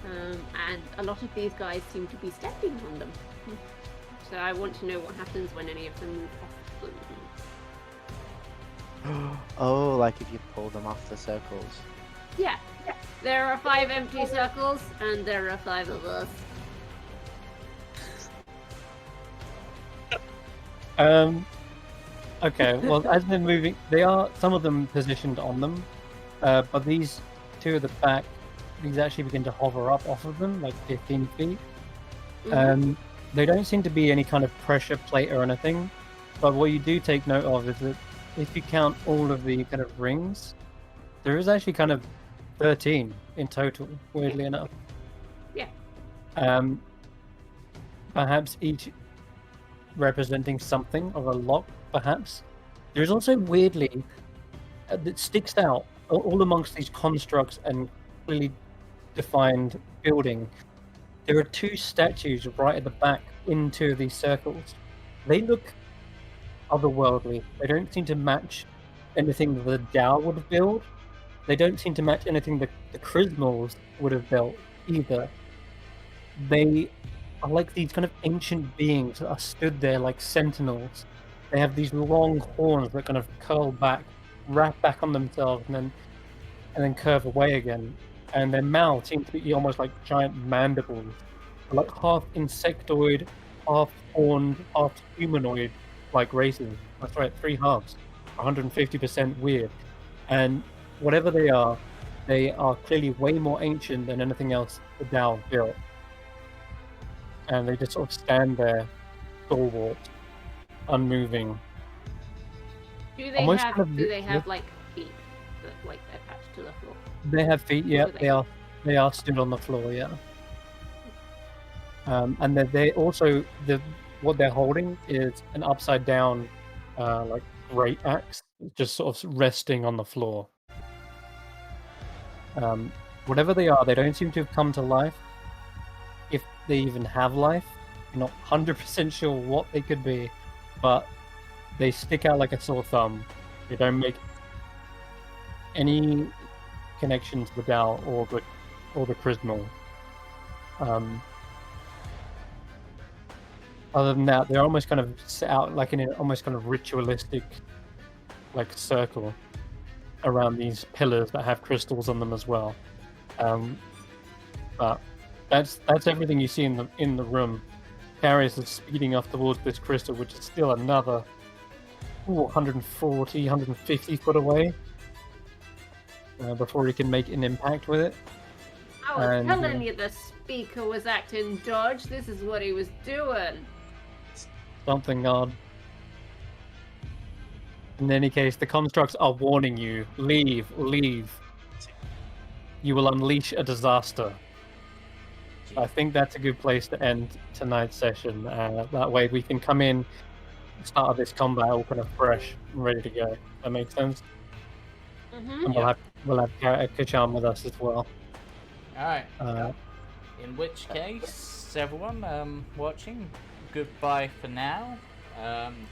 And a lot of these guys seem to be stepping on them. So I want to know what happens when any of them move off them. Oh, like if you pull them off the circles. Yeah. There are 5 empty circles, and there are 5 of us. Okay, well, as they're moving, they are, some of them positioned on them, but these two at the back, these actually begin to hover up off of them, like 15 feet. They don't seem to be any kind of pressure plate or anything, but what you do take note of is that if you count all of the kind of rings, there is actually kind of 13 in total, weirdly enough. Yeah. Perhaps each representing something of a lock, perhaps. There's also weirdly, that sticks out all amongst these constructs and clearly defined building. There are 2 statues right at the back into these circles. They look otherworldly. They don't seem to match anything that the Dow would have built. They don't seem to match anything that the Chrismals would have built either. They are like these kind of ancient beings that are stood there like sentinels. They have these long horns that kind of curl back, wrap back on themselves, and then curve away again. And their mouths seem to be almost like giant mandibles, like half insectoid, half horned, half humanoid like races. That's right, 3 halves, 150% weird. And whatever they are clearly way more ancient than anything else the Dow built. And they just sort of stand there, stalwart, unmoving. Do they Almost have? kind of Do they have like feet that like attached to the floor? They have feet, yeah. do They are stood on the floor, yeah. And then they also what they're holding is an upside down, like great axe, just sort of resting on the floor. Whatever they are, they don't seem to have come to life. If they even have life, I'm not 100% sure what they could be, but they stick out like a sore thumb. They don't make any connection to the Dow or the Chrismal. Other than that, they're almost kind of set out like in an almost kind of ritualistic like circle around these pillars that have crystals on them as well. But that's everything you see in the room. Karius is speeding off towards this crystal, which is still another 140, 150 foot away before he can make an impact with it. I was telling you the speaker was acting dodge. This is what he was doing. Something odd. In any case, the constructs are warning you. Leave. You will unleash a disaster. I think that's a good place to end tonight's session. That way we can come in, start this combat all kind of fresh and ready to go. That makes sense? Mm-hmm. And we'll have Kesh'an with us as well. Alright. In which case, everyone watching, goodbye for now.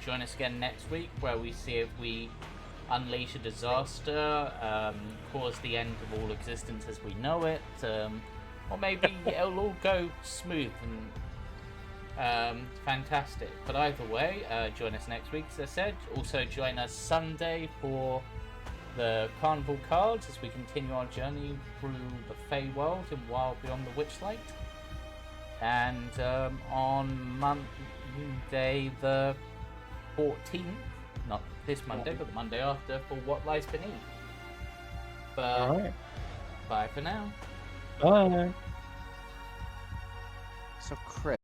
Join us again next week where we see if we unleash a disaster, cause the end of all existence as we know it, or maybe it'll all go smooth and fantastic. But either way, join us next week, as I said. Also join us Sunday for the Carnival cards as we continue our journey through the Feywild and Wild Beyond the Witchlight. And on Monday the 14th, not this Monday, but the Monday after, for What Lies Beneath. But Alright. bye for now. Bye. So Chris.